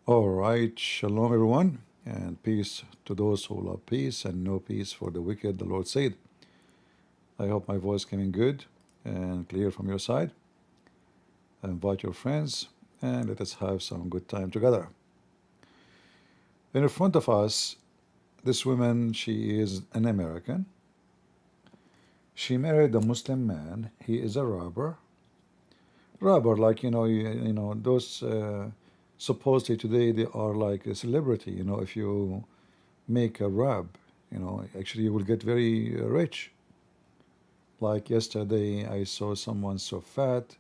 All right, shalom everyone, and peace to those who love peace and no peace for the wicked, the Lord said. I hope my voice coming good and clear from your side. Invite your friends and let us have some good time together. In front of us, this woman, she is an American. She married a Muslim man. He is a robber. Robber, like those supposedly today they are like a celebrity. If you make a rap, actually you will get very rich. Like yesterday, I saw someone so fat,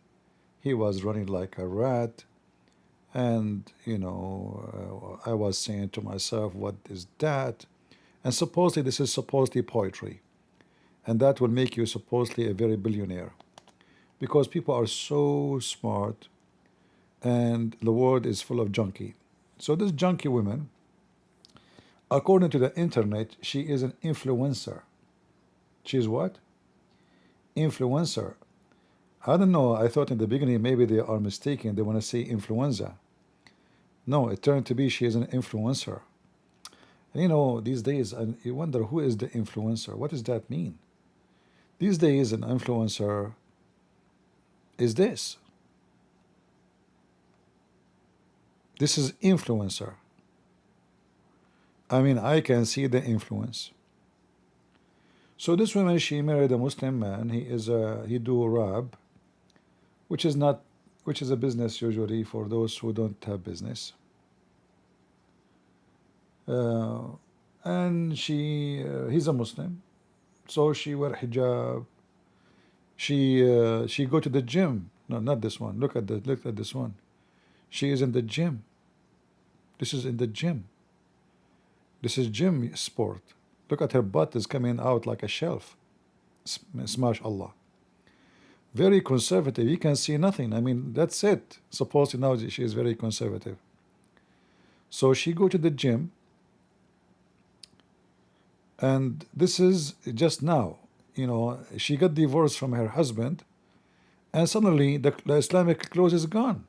he was running like a rat, and I was saying to myself, what is that? And supposedly this is supposedly poetry, and that will make you supposedly a very billionaire, because people are so smart, and the world is full of junkie. So this junkie woman, according to the internet, she is an influencer. She is what? Influencer. I don't know. I thought in the beginning maybe they are mistaken. They want to say influenza. No, it turned to be she is an influencer. And these days, you wonder who is the influencer? What does that mean? These days, an influencer is this. This is influencer. I mean, I can see the influence. So this woman, she married a Muslim man. He do rab, which is not, which is a business usually for those who don't have business. And he's a Muslim, so she wear hijab. She go to the gym. No, not this one. Look at this one. She is in the gym. This is in the gym. This is gym sport. Look at her butt is coming out like a shelf. Smash Allah. Very conservative. You can see nothing. I mean, that's it. Supposedly now she is very conservative. So she go to the gym, and this is just now. She got divorced from her husband, and suddenly the Islamic clothes is gone.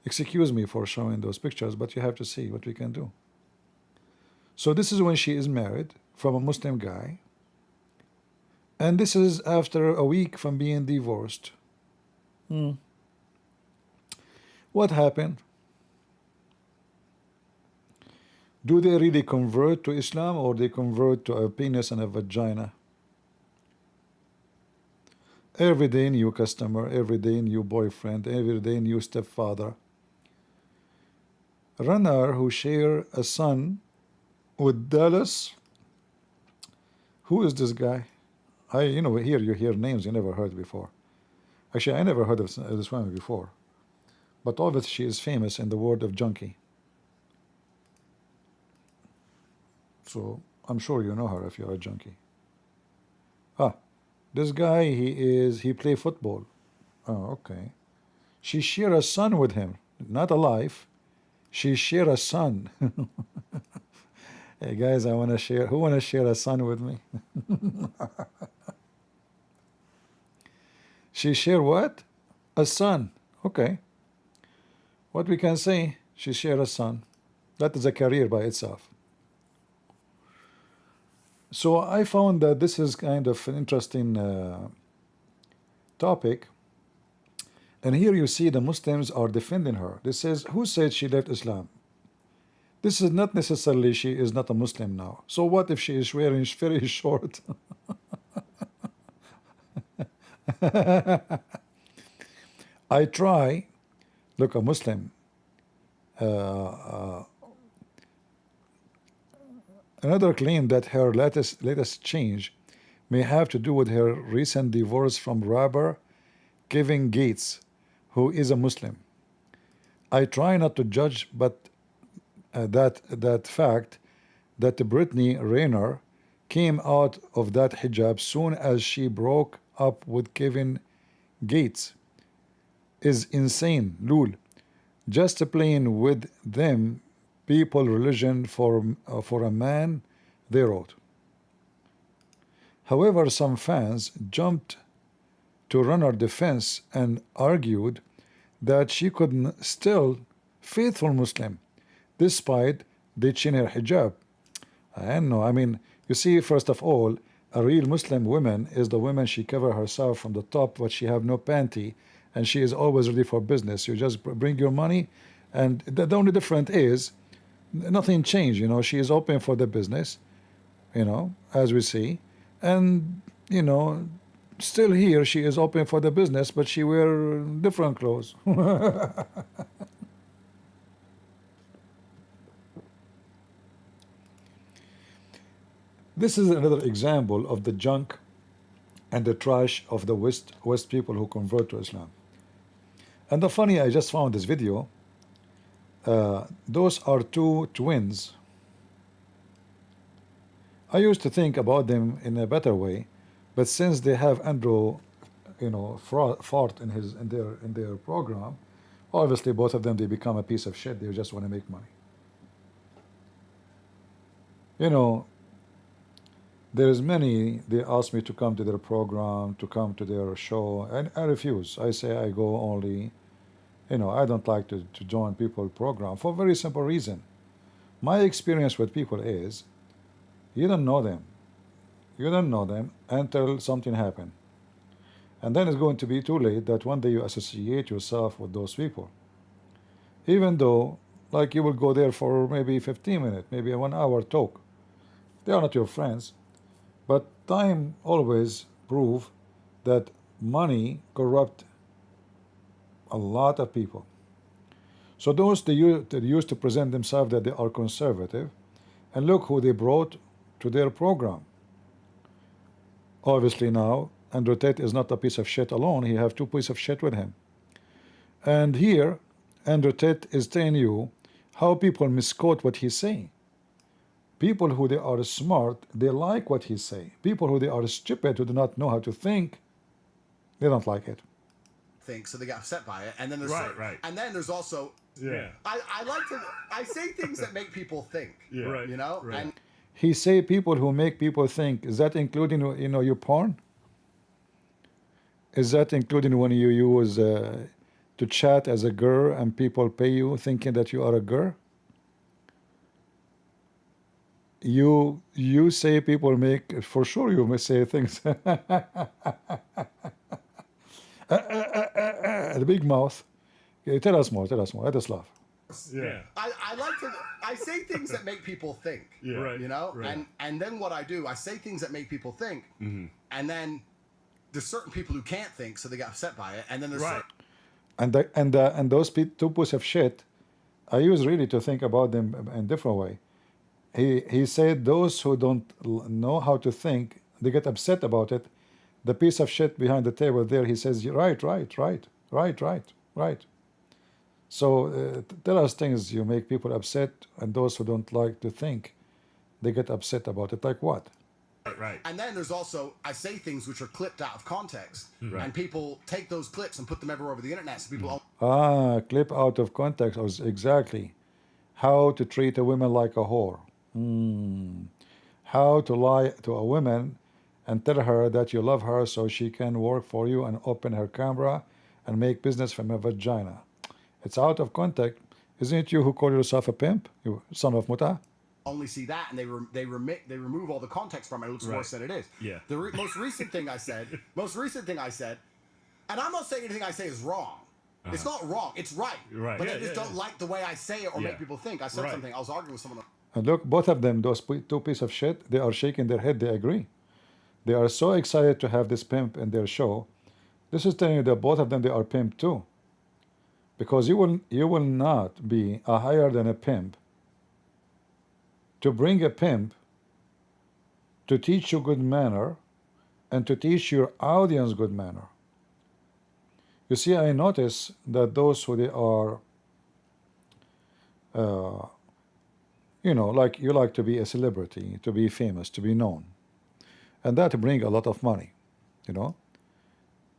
Excuse me for showing those pictures, but you have to see what we can do. So this is when she is married from a Muslim guy, and this is after a week from being divorced. What happened? Do they really convert to Islam, or they convert to a penis and a vagina? Every day new customer, every day new boyfriend, every day new stepfather. Runner who share a son with Dallas. Who is this guy? Here you hear names you never heard before. Actually, I never heard of this woman before. But obviously she is famous in the world of junkie. So I'm sure you know her if you're a junkie. This guy, he play football. Oh, okay. She share a son with him, not a life. She share a son. Hey guys, I want to share. Who want to share a son with me? She share what? A son. Okay. What we can say? She share a son. That is a career by itself. So I found that this is kind of an interesting topic. And here you see the Muslims are defending her. This says, who said she left Islam? This is not necessarily she is not a Muslim now. So what if she is wearing very short? I try, look, a Muslim. Another claim that her latest change may have to do with her recent divorce from rapper Kevin Gates, who is a Muslim. I try not to judge, but that fact that Brittany Renner came out of that hijab soon as she broke up with Kevin Gates is insane, lul. Just playing with them people religion for a man, they wrote. However, some fans jumped to Runner defense and argued that she could still faithful Muslim despite ditching her hijab. I know. I mean, you see, first of all, a real Muslim woman is the woman she cover herself from the top, but she have no panty, and she is always ready for business. You just bring your money, and the only difference is nothing changed. You know, she is open for the business. You know, as we see, and you know, still here she is open for the business, but she wear different clothes. This is another example of the junk and the trash of the West people who convert to Islam. And the funny, I just found this video. Those are two twins. I used to think about them in a better way, but since they have Andrew, you know, fart in their program, obviously both of them they become a piece of shit. They just want to make money. You know, there's many, they ask me to come to their program, to come to their show, and I refuse. I say I go only, you know, I don't like to join people program for a very simple reason. My experience with people is, you don't know them. You don't know them until something happens. And then it's going to be too late that one day you associate yourself with those people. Even though, like, you will go there for maybe 15 minutes, maybe a 1 hour talk. They are not your friends. But time always prove that money corrupt a lot of people. So those that used to present themselves that they are conservative, and look who they brought to their program. Obviously now, Andrew Tate is not a piece of shit alone. He have two pieces of shit with him. And here, Andrew Tate is telling you how people misquote what he's saying. People who they are smart, they like what he say. People who they are stupid, who do not know how to think, they don't like it. Think so they got upset by it, and then there's Right. and then there's also I say things that make people think. Right. You know, Right. and He say people who make people think. Is that including, you know, your porn? Is that including when you use to chat as a girl and people pay you thinking that you are a girl? You say people make, for sure you may say things. The big mouth. Okay, tell us more. Let us laugh. Yeah. I say things that make people think. Right. You know, Right. and then what I do, I say things that make people think, and then there's certain people who can't think, so they get upset by it, and then there's And those two pieces of shit, I use really to think about them in a different way. He said those who don't know how to think, they get upset about it. The piece of shit behind the table there, he says, right. So tell us things you make people upset, and those who don't like to think, they get upset about it. Like what? Right. And then there's also, I say things which are clipped out of context, and people take those clips and put them everywhere over the internet, so people Clip out of context. Exactly. How to treat a woman like a whore. How to lie to a woman and tell her that you love her so she can work for you and open her camera and make business from her vagina. It's out of context. Isn't it you who call yourself a pimp, you son of muta? only see that, and they remove all the context from it. It looks worse than it is. Yeah. The most recent thing I said, and I'm not saying anything I say is wrong. It's not wrong. It's right. Right. But Yeah, they just don't like the way I say it or make people think. I said something. I was arguing with someone. And look, both of them, those two pieces of shit, they are shaking their head. They agree. They are so excited to have this pimp in their show. This is telling you that both of them, they are pimp too. Because you will not be a higher than a pimp to bring a pimp to teach you good manner and to teach your audience good manner. You see, I notice that those who they are, you know, like you like to be a celebrity, to be famous, to be known, and that bring a lot of money, you know.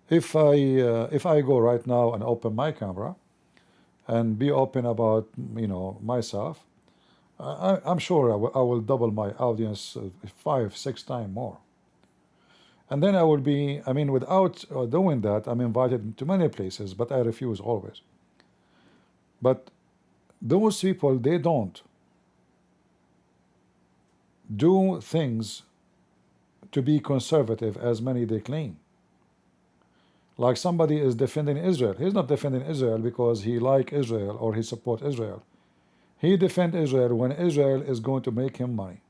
If I go right now and open my camera and be open about, you know, myself, I'm sure I will double my audience 5-6 times more. And then I will be, I mean, without doing that, I'm invited to many places, but I refuse always. But those people, they don't do things to be conservative as many they claim. Like somebody is defending Israel. He's not defending Israel because he like Israel or he support Israel. He defend Israel when Israel is going to make him money.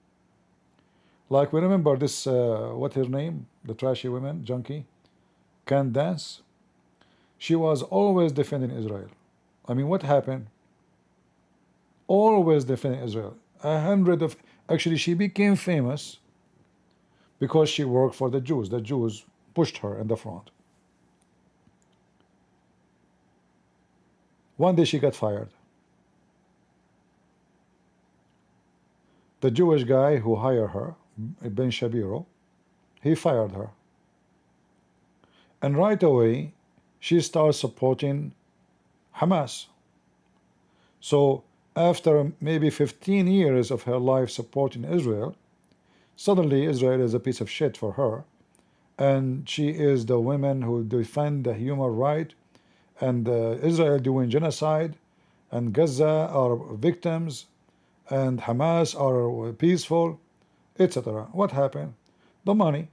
Like we remember this, what her name? The trashy woman, junkie, can dance. She was always defending Israel. I mean, what happened? Always defending Israel. Actually, she became famous because she worked for the Jews. The Jews pushed her in the front. One day she got fired. The Jewish guy who hired her, Ben Shapiro, he fired her. And right away, she starts supporting Hamas. So after maybe 15 years of her life supporting Israel, suddenly Israel is a piece of shit for her. And she is the woman who defend the human right, and Israel doing genocide, and Gaza are victims, and Hamas are peaceful, etc. What happened? The money,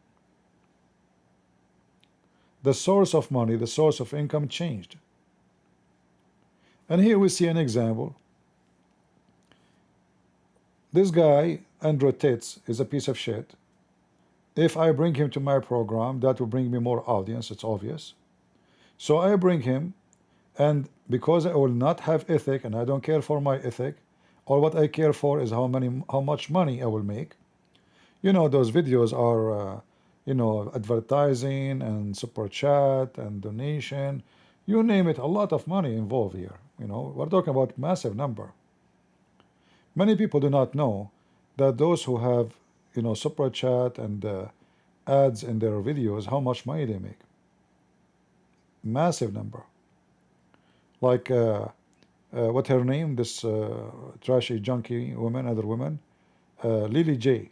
the source of money, the source of income changed. And here we see an example. This guy, Andrew Tate, is a piece of shit. If I bring him to my program, that will bring me more audience, it's obvious. So I bring him, and because I will not have ethic, and I don't care for my ethic, all what I care for is how much money I will make. You know, those videos are, you know, advertising and super chat and donation. You name it, a lot of money involved here. You know, we're talking about massive number. Many people do not know that those who have, you know, super chat and ads in their videos, how much money they make. Massive number. Like, what her name? This trashy junkie woman, other woman, Lily J.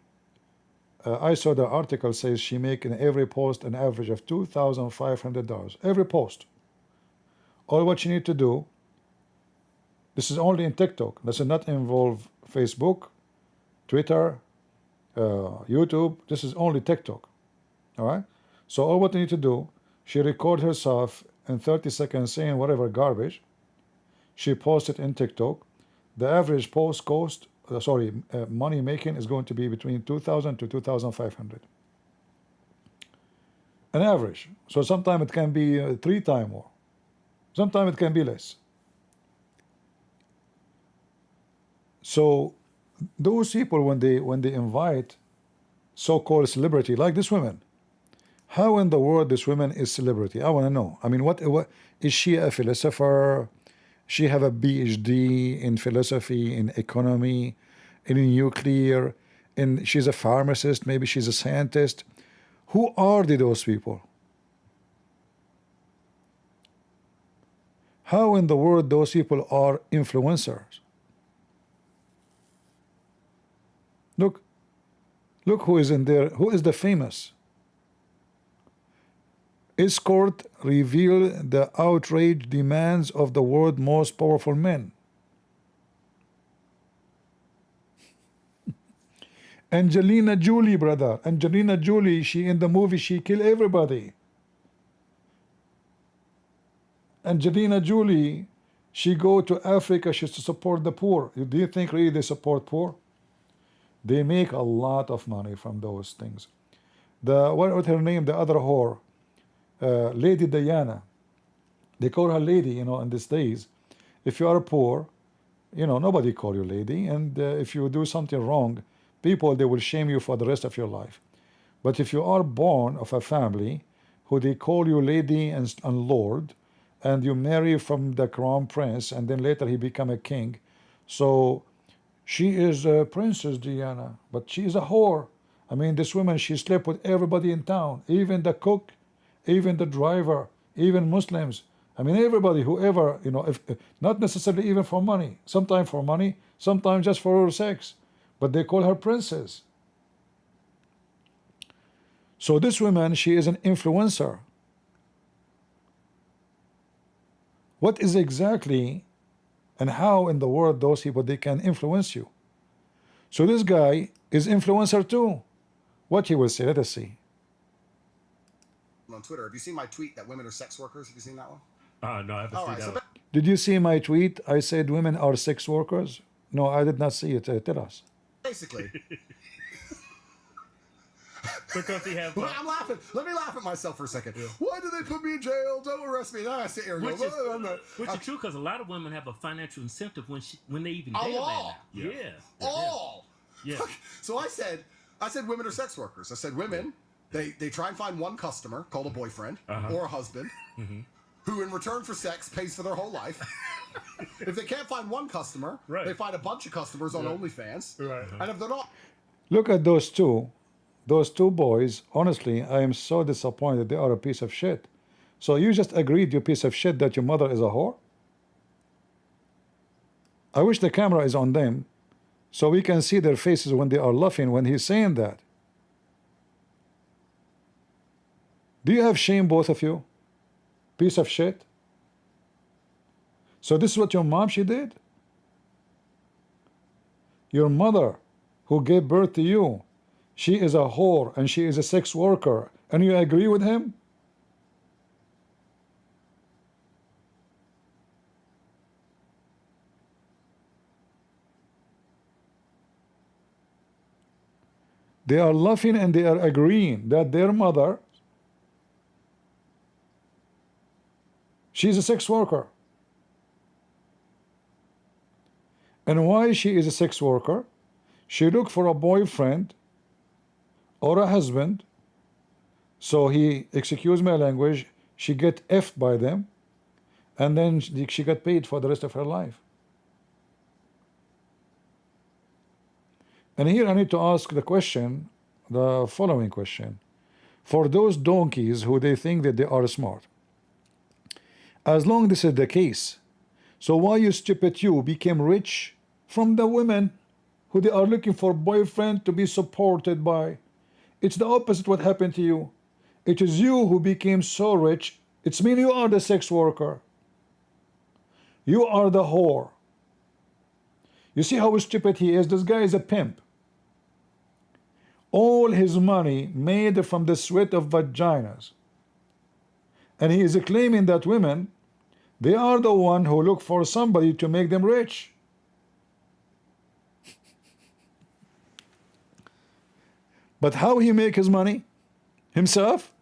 I saw the article says she make in every post an average of $2,500 every post. All what you need to do. This is only in TikTok. This does not involve Facebook, Twitter, YouTube. This is only TikTok. All right. So all what you need to do, she record herself in 30 seconds saying whatever garbage. She posts it in TikTok. The average post cost, money making is going to be between 2,000 to 2,500. An average. So sometimes it can be 3 times more. Sometimes it can be less. So those people, when they invite so-called celebrity like this woman, how in the world this woman is celebrity? I want to know. I mean, what is she a philosopher? She have a PhD in philosophy, in economy, in nuclear, and she's a pharmacist, maybe she's a scientist. Who are those people? How in the world those people are influencers? Look who is in there. Who is the famous? Escort reveal the outrage demands of the world's most powerful men. Angelina Jolie, brother. Angelina Jolie, she in the movie, she kill everybody. Angelina Jolie, she go to Africa, she's to support the poor. Do you think really they support poor? They make a lot of money from those things. What her name? The other whore, Lady Diana. They call her lady, you know, in these days. If you are poor, you know, nobody call you lady. And if you do something wrong, people, they will shame you for the rest of your life. But if you are born of a family who they call you lady and lord, and you marry from the crown prince, and then later he become a king, so she is a Princess Diana, but she is a whore. I mean, this woman, she slept with everybody in town, even the cook, even the driver, even Muslims. I mean, everybody, whoever, you know, if not necessarily even for money, sometimes for money, sometimes just for sex, but they call her princess. So this woman, she is an influencer. What is exactly and how in the world those people they can influence you. So this guy is influencer too. What he will say, let us see. On Twitter. Have you seen my tweet that women are sex workers? Have you seen that one? No, I haven't seen that one. Did you see my tweet? I said women are sex workers. No, I did not see it. Tell us. Basically. Because he have. I'm laughing. Let me laugh at myself for a second. Why do they put me in jail? Don't arrest me. Now I sit here and Which go, is true, because a lot of women have a financial incentive when they even A date a man law. now. Yeah. all. Yeah. So I said women are sex workers. I said women, they try and find one customer called a boyfriend or a husband who in return for sex pays for their whole life. If they can't find one customer, they find a bunch of customers on OnlyFans. Right. And if they're not... Look at those two boys. Honestly, I am so disappointed. They are a piece of shit. So you just agreed, you piece of shit, that your mother is a whore? I wish the camera is on them so we can see their faces when they are laughing when he's saying that. Do you have shame, both of you? Piece of shit. So this is what your mom, she did? Your mother, who gave birth to you, she is a whore and she is a sex worker, and you agree with him? They are laughing and they are agreeing that their mother, she's a sex worker. And why she is a sex worker? She looked for a boyfriend or a husband, so he, excuse my language, she get effed by them, and then she got paid for the rest of her life. And here I need to ask the question, the following question. For those donkeys who they think that they are smart, as long this is the case, so why you stupid you became rich from the women who they are looking for boyfriend to be supported by? It's the opposite what happened to you. It is you who became so rich. It's mean you are the sex worker. You are the whore. You see how stupid he is? This guy is a pimp. All his money made from the sweat of vaginas. And he is claiming that women, they are the one who look for somebody to make them rich. But how he make his money? Himself?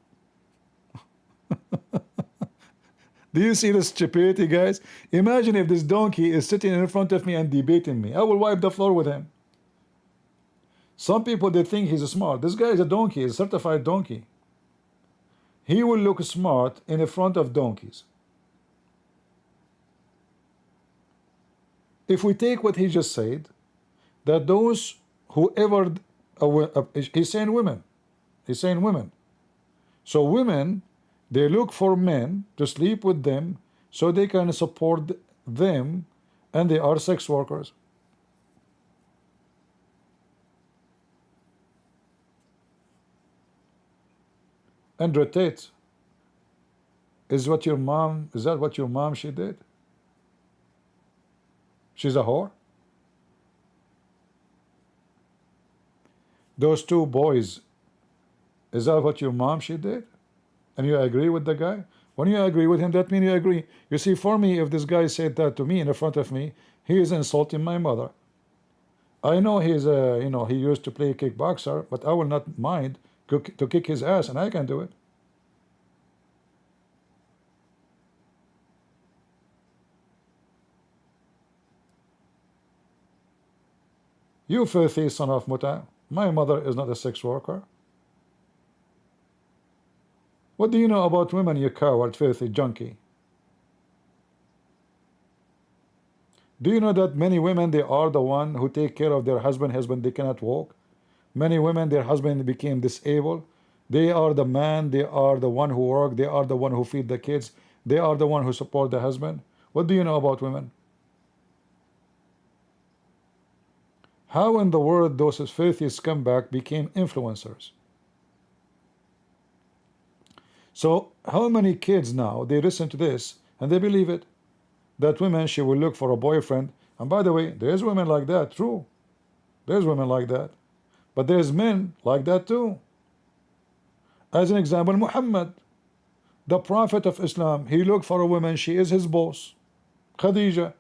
Do you see the stupidity, guys? Imagine if this donkey is sitting in front of me and debating me. I will wipe the floor with him. Some people, they think he's smart. This guy is a donkey, a certified donkey. He will look smart in front of donkeys. If we take what he just said, that those whoever, he's saying women. He's saying women. So women, they look for men to sleep with them so they can support them, and they are sex workers. Andrew Tate, is that what your mom she did? She's a whore? Those two boys, is that what your mom she did? And you agree with the guy? When you agree with him, that means you agree. You see, for me, if this guy said that to me in front of me, he is insulting my mother. I know he's a, he used to play kickboxer, but I will not mind to kick his ass, and I can do it. You filthy son of Muta, my mother is not a sex worker. What do you know about women, you coward, filthy junkie? Do you know that many women, they are the one who take care of their husband, they cannot walk? Many women, their husband became disabled. They are the man, they are the one who work, they are the one who feed the kids, they are the one who support the husband. What do you know about women? How in the world those filthy scumbag became influencers? So how many kids now, they listen to this and they believe it? that women, she will look for a boyfriend. And by the way, there's women like that, true. There's women like that. But there's men like that too. As an example, Muhammad, the Prophet of Islam, he looked for a woman, she is his boss. Khadija,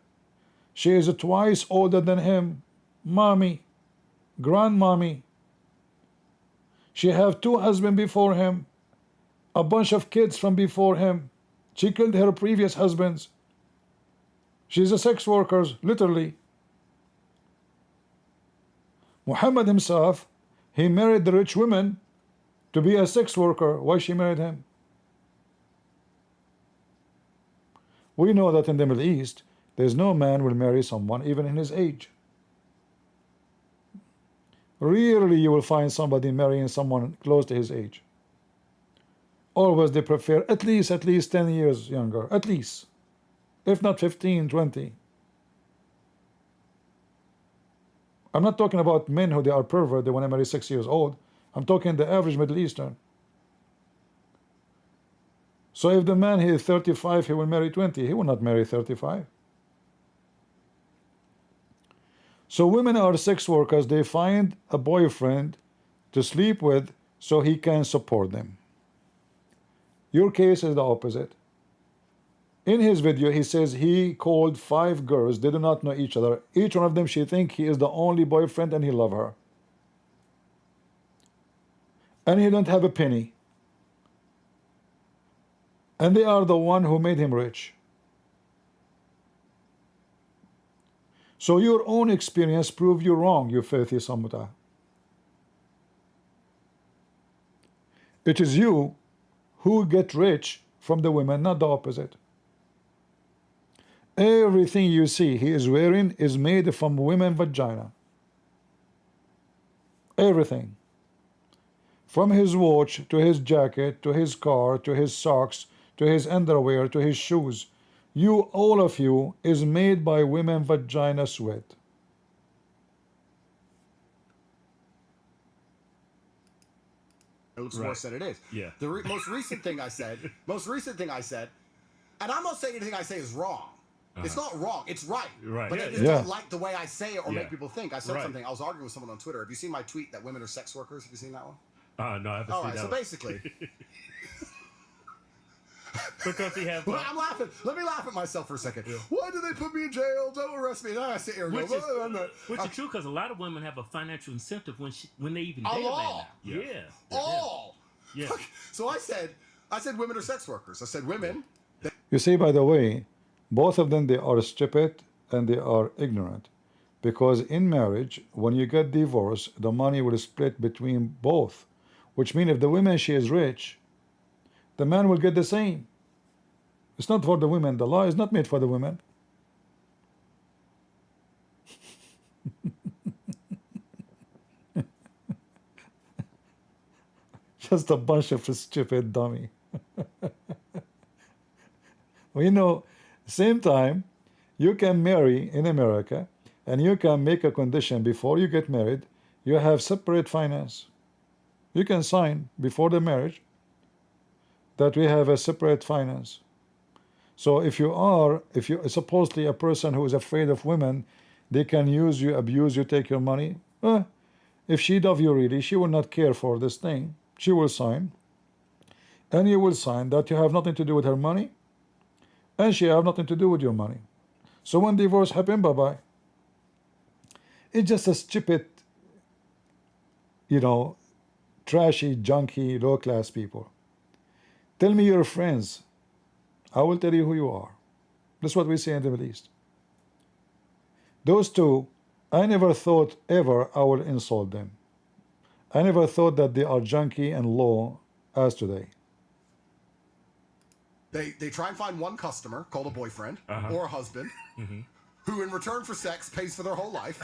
she is twice older than him. Mommy, grandmommy. She have 2 husbands before him, a bunch of kids from before him. She killed her previous husbands. She's a sex worker, literally. Muhammad himself, he married the rich women to be a sex worker. Why she married him? We know that in the Middle East, there's no man will marry someone even in his age. Rarely you will find somebody marrying someone close to his age. Always they prefer at least 10 years younger, at least, if not 15, 20. I'm not talking about men who they are pervert, they want to marry 6 years old. I'm talking the average Middle Eastern. So if the man he is 35, he will marry 20. He will not marry 35. So women are sex workers. They find a boyfriend to sleep with so he can support them. Your case is the opposite. In his video, he says he called 5 girls. They do not know each other. Each one of them, she think he is the only boyfriend and he love her. And he don't have a penny. And they are the one who made him rich. So your own experience prove you wrong, you filthy samuta. It is you who get rich from the women, not the opposite. Everything you see he is wearing is made from women vagina. Everything. From his watch, to his jacket, to his car, to his socks, to his underwear, to his shoes. You, all of you, is made by women vagina sweat. It looks worse than it is. Yeah. The most recent thing I said, and I'm not saying anything I say is wrong. It's not wrong. It's right. Right. But Yeah, they just yeah. don't like the way I say it or Yeah. make people think. I said Right. something. I was arguing with someone on Twitter. Have you seen my tweet that women are sex workers? Have you seen that one? No, I haven't All seen right. that So one. basically, Because he have well, I'm laughing. Let me laugh at myself for a second. Why do they put me in jail? Don't arrest me. And then I sit here and which go, is, "Oh, no." which is true because a lot of women have a financial incentive when they even A date a man law. now. Yeah. all. Yeah. So I said women are sex workers. I said women. You see, by the way, both of them, they are stupid and they are ignorant. Because in marriage, when you get divorced, the money will split between both. Which means if the woman, she is rich, the man will get the same. It's not for the women. The law is not made for the women. Just a bunch of stupid dummy. Well, you know, same time, you can marry in America and you can make a condition before you get married, you have separate finance. You can sign before the marriage that we have a separate finance. So if you're supposedly a person who is afraid of women, they can use you, abuse you, take your money. If she love you really, she will not care for this thing. She will sign. And you will sign that you have nothing to do with her money. And she have nothing to do with your money. So when divorce happen, bye-bye. It's just a stupid, trashy, junky, low-class people. Tell me your friends. I will tell you who you are. That's what we say in the Middle East. Those two, I never thought ever I will insult them. I never thought that they are junky and low as today. They try and find one customer called a boyfriend or a husband who in return for sex pays for their whole life.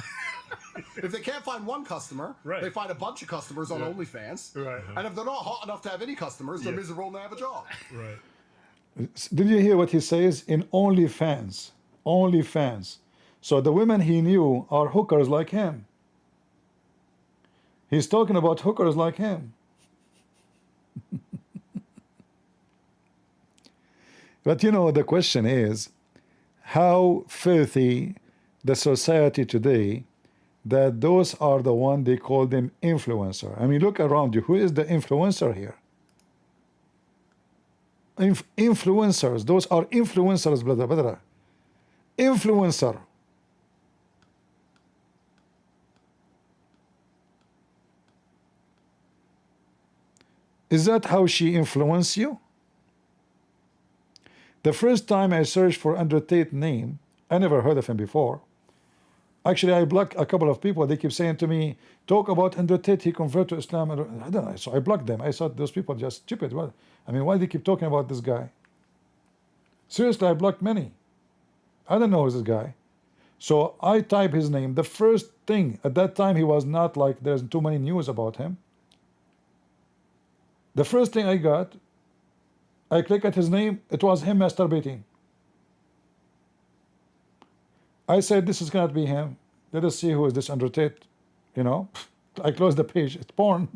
If they can't find one customer, they find a bunch of customers on OnlyFans. Right. And if they're not hot enough to have any customers, they're miserable and they have a job. Right. Did you hear what he says? In OnlyFans. OnlyFans. So the women he knew are hookers like him. He's talking about hookers like him. But the question is, how filthy the society today, that those are the one they call them influencer. I mean, look around you. Who is the influencer here? Influencers. Those are influencers, brother. Influencer. Is that how she influenced you? The first time I searched for Andrew Tate name, I never heard of him before. Actually, I blocked a couple of people. They keep saying to me, talk about Andrew Tate, he converted to Islam. I don't know. So I blocked them. I thought those people are just stupid. Well, I mean, why do they keep talking about this guy? Seriously, I blocked many. I don't know who's this guy. So I type his name. The first thing, at that time, he was not like, there's too many news about him. The first thing I got, I click at his name, it was him masturbating. I said, this is cannot be him. Let us see who is this Andrew Tate. You know, I closed the page. It's porn.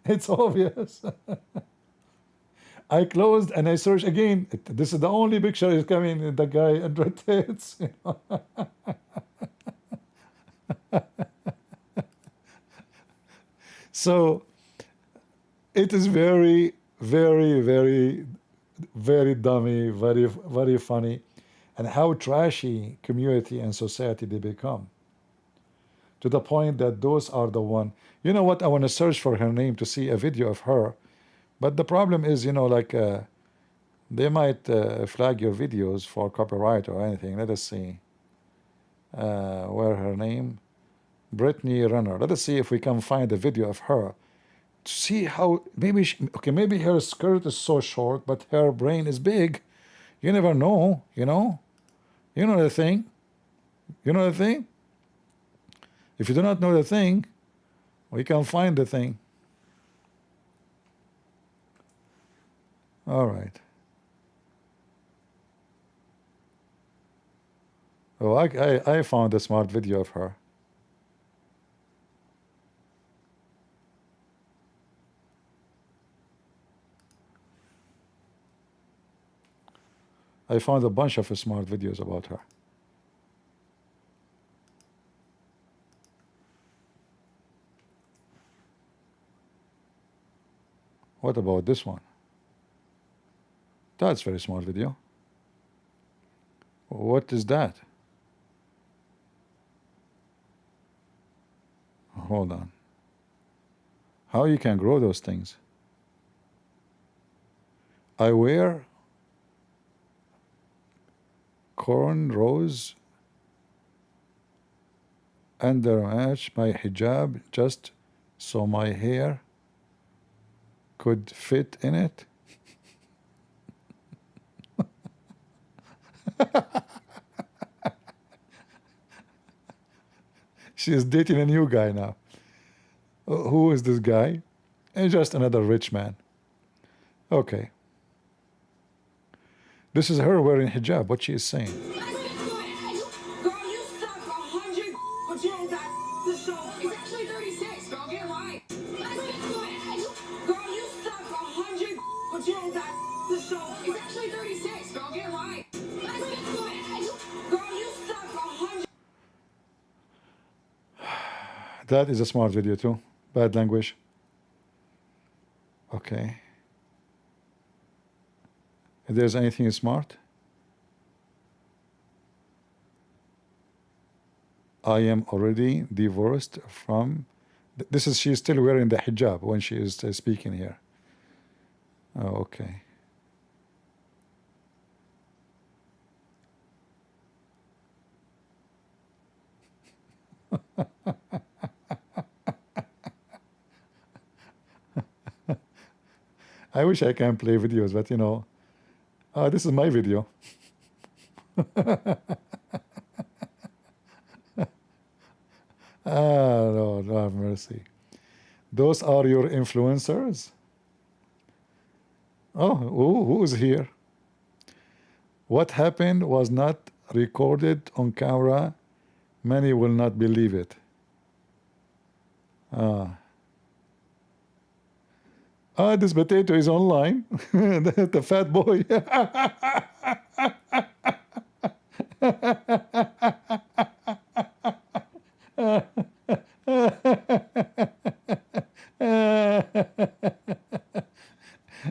It's obvious. I closed and I searched again. This is the only picture is coming. The guy Andrew Tate. You know? So it is very, very, very, very dummy, very, very funny. And how trashy community and society they become, to the point that those are the one. You know what? I want to search for her name to see a video of her, but the problem is, you know, like they might flag your videos for copyright or anything. Let us see where her name, Brittany Renner. Let us see if we can find a video of her to see how maybe okay, maybe her skirt is so short, but her brain is big. You never know, you know. You know the thing? You know the thing? If you do not know the thing, we can find the thing. All right. Oh, I found a smart video of her. I found a bunch of smart videos about her. What about this one? That's a very smart video. What is that? Hold on. How you can grow those things? I wear cornrows under match my hijab just so my hair could fit in it. She is dating a new guy now. Who is this guy? And just another rich man. Okay. This is her wearing hijab, what she is saying. Girl, you suck 100, but you don't got the show. It's actually 36, girl, get right. Girl, you suck 100, but you don't got the show. It's actually 36, girl, get right. Girl, you suck 100. That is a smart video too. Bad language. Okay. If there's anything smart, I am already divorced from. This is, she's still wearing the hijab when she is speaking here. Oh, okay. I wish I can play videos, but you know, this is my video. Lord have mercy. Those are your influencers? Oh, who is here? What happened was not recorded on camera. Many will not believe it. This potato is online. The fat boy. And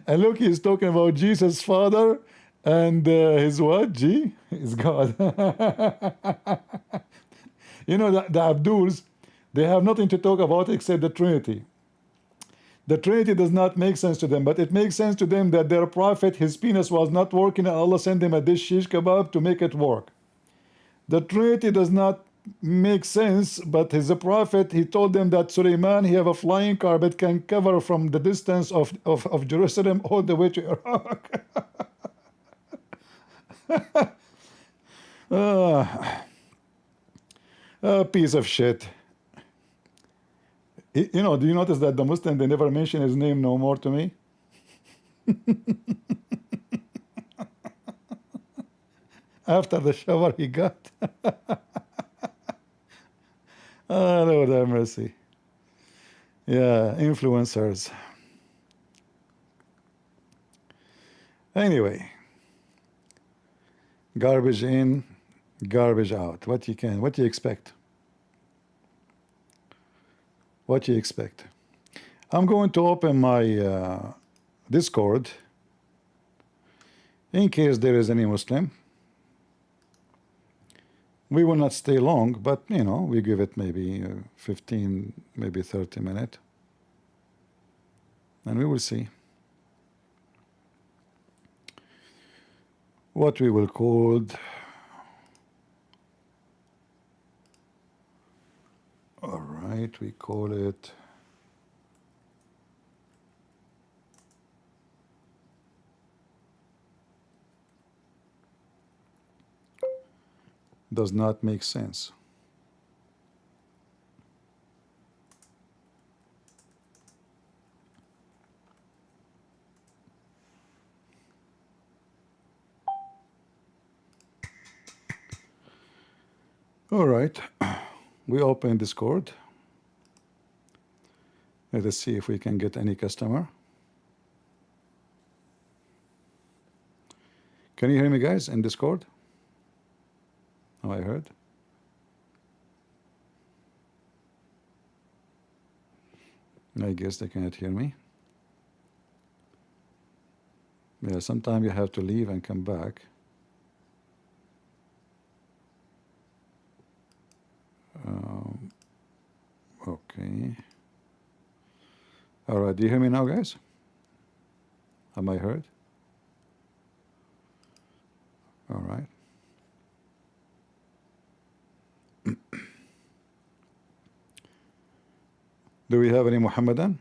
look, he's talking about Jesus' father and his what? G? His God. You know, the Abduls, they have nothing to talk about except the Trinity. The Trinity does not make sense to them, but it makes sense to them that their prophet, his penis was not working, and Allah sent him a dish shish kebab to make it work. The Trinity does not make sense, but he's a prophet. He told them that Suleiman, he have a flying car that can cover from the distance of Jerusalem all the way to Iraq. A piece of shit. You know, do you notice that the Muslim, they never mention his name no more to me? After the shower he got. Oh, Lord have mercy. Yeah, influencers. Anyway, garbage in, garbage out. What you expect? What you expect? I'm going to open my Discord in case there is any Muslim. We will not stay long, but you know, we give it maybe 15, maybe 30 minutes, and we will see what we will call. All right, we call it does not make sense. All right, we open Discord. Let us see if we can get any customer. Can you hear me, guys, in Discord? Oh, I heard. I guess they cannot hear me. Yeah, sometimes you have to leave and come back. Okay. All right, do you hear me now, guys? Am I heard? All right. Do we have any Muhammadan?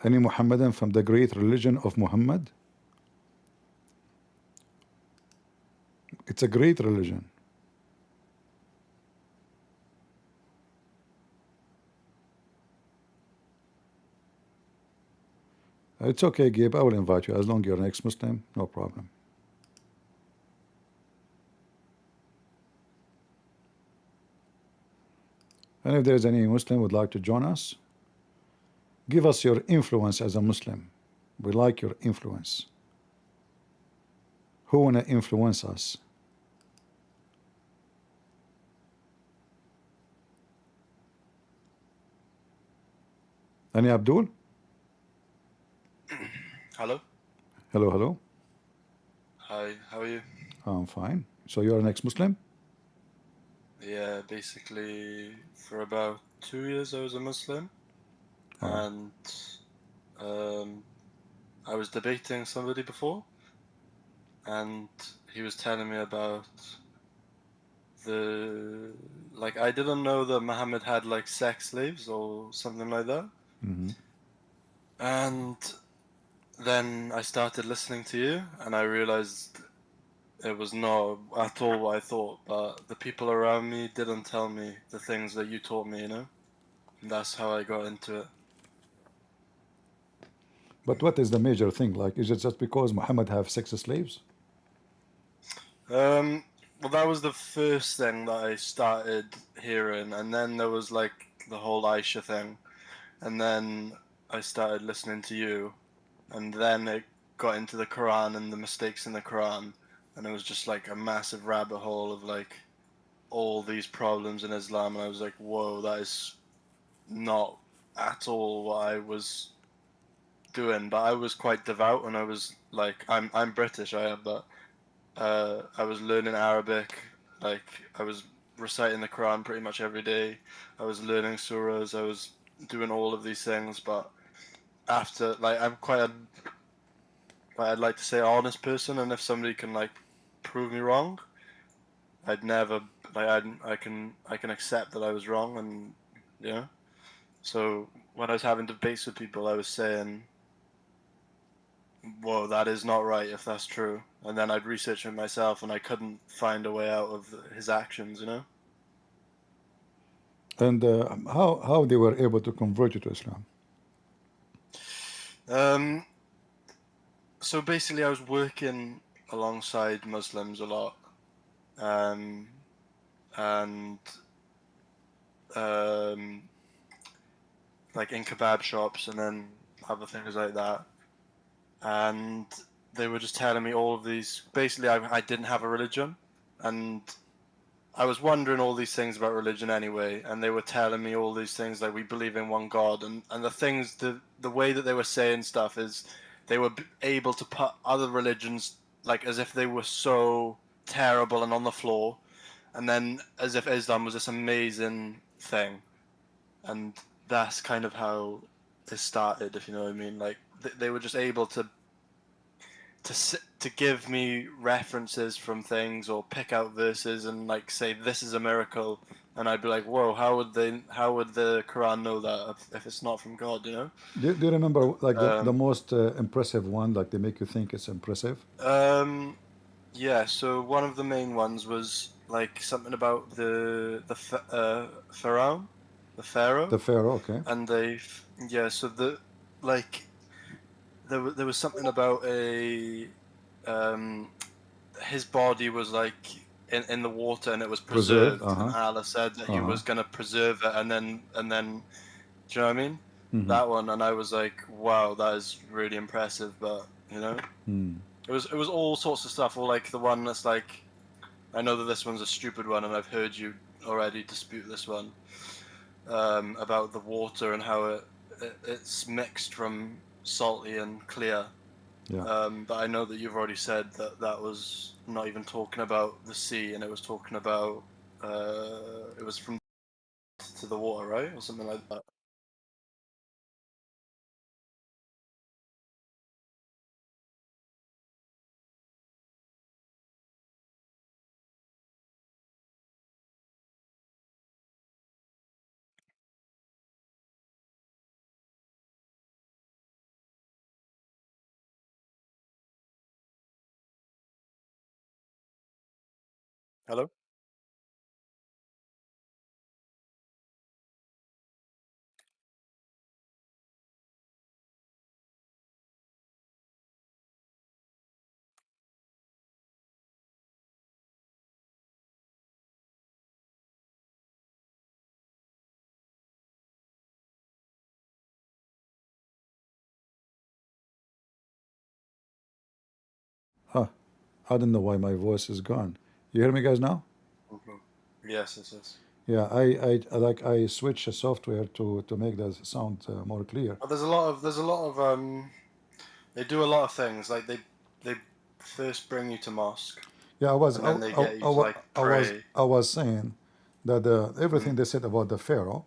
Any Muhammadan from the great religion of Muhammad? It's a great religion. It's okay, Gabe. I will invite you as long as you're an ex-Muslim. No problem. And if there's any Muslim who would like to join us, give us your influence as a Muslim. We like your influence. Who wanna influence us? Any Abdul? Hello. Hello, hello. Hi, how are you? I'm fine. So you're an ex-Muslim? Yeah, basically for about 2 years I was a Muslim, Oh. and I was debating somebody before, and he was telling me about I didn't know that Muhammad had like sex slaves or something like that. Mm-hmm. And then I started listening to you, and I realized it was not at all what I thought, but the people around me didn't tell me the things that you taught me, you know? And that's how I got into it. But what is the major thing? Like, is it just because Muhammad have sex slaves? Well, that was the first thing that I started hearing, and then there was like the whole Aisha thing, and then I started listening to you, and then it got into the Quran and the mistakes in the Quran, and it was just like a massive rabbit hole of like all these problems in Islam, and I was like, whoa, that is not at all what I was doing. But I was quite devout, and I was like, I'm British, I am, but I was learning Arabic, like I was reciting the Quran pretty much every day. I was learning surahs, I was doing all of these things, but after, like, I'm quite a, I'd like to say, honest person, and if somebody can like prove me wrong, I'd never, like, I can accept that I was wrong, and you know. So when I was having debates with people, I was saying, whoa, that is not right if that's true. And then I'd research it myself, and I couldn't find a way out of his actions, you know? And how they were able to convert you to Islam? So basically, I was working alongside Muslims a lot, and like in kebab shops and then other things like that. And they were just telling me all of these. Basically, I didn't have a religion, and I was wondering all these things about religion anyway, and they were telling me all these things like we believe in one God, and the things, the way that they were saying stuff is they were able to put other religions like as if they were so terrible and on the floor, and then as if Islam was this amazing thing, and that's kind of how it started, if you know what I mean. Like they were just able to give me references from things or pick out verses and like say this is a miracle, and I'd be like, whoa, how would the Quran know that if it's not from God, you know? Do you remember like the most impressive one? Like they make you think it's impressive. Yeah. So one of the main ones was like something about the pharaoh, the pharaoh, The Pharaoh, okay. and yeah. So like there was something about his body was like in the water and it was Preserved. preserved, and Allah said that he was gonna preserve it, and then do you know what I mean? That one, and I was like, wow, that is really impressive, but you know, it was all sorts of stuff, or like the one that's like, I know that this one's a stupid one, and I've heard you already dispute this one, about the water and how it's mixed from salty and clear. Yeah. But I know that you've already said that that was not even talking about the sea, and it was talking about it was from to the water, right, or something like that. Hello. Huh. I don't know why my voice is gone. You hear me, guys, now? Mhm. Yes, yes, yes. Yeah. I switch the software to make the sound more clear. But there's a lot of they do a lot of things, like they first bring you to mosque, Yeah. I was and then they get you to like pray. I was saying that everything Mm. they said about the Pharaoh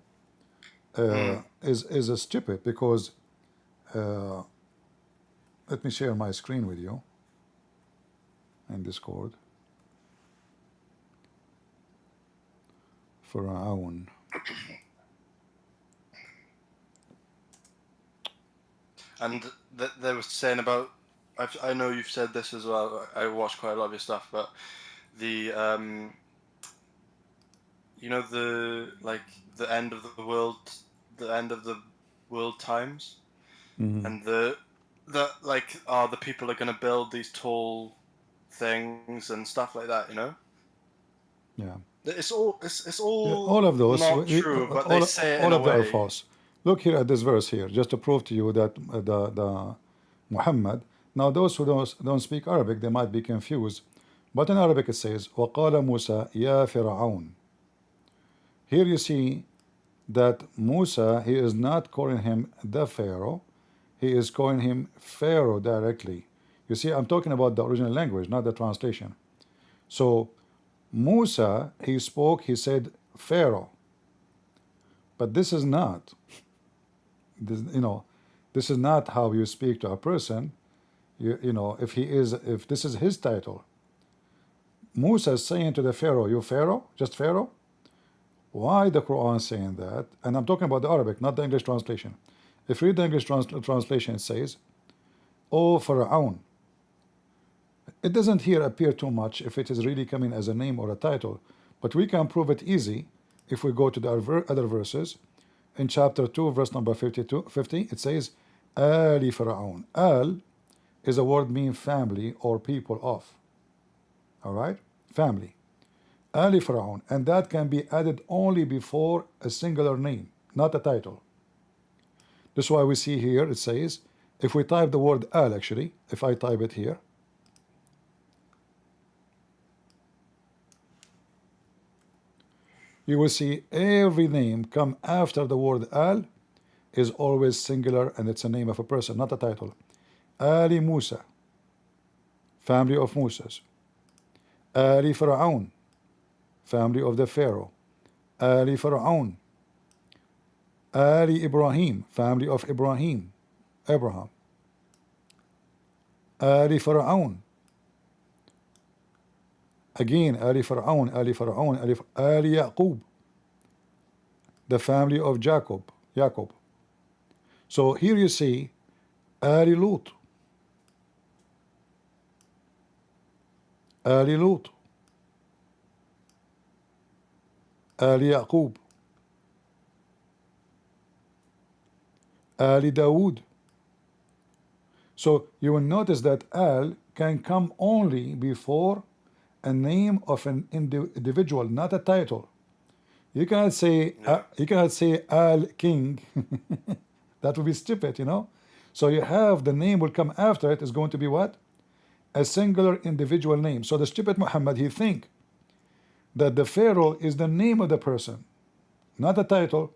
Mm. is stupid because uh, let me share my screen with you in Discord. Pharaoh. And they were saying about, I know you've said this as well. I watch quite a lot of your stuff, but the you know, the end of the end of the world times, and the like, the people are gonna build these tall things and stuff like that. You know, Yeah. it's all All of those, not true, but they say it in all a of them are way. false. Look here at this verse here, just to prove to you that the Muhammad. Now, those who don't speak Arabic, they might be confused. But in Arabic it says, وَقَالَ مُوسَى يَا فِرْعَوْنَ. Here you see that Musa, he is not calling him the Pharaoh, he is calling him Pharaoh directly. You see, I'm talking about the original language, not the translation. So Musa, he spoke, he said Pharaoh. But this is not, this is not how you speak to a person. If this is his title. Musa is saying to the Pharaoh, you Pharaoh? Just Pharaoh? Why the Quran saying that? And I'm talking about the Arabic, not the English translation. If you read the English translation, it says, O Pharaoh. It doesn't here appear too much if it is really coming as a name or a title, but we can prove it easy if we go to the other verses. In chapter 2, verse number 50, it says, Ali Pharaoh. Al is a word meaning family or people of. All right? Family. Ali Pharaoh. And that can be added only before a singular name, not a title. That's why we see here, it says, if we type the word Al, actually, if I type it here, you will see every name come after the word Al is always singular, and it's a name of a person, not a title. Ali Musa, family of Musas. Ali Pharaoh, family of the Pharaoh. Ali Pharaoh. Ali Ibrahim, family of Abraham. Ali Pharaoh. Again, Ali Pharaoh, Ali Yaqub, the family of Jacob. So here you see Ali Lut. Ali Lut. Ali Yaqub. Ali Dawood. So you will notice that Al can come only before a name of an individual, not a title. You cannot say Al King. That would be stupid, So you have the name will come after it is going to be what? A singular individual name. So the stupid Muhammad, he think that the Pharaoh is the name of the person, not a title.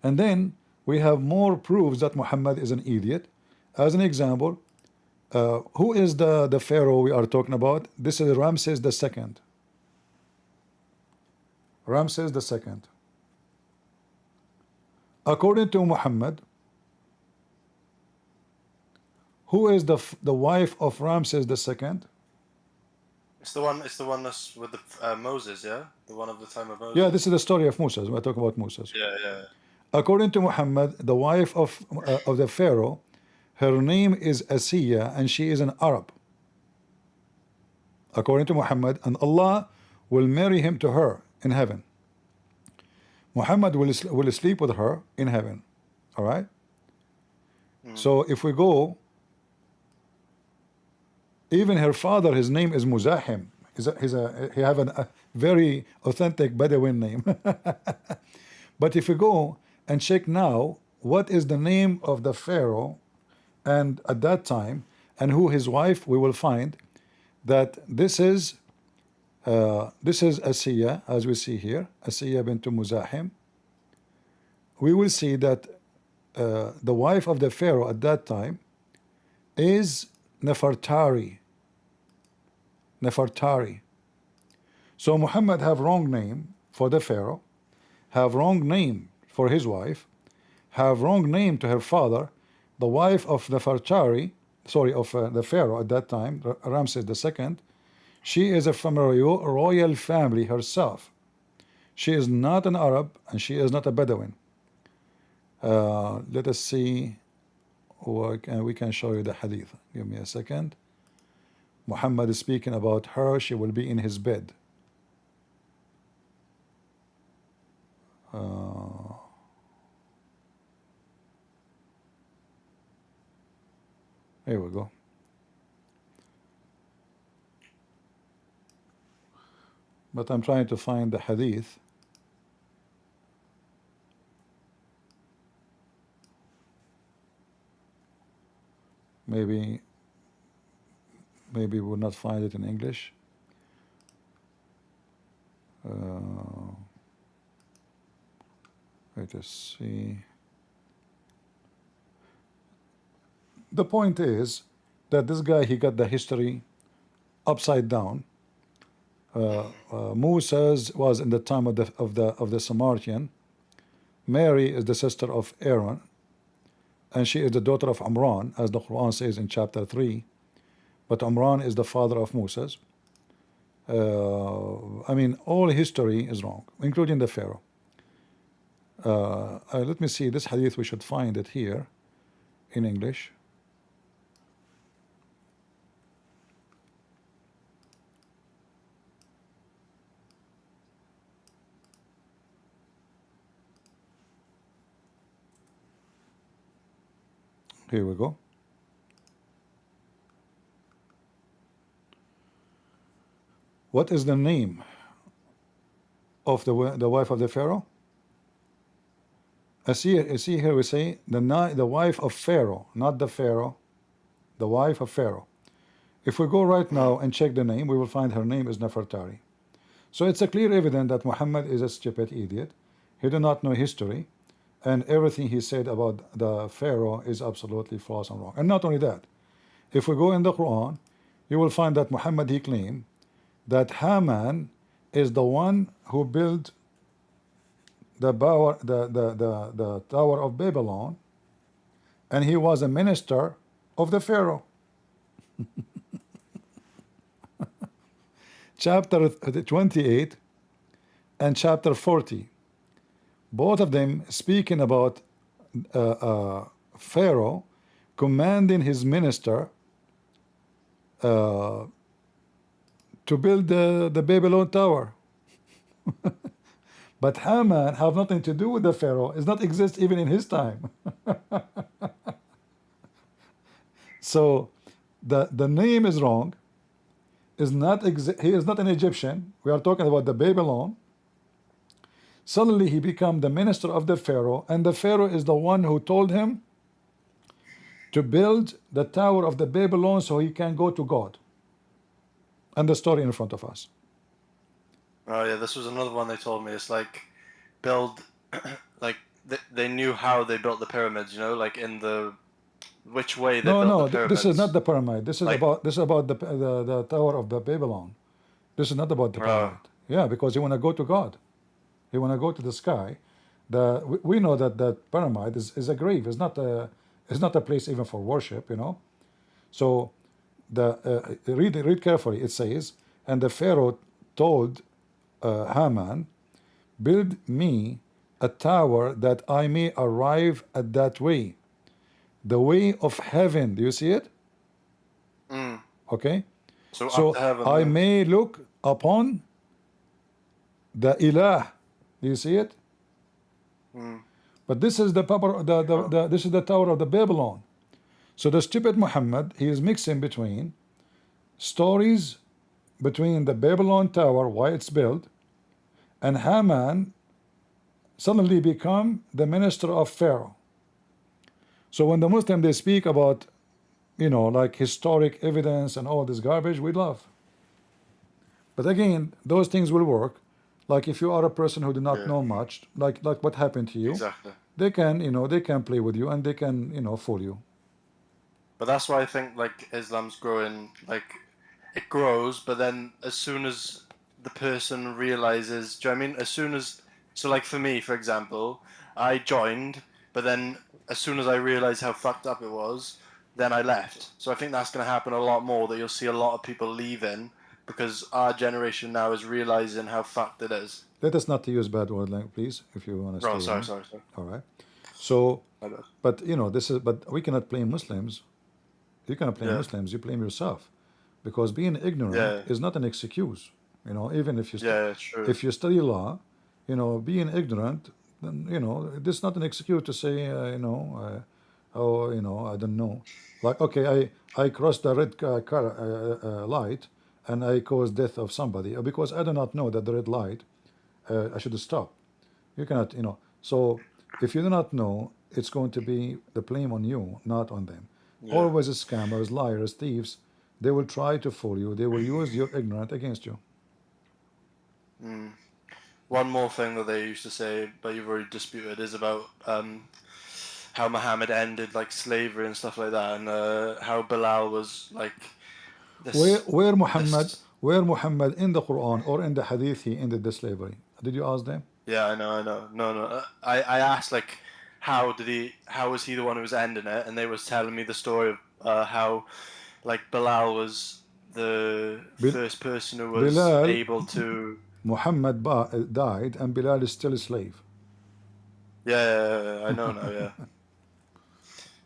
And then we have more proofs that Muhammad is an idiot. As an example, who is the Pharaoh we are talking about? This is Ramses II. Ramses II. According to Muhammad, who is the wife of Ramses II? It's the one that's with the Moses, yeah, the one of the time of Moses. Yeah, this is the story of Moses. We're talking about Moses. Yeah. According to Muhammad, the wife of the Pharaoh, her name is Asiya, and she is an Arab. According to Muhammad, and Allah will marry him to her in heaven. Muhammad will sleep with her in heaven. All right. So if we go, even her father, his name is Muzahim. He have a very authentic Bedouin name. But if we go and check now, what is the name of the Pharaoh, and at that time, and who his wife, we will find that this is Asiya, as we see here, Asiya bint Muzahim. We will see that the wife of the Pharaoh at that time is Nefertari. So Muhammad have wrong name for the Pharaoh, have wrong name for his wife, have wrong name to her father. The wife of Nefertari, of the Pharaoh at that time, Ramses II, she is from a royal family herself. She is not an Arab, and she is not a Bedouin. Let us see, we can show you the hadith. Give me a second. Muhammad is speaking about her. She will be in his bed. Here we go. But I'm trying to find the hadith. Maybe we will not find it in English. Let us see. The point is that this guy, he got the history upside down. Moses was in the time of the Samaritan. Mary is the sister of Aaron, and she is the daughter of Amran, as the Quran says in chapter 3. But Amran is the father of Moses. I mean, all history is wrong, including the Pharaoh. Let me see, this hadith, we should find it here in English. Here we go. What is the name of the wife of the Pharaoh? See here we say the wife of Pharaoh, not the Pharaoh, the wife of Pharaoh. If we go right now and check the name, we will find her name is Nefertari. So it's a clear evidence that Muhammad is a stupid idiot. He do not know history, and everything he said about the Pharaoh is absolutely false and wrong. And not only that, if we go in the Quran, you will find that Muhammad, he claimed that Haman is the one who built the Tower of Babylon, and he was a minister of the Pharaoh. Chapter 28 and chapter 40, both of them speaking about Pharaoh commanding his minister to build the Babylon Tower. But Haman have nothing to do with the Pharaoh. It does not exist even in his time. So the name is wrong. He is not an Egyptian. We are talking about the Babylon. Suddenly he became the minister of the Pharaoh, and the Pharaoh is the one who told him to build the Tower of the Babylon so he can go to God. And the story in front of us. Oh yeah, this was another one they told me. It's like build, like they knew how they built the pyramids. You know, like in the which way they built the pyramids. This is not the pyramid. This is Like- about the Tower of the Babylon. This is not about the pyramid. Yeah, because you want to go to God. You want to go to the sky. We know that the pyramid is a grave. It's not a place even for worship. You know. So read carefully. It says, and the Pharaoh told Haman, build me a tower that I may arrive at that way, the way of heaven. Do you see it? Okay. So, So up to heaven. I may look upon the Ilah. Do you see it? But this is the this is the Tower of the Babylon. So the stupid Muhammad, he is mixing between stories between the Babylon Tower, why it's built, and Haman suddenly become the minister of Pharaoh. So when the Muslim, they speak about, you know, like historic evidence and all this garbage, we love. But again, those things will work. Like if you are a person who do not know much, like what happened to you, Exactly. they can, you know, they can play with you and they can, you know, fool you. But that's why I think like Islam's growing, like it grows, but then as soon as the person realizes, do you know what I mean? As soon as, so like for me, for example, I joined, but then as soon as I realized how fucked up it was, then I left. So I think that's going to happen a lot more, that you'll see a lot of people leaving because our generation now is realizing how fucked it is. Let us not use bad word, like, please, if you want to Oh, stay sorry, on. sorry. All right. So, My bad. but you know, but we cannot blame Muslims. You cannot blame Yeah. Muslims. You blame yourself, because being ignorant is not an excuse. You know, even if you True. if you study law, you know, being ignorant, then you know, this is not an excuse to say, oh, you know, I don't know. Like, okay, I crossed the red light and I caused death of somebody because I do not know that the red light, I should stop. You cannot, you know. So if you do not know, it's going to be the blame on you, not on them. Yeah. Always scammers, liars, thieves. They will try to fool you. They will use your ignorance against you. One more thing that they used to say, but you've already disputed, is about how Muhammad ended like slavery and stuff like that, and how Bilal was like Where, this. where Muhammad, This. where Muhammad in the Quran or in the Hadith he ended the slavery? Did you ask them? Yeah, I know. No. I asked like, how was he the one who was ending it, and they was telling me the story of how like Bilal was the Bil- first person who was Bilal, able to. Muhammad died, and Bilal is still a slave. Yeah, I know now. Yeah,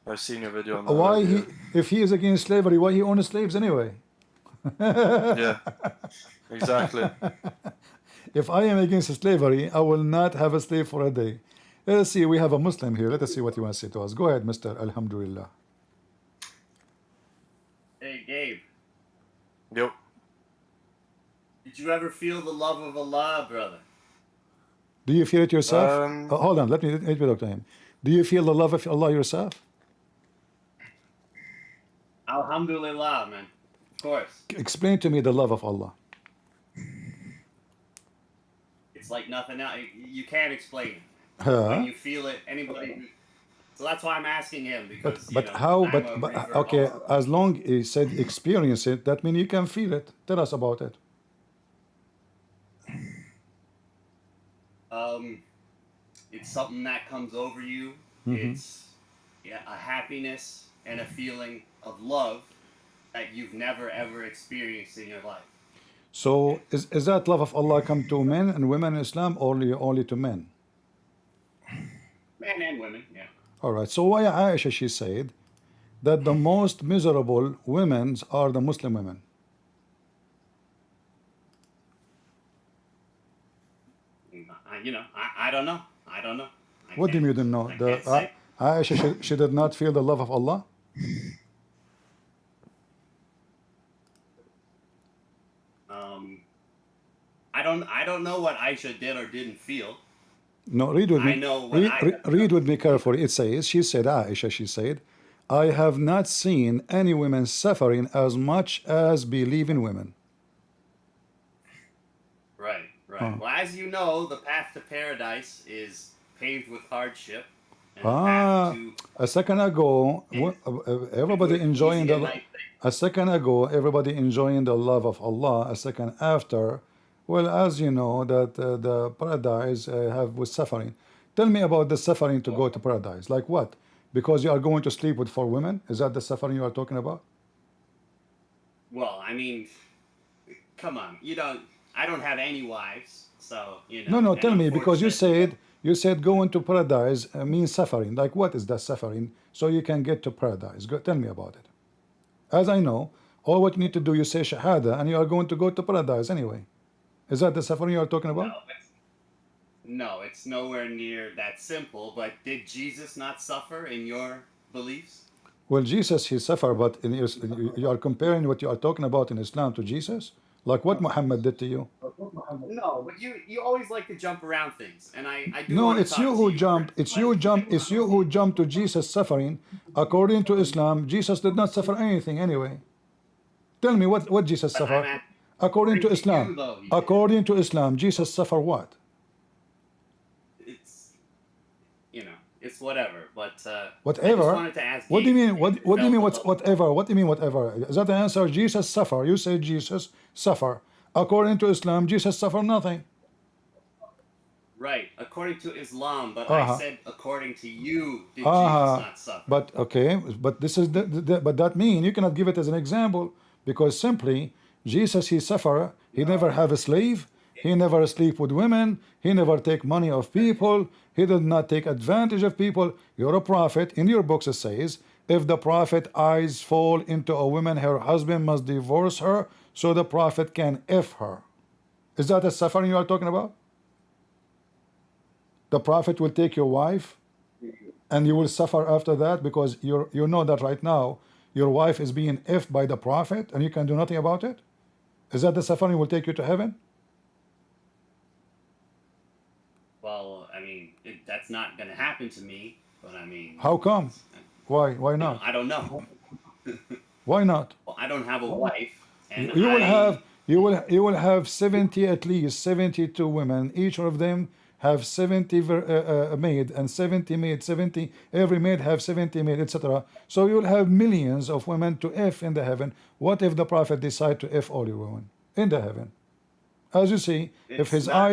I've seen your video on that Why already. he? If he is against slavery, why he owns slaves anyway? Yeah, exactly. If I am against slavery, I will not have a slave for a day. Let's see, we have a Muslim here. Let us see what you want to say to us. Go ahead, Mr. Alhamdulillah. Hey, Gabe, Yep. did you ever feel the love of Allah, brother? Do you feel it yourself? Um, Hold on, let me talk to him. Do you feel the love of Allah yourself? Alhamdulillah, man. Of course. Explain to me the love of Allah. It's like nothing else. You can't explain it. Huh? When you feel it, anybody. So that's why I'm asking him, because But you know, how? I'm a But believer okay, also. as long he said experience it, that means you can feel it. Tell us about it. It's something that comes over you. It's a happiness and a feeling of love that you've never ever experienced in your life. So is that love of Allah come to men and women in Islam, or only to men? Men and women, yeah. All right. So why Aisha she said that the most miserable women are the Muslim women? I don't know. I don't know. What do you mean you don't know? I can't say. Aisha she did not feel the love of Allah. I don't know what Aisha did or didn't feel. No, read with me. I know what read with me carefully. It says, she said, Aisha, she said, I have not seen any women suffering as much as believing women. Right. Well, as you know, the path to paradise is paved with hardship. And the path to A second ago, everybody enjoying easy and the. nice thing. A second ago, everybody enjoying the love of Allah. A second after, well, as you know, that the paradise have with suffering. Tell me about the suffering to go to paradise. Like what? Because you are going to sleep with 4 women? Is that the suffering you are talking about? Well, I mean, come on. I don't have any wives, so No, and tell me, because unfortunately- you said going to paradise means suffering. Like what is that suffering? So you can get to paradise. Tell me about it. As I know, all what you need to do, you say shahada, and you are going to go to paradise anyway. Is that the suffering you are talking about? No, it's nowhere near that simple. But did Jesus not suffer in your beliefs? Well, Jesus, he suffered, but you are comparing what you are talking about in Islam to Jesus? Like what Muhammad did to you? No, but you always like to jump around things, and I do No, want to it's talk you to who you. jump. It's you who jump to Jesus suffering. According to Islam, Jesus did not suffer anything anyway. Tell me what Jesus But I'm suffered. at- According to you, Islam, though, he did. according to Islam, Jesus suffered what? It's it's whatever. But I Whatever. just wanted to ask. What do you Gabe mean? if What you do you felt mean? the What's love- whatever? What do you mean? Whatever? Is that the answer? Jesus suffer. You say Jesus suffer. According to Islam, Jesus suffer nothing. Right, according to Islam, but Uh-huh. I said according to you, did Jesus not suffer? But okay, but this is but that mean you cannot give it as an example, because simply Jesus he suffer. He never have a slave. He never sleep with women. He never take money of people. He did not take advantage of people. You're a prophet. In your books it says, if the prophet eyes fall into a woman, her husband must divorce her so the prophet can F her. Is that a suffering you are talking about? The prophet will take your wife and you will suffer after that, because you know that right now your wife is being effed by the prophet and you can do nothing about it. Is that the suffering will take you to heaven? Well, I mean, that's not going to happen to me, but I mean, How come? Why not? I don't know. Why not? Well, I don't have a wife, and You will have I you will have 70, at least 72 women. Each of them have 70 maid, and 70 maid, 70, every maid have 70 maid, etc. So you'll have millions of women to F in the heaven. What if the prophet decide to F all your women in the heaven? As you see, it's not.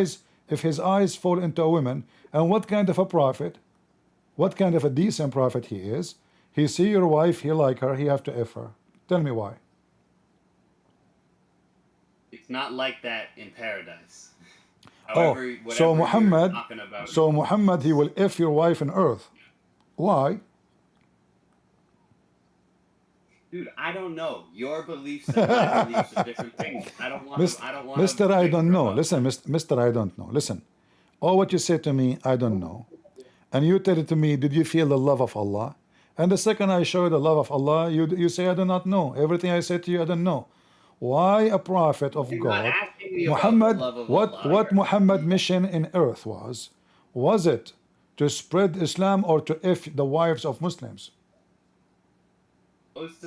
if his eyes fall into a woman, and what kind of a prophet, what kind of a decent prophet he is, he see your wife, he like her, he have to F her. Tell me why. It's not like that in paradise. Oh, However, so whatever you're Muhammad, talking about. so Muhammad, he will F your wife on earth. Why? Dude, I don't know. Your beliefs and my beliefs are different things. I don't want Mis- to. I don't want Mr. to I don't know. about Listen, Mr. I don't know. Listen. All what you say to me, I don't know. And you tell it to me, did you feel the love of Allah? And the second I show you the love of Allah, you say, I do not know. Everything I say to you, I don't know. Why a prophet of You're not God, asking me about the Muhammad, love of what Allah. Muhammad mission in earth was? Was it to spread Islam or to F the wives of Muslims? Supposed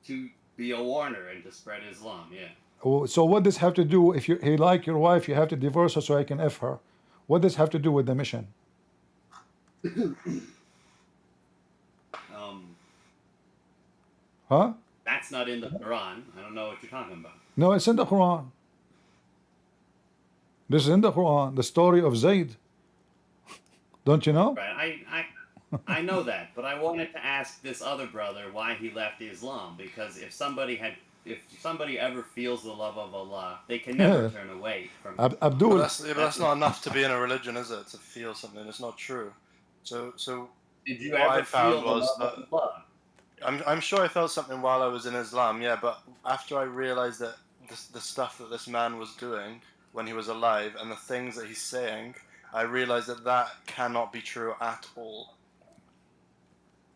to be a warner and to spread Islam. Yeah. Oh, so what does have to do if he like your wife, you have to divorce her so I can F her? What does have to do with the mission? Um, Huh? that's not in the Quran. I don't know what you're talking about. No, it's in the Quran. This is in the Quran, the story of Zayd. Don't you know? Right. I know that, but I wanted to ask this other brother why he left Islam, because if somebody ever feels the love of Allah, they can never turn away from it. But Abdul, that's not enough to be in a religion, is it? To feel something, it's not true. So Did you what ever I found feel the was love of Allah? I'm sure I felt something while I was in Islam, yeah. But after I realized that the stuff that this man was doing when he was alive and the things that he's saying, I realized that that cannot be true at all.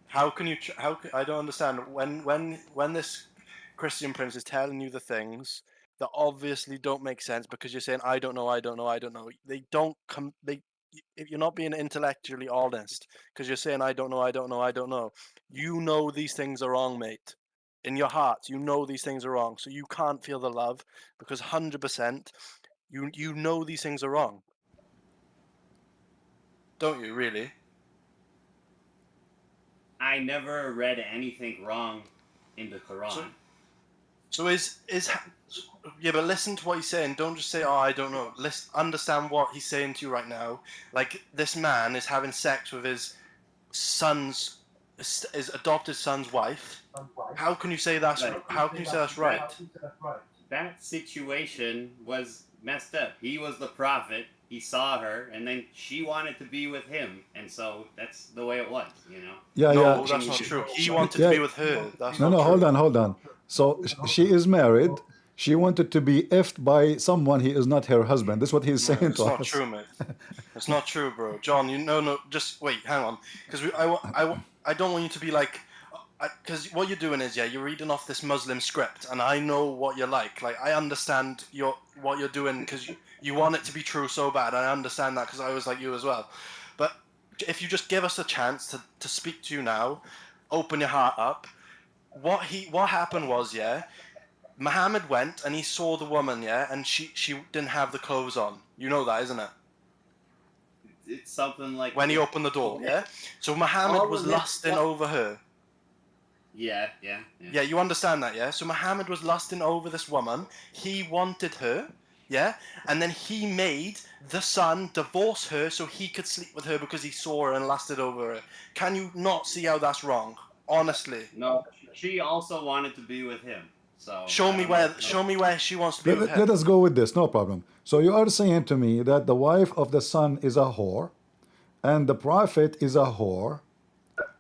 How can you? I don't understand when this Christian prince is telling you the things that obviously don't make sense because you're saying I don't know, I don't know, I don't know. They don't come. If you're not being intellectually honest because you're saying I don't know, I don't know, I don't know. You know these things are wrong, mate. In your heart, you know these things are wrong, so you can't feel the love because 100% you know these things are wrong, don't you? Really? I never read anything wrong in the Quran. So is yeah, but listen to what he's saying. Don't just say, "Oh, I don't know." Listen, understand what he's saying to you right now. Like this man is having sex with his adopted son's wife. How can you say that's Right. how can you say that's right? That situation was messed up. He was the prophet. He saw her, and then she wanted to be with him, and so that's the way it was, you know. yeah, No, yeah. that's not true. He wanted Yeah. to be with her. That's No, not no, true. hold on. So she is married. She wanted to be effed by someone he is not her husband. That's what he's No, saying it's to not us. true, mate. It's not true, bro. John, no, just wait, hang on, because I don't want you to be like, because what you're doing is, yeah, you're reading off this Muslim script, and I know what you're like. Like, I understand what you're doing because you want it to be true so bad. I understand that because I was like you as well. But if you just give us a chance to speak to you now, open your heart up. What happened was, yeah, Muhammad went and he saw the woman, yeah, and she didn't have the clothes on. You know that, isn't it? It's something like When he opened the door, yeah. So Muhammad was lusting over her. Yeah. Yeah, you understand that, yeah? So Muhammad was lusting over this woman. He wanted her, yeah? And then he made the son divorce her so he could sleep with her because he saw her and lusted over her. Can you not see how that's wrong? Honestly. No, she also wanted to be with him. So Show me where she wants to be with him. Let us go with this, no problem. So you are saying to me that the wife of the son is a whore, and the prophet is a whore,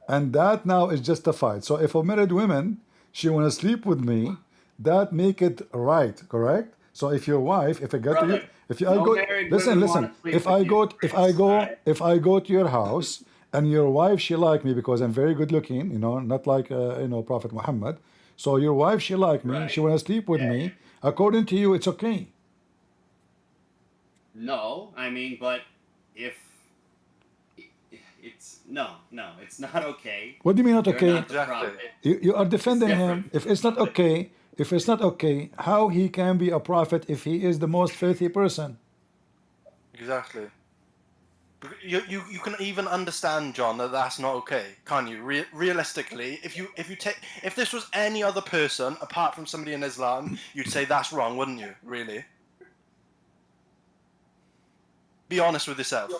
and that now is justified. So if a married woman, she want to sleep with me, that make it right, correct? So if your wife, if I go to you, if I go, listen, if I go to your house and your wife, she like me because I'm very good looking, not like Prophet Muhammad. So your wife, she like me, she want to sleep with me. According to you, it's okay. No, I mean, but it's no, it's not okay. What do you mean not You're okay? not the Exactly. prophet. You are defending him. different. If it's not okay, how he can be a prophet if he is the most filthy person? Exactly. You can even understand, John, that that's not okay, can't you? Realistically, if this was any other person apart from somebody in Islam, you'd say that's wrong, wouldn't you? Really? Be honest with yourself.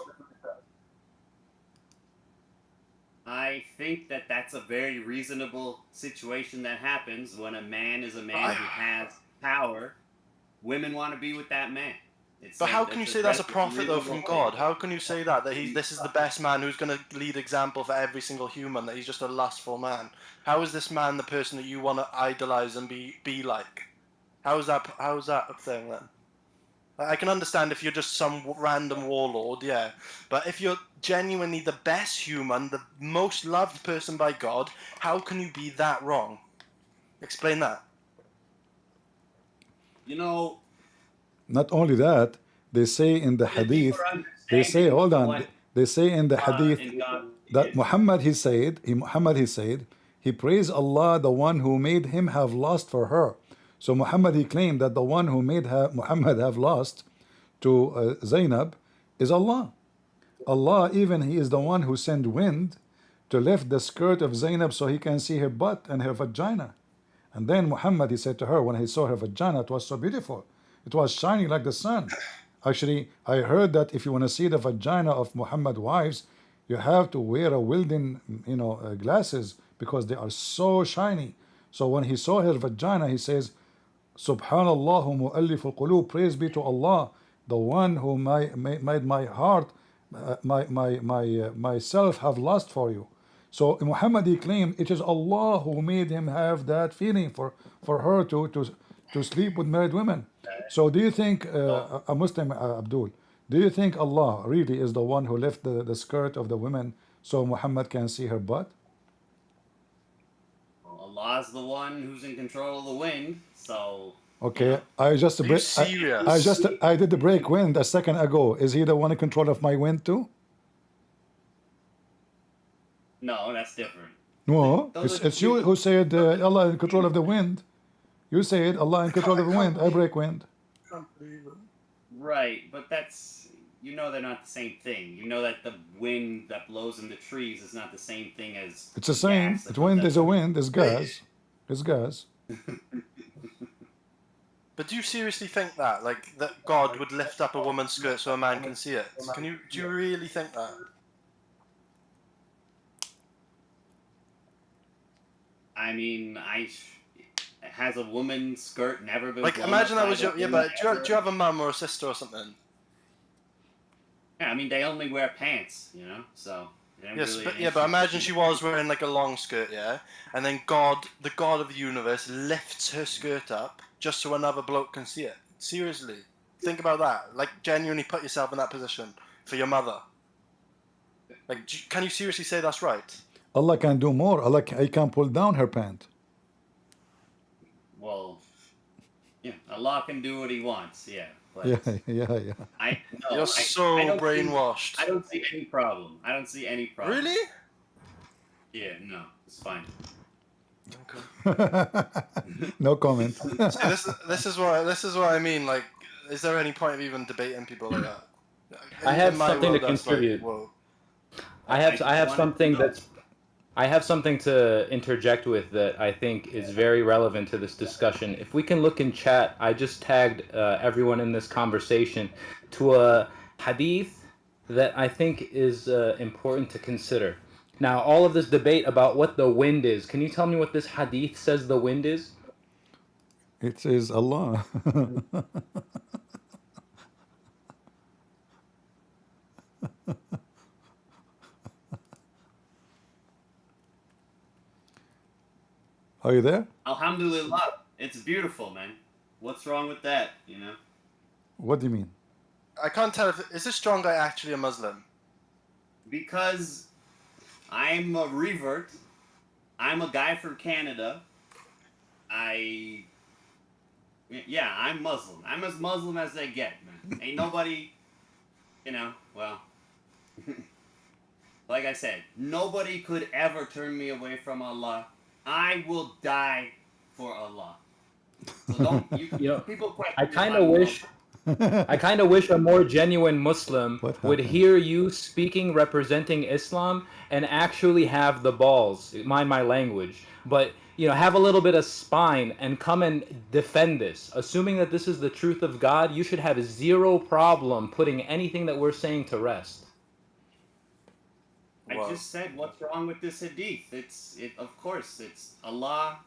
I think that that's a very reasonable situation that happens when a man is a man who has power. Women want to be with that man. But how can you say that's a prophet though from God? How can you say that this is the best man who's going to lead example for every single human, that he's just a lustful man? How is this man the person that you want to idolize and be like? How is that a thing then? I can understand if you're just some random warlord, yeah. But if you're genuinely the best human, the most loved person by God, how can you be that wrong? Explain that. You know, Not only that, they say in the hadith, they say, hold on, they say in the hadith that Muhammad he said, he praised Allah, the one who made him have lust for her. So Muhammad he claimed that the one who made Muhammad have lust to Zainab is Allah. Allah, even he is the one who sent wind to lift the skirt of Zainab so he can see her butt and her vagina. And then Muhammad he said to her, when he saw her vagina, it was so beautiful. It was shining like the sun. Actually, I heard that if you want to see the vagina of Muhammad's wives, you have to wear a Wilden, glasses, because they are so shiny. So when he saw her vagina, he says, Subhanallah mu'allif al-qulub, praise be to Allah, the one who made my heart, myself have lust for you. So Muhammad he claimed it is Allah who made him have that feeling for her to sleep with married women. So do you think, a Muslim, Abdul, do you think Allah really is the one who lifted the skirt of the women so Muhammad can see her butt? Allah's the one who's in control of the wind, so... Okay, I just Are you serious? I did the break wind a second ago. Is he the one in control of my wind too? No, that's different. No, Those it's are- you who said Allah in control of the wind. You said Allah in control of the wind. I break wind. Right, but that's... You know they're not the same thing. You know that the wind that blows in the trees is not the same thing as... It's the same. gas that It's wind goes is a up. wind. It's gas. It's gas. But do you seriously think that? Like, that God would lift up a woman's skirt so a man can see it? Do you really think that? I mean, has a woman's skirt never been Like, blown imagine up that by was the your... Yeah, wind but ever? do you have a mum or a sister or something? Yeah, I mean, they only wear pants, you know? So... they don't Yes, really but have yeah, but issues imagine with she it. was wearing like a long skirt, yeah, and then God, the God of the universe, lifts her skirt up just so another bloke can see it. Seriously, think about that. Like, genuinely put yourself in that position for your mother. Like, can you seriously say that's right? Allah can do more. He can pull down her pant. Well, yeah, Allah can do what He wants, yeah. But Yeah. You're You're so brainwashed. I don't see any problem. I don't see any problem. Really? Yeah, no, it's fine. No comment. See, this is what I mean. Like, is there any point of even debating people like that? I have In my something to world, that's like, contribute. whoa. I have wanted something to know. that's I have something to interject with that I think is very relevant to this discussion. If we can look in chat, I just tagged everyone in this conversation to a hadith that I think is important to consider. Now, all of this debate about what the wind is, can you tell me what this hadith says the wind is? It is Allah. Are you there? Alhamdulillah, it's beautiful, man. What's wrong with that, you know? What do you mean? I can't tell is this strong guy actually a Muslim? Because I'm a revert. I'm a guy from Canada. I'm Muslim. I'm as Muslim as they get, man. Ain't nobody, well. Like I said, nobody could ever turn me away from Allah. I will die for Allah. So don't you people question I if kind I'm of wish I kind of wish a more genuine Muslim What would happened? hear you speaking representing Islam and actually have the balls, mind my language, but have a little bit of spine and come and defend this. Assuming that this is the truth of God, you should have zero problem putting anything that we're saying to rest. I Well, just said what's wrong with this hadith. Of course it's Allah.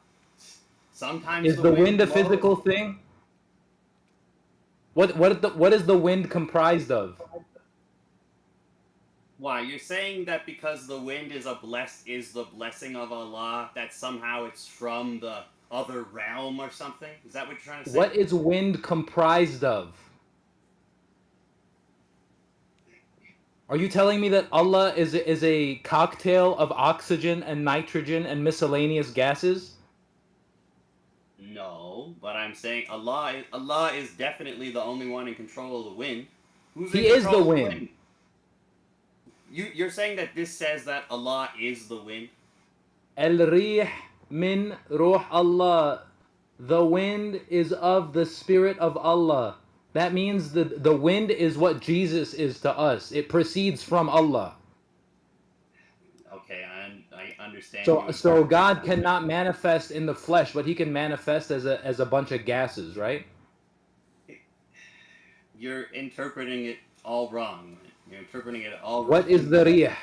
Sometimes Is the the wind wind a blows. physical thing? What is the wind comprised of? Why, you're saying that because the wind is the blessing of Allah, that somehow it's from the other realm or something? Is that what you're trying to say? What is wind comprised of? Are you telling me that Allah is a cocktail of oxygen and nitrogen and miscellaneous gases? No, but I'm saying Allah is definitely the only one in control of the wind. Who's He in is control the of wind. You're saying that this says that Allah is the wind? El-Rih min Ruh Allah. The wind is of the Spirit of Allah. That means the wind is what Jesus is to us. It proceeds from Allah. Okay, I understand. So God cannot manifest in the flesh, but he can manifest as a bunch of gases, right? You're interpreting it all wrong. You're interpreting it all wrong. What is the Rih?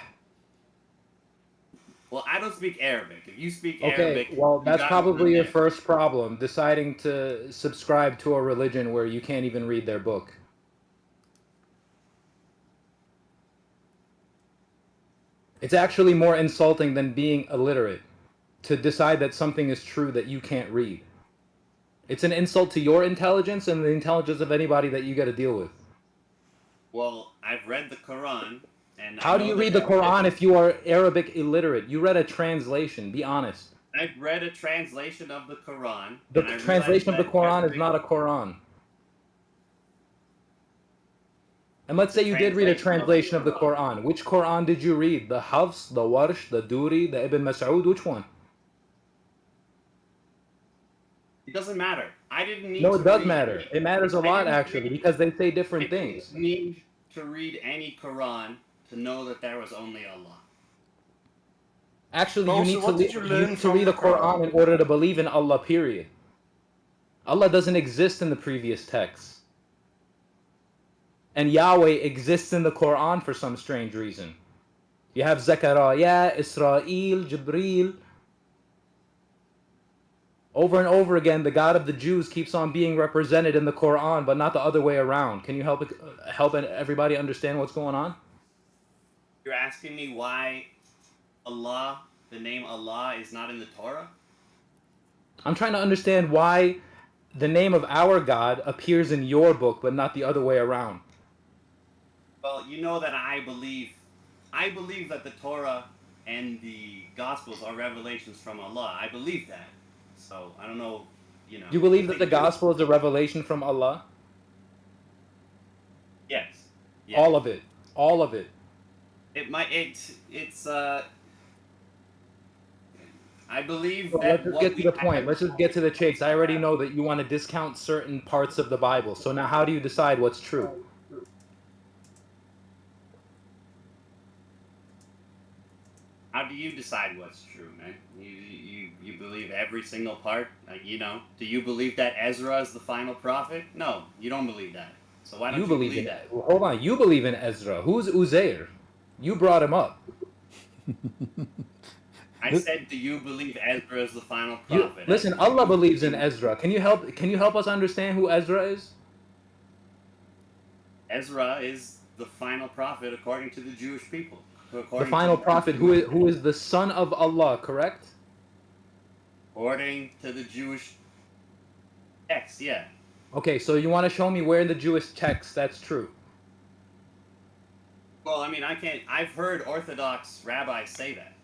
Well, I don't speak Arabic. If you speak Okay, Arabic, well, you that's got probably me your there. first problem, deciding to subscribe to a religion where you can't even read their book. It's actually more insulting than being illiterate to decide that something is true that you can't read. It's an insult to your intelligence and the intelligence of anybody that you got to deal with. Well, I've read the Quran, and I How do know you that read the there are Quran different- if you are Arabic illiterate? You read a translation, be honest. I've read a translation of the Quran. The and I translation of the realized that Quran is every- not a Quran. And let's say you did read a translation of the Quran. Which Quran did you read? The Hafs, the Warsh, the Duri, the Ibn Mas'ud? Which one? It doesn't matter. I didn't need No, to it does read- matter. It matters a lot, didn't actually, read- because they say I different didn't things. need to read any Quran to know that there was only Allah. Actually, Also, you need what to, did you learn need to from read the the Quran Quran? in order to believe in Allah, period. Allah doesn't exist in the previous texts. And Yahweh exists in the Quran for some strange reason. You have Zechariah, Israel, Jibreel. Over and over again, the God of the Jews keeps on being represented in the Quran, but not the other way around. Can you help everybody understand what's going on? You're asking me why Allah, the name Allah, is not in the Torah? I'm trying to understand why the name of our God appears in your book, but not the other way around. Well, you know that I believe that the Torah and the Gospels are revelations from Allah. I believe that. So I don't know, You believe that the gospel is a revelation from Allah? Yes. Yes. All of it. All of it. I believe So that let's just what get to we the point. have- Let's just get to the chase. I already know that you want to discount certain parts of the Bible. So now how do you decide what's true? How do you decide what's true, man? You believe every single part? Do you believe that Ezra is the final prophet? No, you don't believe that. So why don't you believe in that? Well, hold on. You believe in Ezra. Who's Uzair? You brought him up. I said, do you believe Ezra is the final You, prophet? listen, Allah believes in Ezra. Can you help us understand who Ezra is? Ezra is the final prophet according to the Jewish people. The final prophet who is the son of Allah, correct? According to the Jewish text, yeah. Okay, so you want to show me where in the Jewish text that's true? Well, I mean, I've heard Orthodox rabbis say that.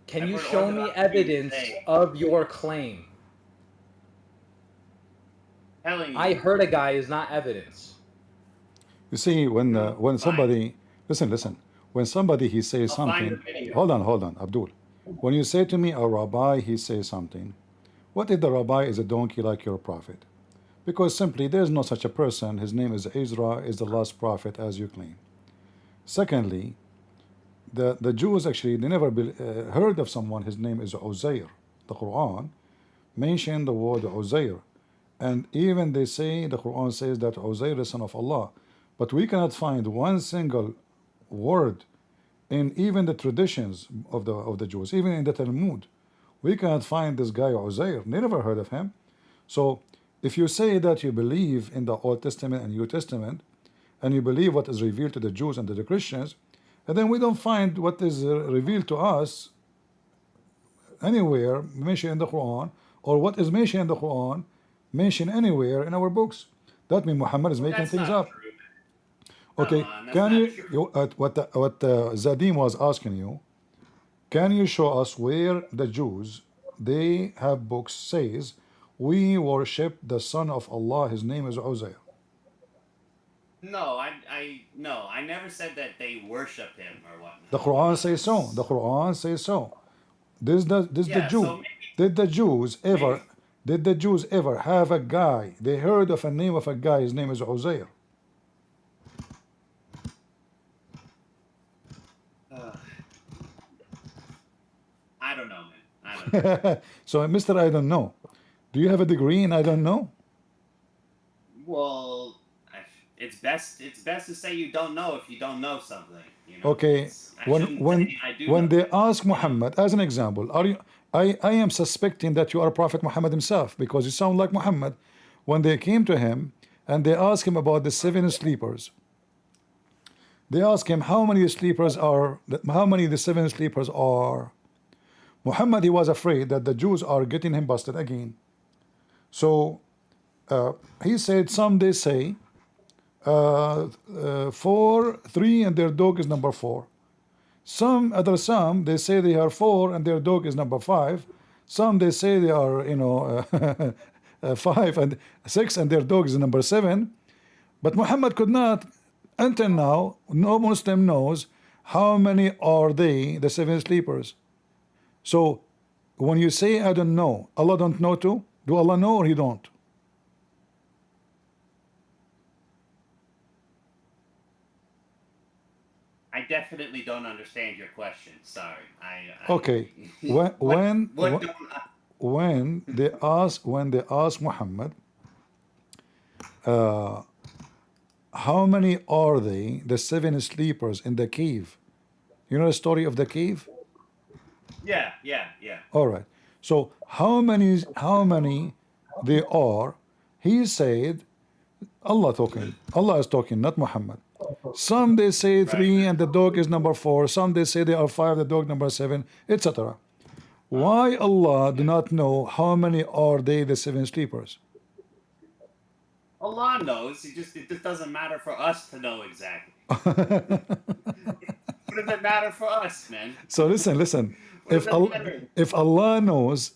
Can I've you heard show me Orthodox Jews evidence say- of your claim? Telling you, I heard a guy is not evidence. You see, when somebody listen, when somebody he says I'll find something, the video. hold on, Abdul. When you say to me a rabbi, he says something. What if the rabbi is a donkey like your prophet? Because simply there is no such a person. His name is Ezra, is the last prophet as you claim. Secondly, the Jews actually they never heard of someone. His name is Uzair. The Quran mentioned the word Uzair, and even they say the Quran says that Uzair is son of Allah, but we cannot find one single word in even the traditions of the Jews, even in the Talmud. We cannot find this guy Uzair. They never heard of him. So if you say that you believe in the Old Testament and New Testament, and you believe what is revealed to the Jews and to the Christians, and then we don't find what is revealed to us anywhere mentioned in the Quran, or what is mentioned in the Quran mentioned anywhere in our books. That means Muhammad is making That's things not up. true. Okay, Come on, that's can not you, true. what Zadim was asking you, can you show us where the Jews, they have books says, we worship the son of Allah, his name is Uzair. No, I never said that they worship him or whatnot. The Quran says so. The Quran says so. This the Yeah, Jew. so maybe, Did the Jews ever maybe did the Jews ever have a guy? They heard of a name of a guy, his name is Uzair. I don't know, man. I don't know. So Mr. I don't know. Do you have a degree in I don't know? Well, it's best to say you don't know if you don't know something. You know. Okay. I When shouldn't when say I do when know. they ask Muhammad, as an example, are you I am suspecting that you are Prophet Muhammad himself because you sound like Muhammad. When they came to him and they asked him about the 7 sleepers, they asked him how many sleepers are how many the 7 sleepers are. Muhammad he was afraid that the Jews are getting him busted again. So he said some they say 4, 3 and their dog is number 4. Some they say they are 4 and their dog is number 5. Some they say they are 5 and 6 and their dog is number 7. But Muhammad could not until now. No Muslim knows how many are they the 7 sleepers. So when you say I don't know, Allah don't know too? Do Allah know or he don't? I definitely don't understand your question. Sorry. Okay. When what don't I, when they ask Muhammad how many are they the 7 sleepers in the cave? You know the story of the cave? yeah. All right. So how many they are? He said Allah is talking, not Muhammad. Some they say 3 and the dog is number 4. Some they say they are 5, the dog number 7, etc. Why Allah do not know how many are they the 7 sleepers? Allah knows. It just doesn't matter for us to know exactly. What does it matter for us, man? So listen. What does it matter? If Allah knows,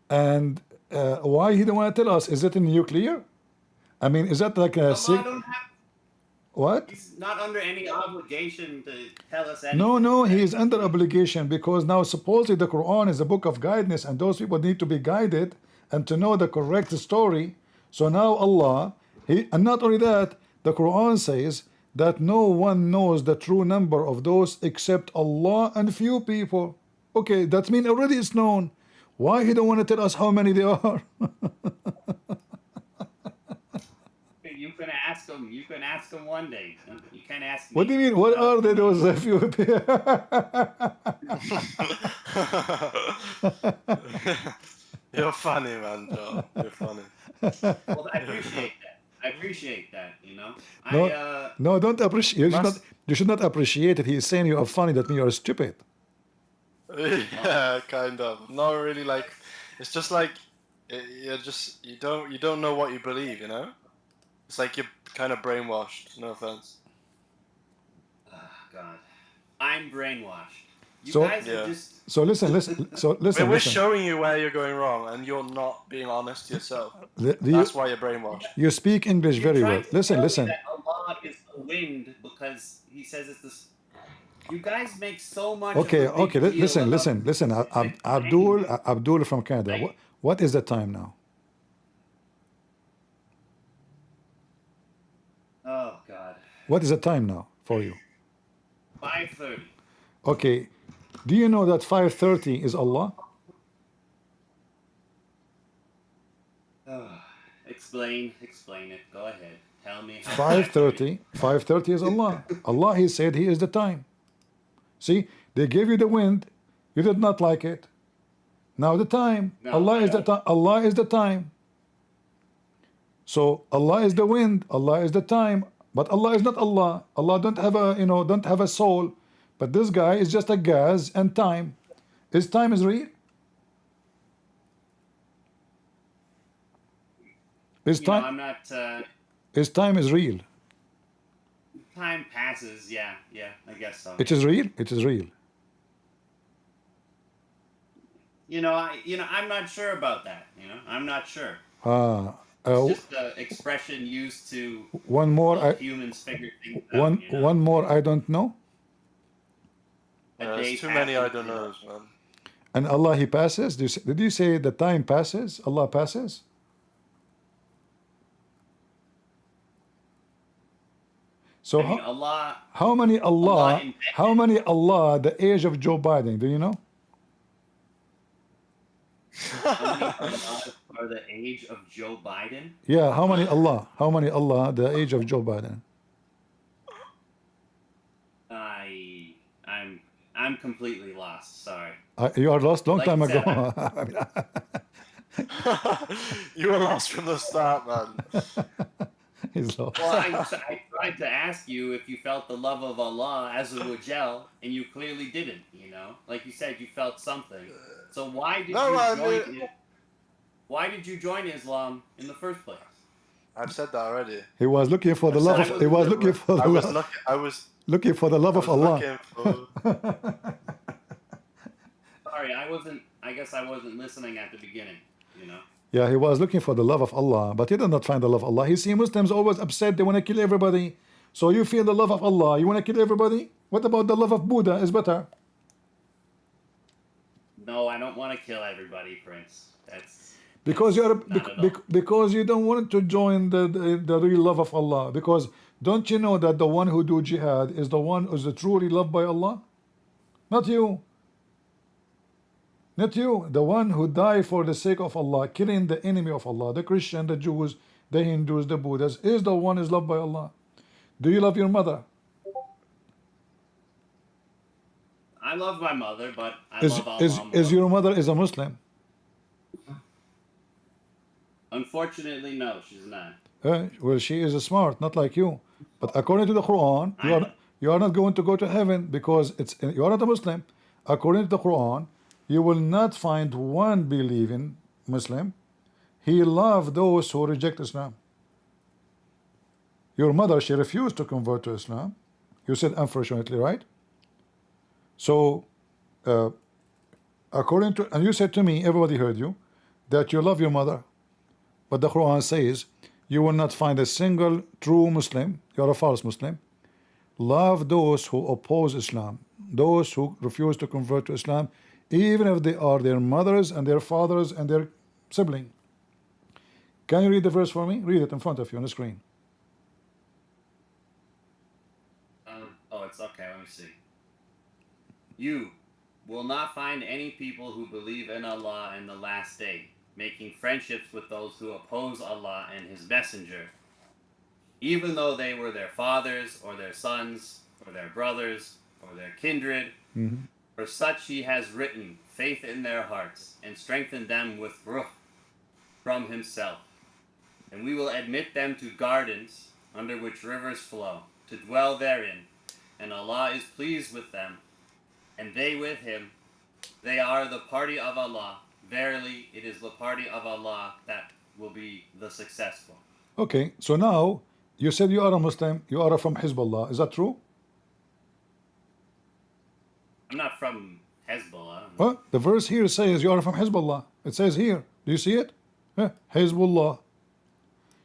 and why He don't want to tell us? Is it in nuclear? I mean, is that like a Allah don't have. what? He's not under any obligation to tell us anything. No, he is under obligation because now supposedly the Quran is a book of guidance, and those people need to be guided and to know the correct story. So now Allah, and not only that, the Quran says that no one knows the true number of those except Allah and few people. Okay, that means already it's known. Why he don't want to tell us how many they are? You can ask him. You can ask him one day. You can't ask me. What do you mean? What are they those few people? You're funny, man, Joe. You're funny. Well, I appreciate that. You know. No, don't appreciate. You should not appreciate it. He is saying you are funny. That means you are stupid. Yeah, kind of. Not really. Like, it's just like you don't know what you believe. You know. It's like you're kind of brainwashed. No offense. Oh, God, I'm brainwashed. You So- guys are Yeah. just. So listen. We're showing you where you're going wrong, and you're not being honest to yourself. You, That's why you're brainwashed. you speak English You're very trying well. to tell me Listen. that Allah is the wind because because he says it's this. You guys make so much. Okay, of a big okay. deal Listen, about listen, listen. Big Abdul, Bang. Abdul from Canada. Like- What is the time now? Oh God. What is the time now for you? 5:30. Okay. Do you know that 5:30 is Allah? Explain it. Go ahead. Tell me. 5:30 is Allah. Allah, He said He is the time. See, they gave you the wind, you did not like it. Now the time, No, Allah I is the don't. time. Allah is the time. So Allah is the wind, Allah is the time, but Allah is not Allah. Allah don't have a don't have a soul. But this guy is just a gas and time. His time is real. His You know, time I'm not. his time is real. Time passes. Yeah. I guess so. It is real. It is real. I'm not sure about that. I'm not sure. Ah, It's just an expression used to one more. help humans figure things out. One more. I don't know. A Yeah, day there's too many I passes, don't know, man. And Allah, He passes. Did you say the time passes? Allah passes. So I mean, Allah. how many Allah? Allah invented- How many Allah? The age of Joe Biden. Do you know? How many Allah are the age of Joe Biden? Yeah. How many Allah? How many Allah? The age of Joe Biden. I'm completely lost. Sorry. You are lost long Like time you ago. You were lost from the start, man. He's lost. Well, I tried to ask you if you felt the love of Allah as a wajel, and you clearly didn't. Like you said, you felt something. So why did No, you I join? mean- Why did you join Islam in the first place? I've said that already. He was looking for the I love was of. He was looking for the I was love, looking. looking for the love of Allah. Looking for, Sorry, I guess I wasn't listening at the beginning. Yeah, he was looking for the love of Allah, but he did not find the love of Allah. He see Muslims always upset, they want to kill everybody. So you feel the love of Allah, you want to kill everybody? What about the love of Buddha? Is better. No, I don't want to kill everybody, Prince. Because you are Not at all. because you don't want to join the real love of Allah. Because don't you know that the one who do jihad is the one who is truly loved by Allah? Not you. Not you. The one who died for the sake of Allah, killing the enemy of Allah, the Christian, the Jews, the Hindus, the Buddhas, is the one is loved by Allah. Do you love your mother? I love my mother, but I Is love Allah is more. is your mother is a Muslim? Unfortunately, no, she's not. Well, she is smart, not like you. But according to the Quran, you are not going to go to heaven because you are not a Muslim. According to the Quran, you will not find one believing Muslim. He loved those who reject Islam. Your mother, she refused to convert to Islam. You said unfortunately, right? So, according to, and you said to me, everybody heard you, that you love your mother. But the Quran says you will not find a single true Muslim, you're a false Muslim. Love those who oppose Islam, those who refuse to convert to Islam, even if they are their mothers and their fathers and their sibling. Can you read the verse for me? Read it in front of you on the screen. Oh, it's okay. Let me see. You will not find any people who believe in Allah in the last day, making friendships with those who oppose Allah and His Messenger, even though they were their fathers or their sons or their brothers or their kindred. For such He has written faith in their hearts and strengthened them with ruh from Himself. And we will admit them to gardens under which rivers flow, to dwell therein. And Allah is pleased with them, and they with Him. They are the party of Allah. Verily, it is the party of Allah that will be the successful. Okay, so now you said you are a Muslim, you are from Hezbollah. Is that true? I'm not from Hezbollah. Huh? The verse here says you are from Hezbollah. It says here. Do you see it? Hezbollah.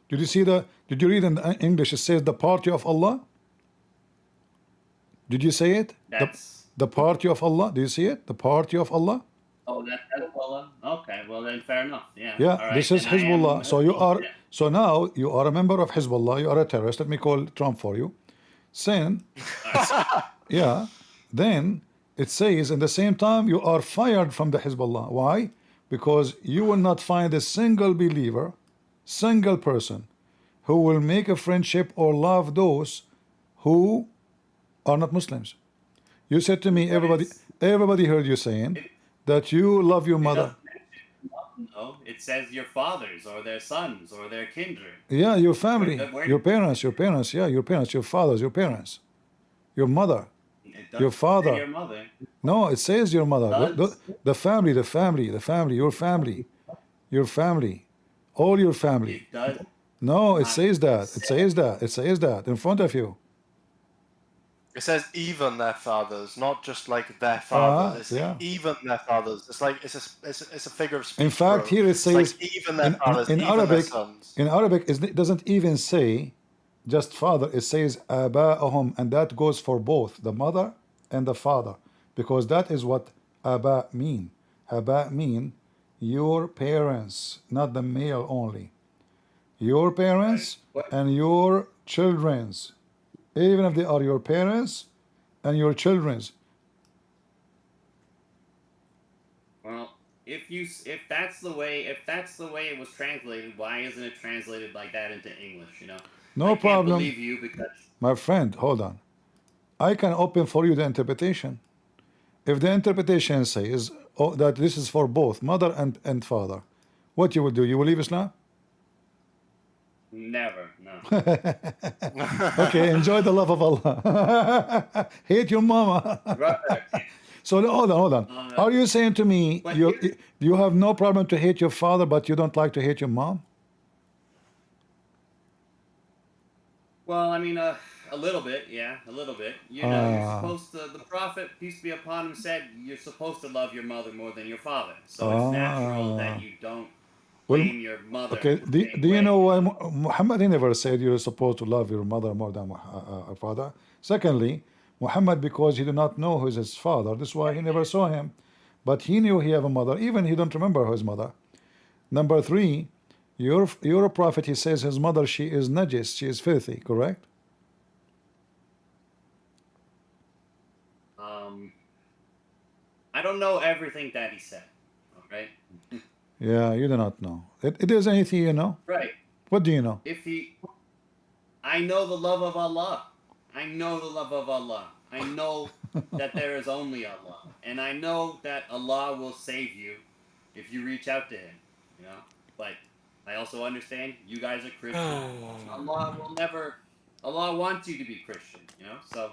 Did you see the? Did you read in English? It says the party of Allah. Did you say it? That's The party of Allah. Do you see it? The party of Allah. that's Hezbollah. Okay, well then fair enough. Yeah. Yeah, All right. this is And I am Hezbollah. So you Muslim. are. So now you are a member of Hezbollah. You are a terrorist. Let me call Trump for you. Then, yeah. Then it says in the same time you are fired from the Hezbollah. Why? Because you will not find a single believer, single person, who will make a friendship or love those who are not Muslims. You said to me, everybody heard you saying that you love your It mother. doesn't mention, no, it says your fathers or their sons or their kindred. Yeah, your family, Where- your parents, yeah, your parents, your fathers, your parents, your mother, It your doesn't say father. your mother. No, it says your mother. Sons. The family, your family, all your family. It does. No, it says that. It says that in front of you. It says even their fathers, not just like their fathers. It's yeah. even their fathers. It's like it's a figure of speech. In fact, bro. here it It's says like even their in, fathers, in even their Arabic. sons. In Arabic, it doesn't even say just father. It says aba'ahum, and that goes for both the mother and the father, because that is what aba mean. Aba mean your parents, not the male only. Your parents and your children's, even if they are your parents and your children's. Well, if that's the way it was translated, why isn't it translated like that into English? You know. No I problem. Can't believe you because My friend, hold on. I can open for you the interpretation. If the interpretation says that this is for both mother and father, what you will do? You will leave Islam? never. No. Okay, enjoy the love of Allah. Hate your mama. Right. So hold on. Are you saying to me But you have no problem to hate your father, but you don't like to hate your mom? Well, I mean, a little bit, yeah, a little bit. You know, you're supposed to. The Prophet, peace be upon him, said you're supposed to love your mother more than your father. So it's natural that you don't blame your mother. Okay, do you know why Muhammad never said you're supposed to love your mother more than a father? Secondly, Muhammad, because he did not know who is his father, that's why he never saw him. But he knew he have a mother, even he don't remember his mother. Number three, your prophet, he says his mother, she is najis, she is filthy, correct? I don't know everything that he said. Right. Yeah, you do not know. It is anything you know? Right. What do you know? I know the love of Allah. I know the love of Allah. I know that there is only Allah. And I know that Allah will save you if you reach out to him. You know? But I also understand you guys are Christian. Allah wants you to be Christian, you know? So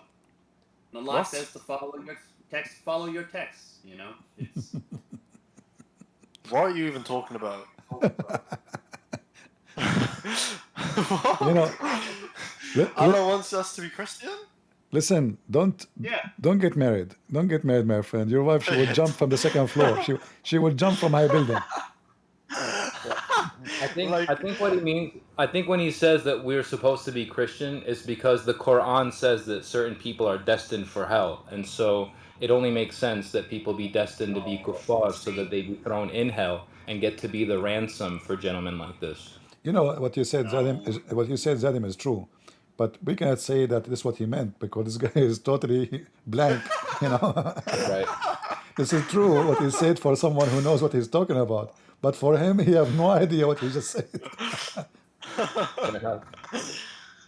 Allah says to follow your text, you know? It's What are you even talking about? You know, Allah wants us to be Christian? listen, don't get married. Don't get married, my friend. Your wife, she will jump from the second floor. She will jump from high building. I think what he means, I think when he says that we're supposed to be Christian is because the Quran says that certain people are destined for hell, and so it only makes sense that people be destined to be kuffar so that they be thrown in hell and get to be the ransom for gentlemen like this. You know what you said, Zadim, is true, but we cannot say that this is what he meant because this guy is totally blank. You know, Right. this is true what he said for someone who knows what he's talking about, but for him, he have no idea what he just said.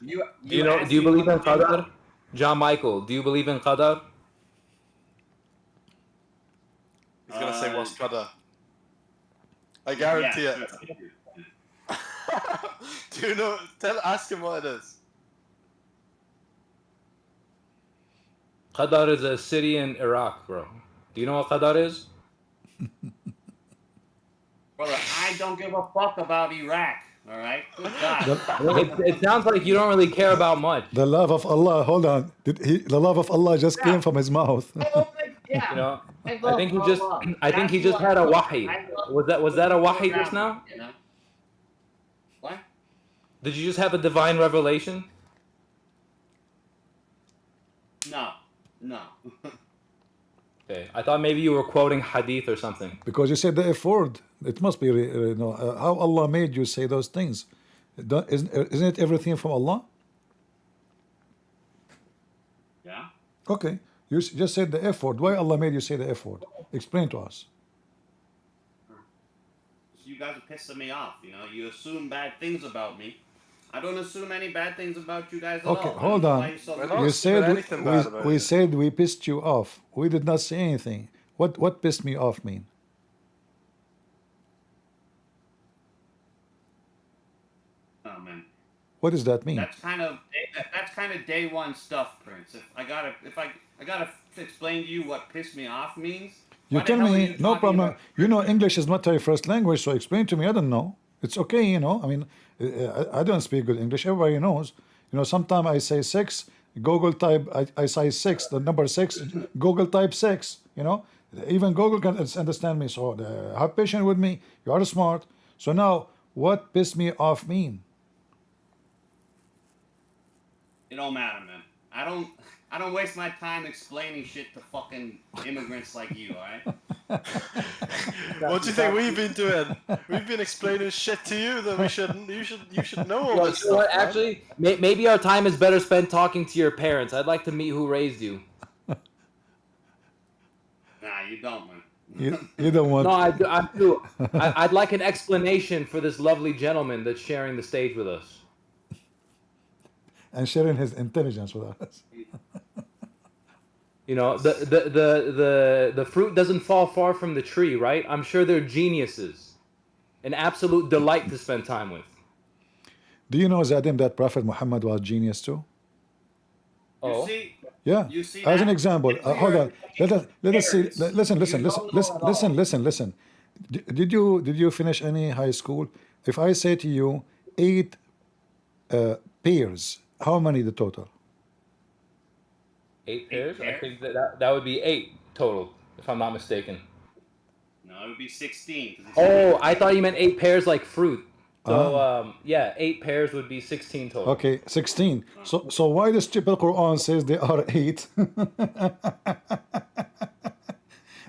Do you believe in Qadar? John Michael, do you believe in Qadar? He's gonna say what's qadar. I guarantee it. Do you know? Ask him what it is. Qadar is a city in Iraq, bro. Do you know what Qadar is? Brother, I don't give a fuck about Iraq. All right. Good God. It sounds like you don't really care about much. The love of Allah. Hold on. The love of Allah just came from his mouth. You know, I think he just had a wahi. Was that a wahi just now? You know? What? Did you just have a divine revelation? No. No. Okay, I thought maybe you were quoting hadith or something. Because you said the F word. It must be, how Allah made you say those things. Isn't it everything from Allah? Yeah. Okay, you just said the F word. Why Allah made you say the F word? Explain to us. You guys are pissing me off. You know, you assume bad things about me. I don't assume any bad things about you guys at Okay, all. hold Why on. you so We're rude? not You assuming said anything bad about we you. said we pissed you off. We did not say anything. What pissed me off mean? Oh man, What does that mean? that's kind of day one stuff, Prince. If I gotta explain to you what pissed me off means. You why the tell hell are me, you no talking problem. about- You know, English is not my first language, so explain to me. I don't know. It's okay, you know. I mean, I don't speak good English. Everybody knows. You know, sometimes I say six, Google type, I say six, the number six, Google type six, you know. Even Google can understand me. So have patience with me. You are smart. So now, what pissed me off mean? It don't matter, man. I don't waste my time explaining shit to fucking immigrants like you, alright? What do you think we've been doing? We've been explaining shit to you that you should know all Well, this you know stuff. what? Man. Actually, maybe our time is better spent talking to your parents. I'd like to meet who raised you. Nah, you don't, man. You don't want. No, I do. I'd like an explanation for this lovely gentleman that's sharing the stage with us. And sharing his intelligence with us. You know, the fruit doesn't fall far from the tree, right? I'm sure they're geniuses. An absolute delight to spend time with. Do you know, Zadim, that Prophet Muhammad was genius too? Oh. Yeah. You see As an that? example, If we hold were on. Let us see. parents, Listen, you listen, don't listen, know at listen, all. listen. Did you finish any high school? If I say to you 8 pairs, how many the total? 8 pairs? I pairs? think that would be 8 total, if I'm not mistaken. No, it would be 16. 'cause it's Oh, I thought you meant 8 pairs like fruit. So, Ah. yeah, 8 pairs would be 16 total. Okay, 16. So why the stupid Quran says they are 8?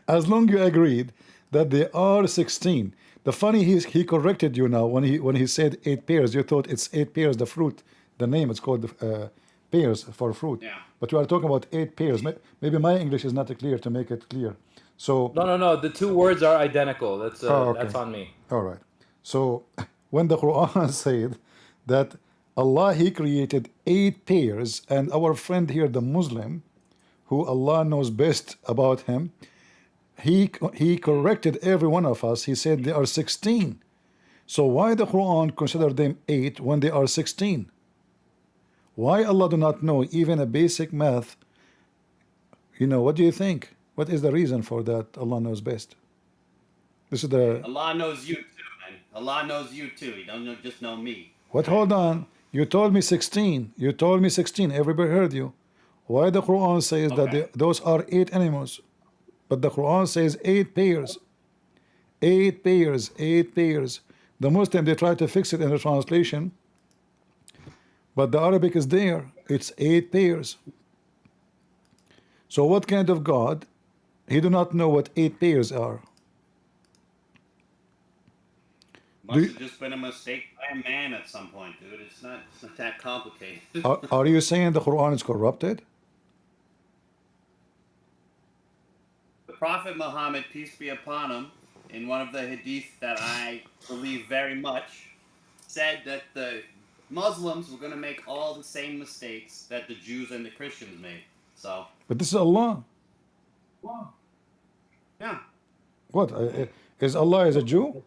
As long you agreed that they are 16. The funny he corrected you now when he said 8 pairs. You thought it's 8 pairs the fruit. The name it's called pairs for fruit. Yeah. But you are talking about 8 pairs. Maybe my English is not clear to make it clear. So No. The 2 words are identical. That's okay. that's on me. All right. So when the Quran said that Allah he created 8 pairs, and our friend here, the Muslim, who Allah knows best about him, he corrected every one of us. He said they are 16. So why the Quran consider them 8 when they are 16? Why Allah do not know even a basic math? You know, what do you think? What is the reason for that? Allah knows best. This is the Allah knows you too, man. Allah knows you too. He don't just know me. what? Hold on. You told me 16. You told me 16. Everybody heard you. Why the Quran says that those are 8 animals, but the Quran says 8 pairs. 8 pairs. 8 pairs. The Muslim they try to fix it in the translation, but the Arabic is there. It's 8 pairs. So what kind of God? He do not know what 8 pairs are. Must have just been a mistake by a man at some point, dude. It's not that complicated. Are you saying the Quran is corrupted? The Prophet Muhammad, peace be upon him, in one of the hadith that I believe very much, said that the Muslims were going to make all the same mistakes that the Jews and the Christians made. So, But this is Allah. yeah. What is Allah is a Jew?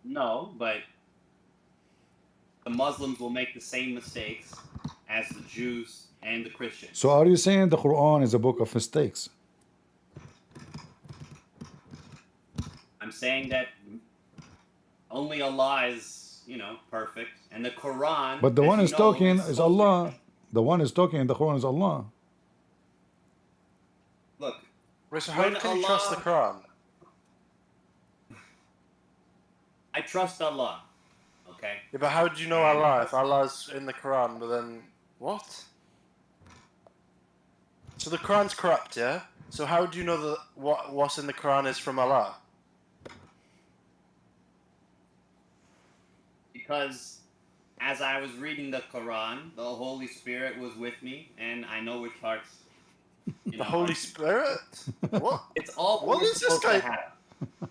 No, but the Muslims will make the same mistakes as the Jews and the Christians. So are you saying the Quran is a book of mistakes? I'm saying that only Allah is, perfect, and the Quran. But the as one you is know, talking is supposed to- Allah. The one is talking in the Quran is Allah. Look, Wait, so how When can you trust the Allah- Quran? I trust Allah. Okay. Yeah, but how do you know Allah if Allah's in the Quran, but then What? So the Quran's corrupt, yeah? So how do you know that what's in the Quran is from Allah? Because as I was reading the Quran, the Holy Spirit was with me, and I know which parts. The Holy Spirit? What? It's all What we're is this supposed guy? to have,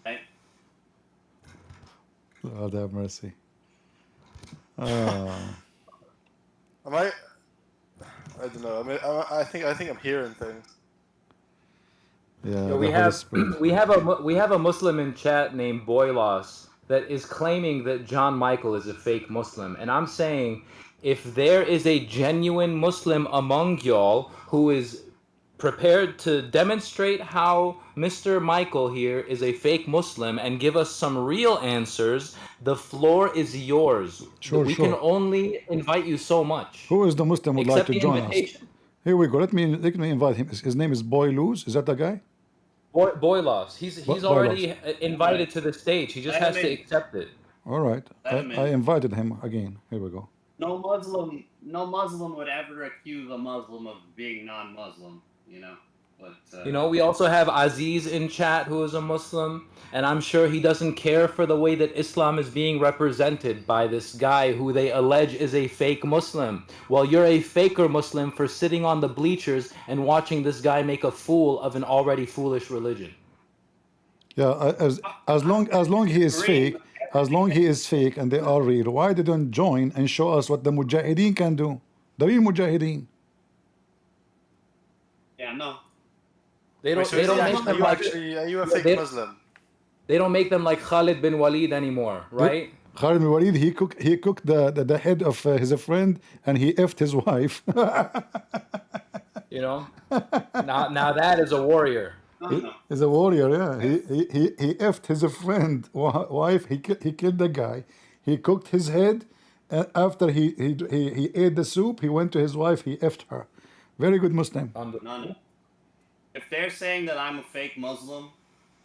right? Lord have mercy. Am I don't know. I mean, I think I'm hearing things. Yeah, Yeah, we the Holy have Spirit. we have a Muslim in chat named Boylos that is claiming that John Michael is a fake Muslim, and I'm saying if there is a genuine Muslim among y'all who is prepared to demonstrate how Mr. Michael here is a fake Muslim and give us some real answers, the floor is yours. Sure, We can sure. only invite you so much. Who is the Muslim would like Accept to the join us? invitation. Here we go. Let me invite him. His name is Boy Luz. Is that the guy? Boylos. He's Boylos. already invited to the stage. He just Let has him to in. accept it. All right. Let him in. I invited him again. Here we go. No Muslim would ever accuse a Muslim of being non-Muslim, you know. But You know, we also have Aziz in chat who is a Muslim, and I'm sure he doesn't care for the way that Islam is being represented by this guy who they allege is a fake Muslim. Well, you're a faker Muslim for sitting on the bleachers and watching this guy make a fool of an already foolish religion. Yeah, as long he is fake, as long he is fake and they are real, why they don't join and show us what the Mujahideen can do? The real Mujahideen. yeah, no. They don't. Wait, so They is don't he make actually, them are you like. actually are you a fake they- Muslim? They don't make them like Khalid bin Walid anymore, right? Khalid bin Walid, he cooked the head of his friend and he effed his wife. You know. Now that is a warrior. No. He's a warrior, yeah. He effed his friend wife. He killed the guy. He cooked his head. After he ate the soup, he went to his wife. He effed her. Very good Muslim. No. If they're saying that I'm a fake Muslim,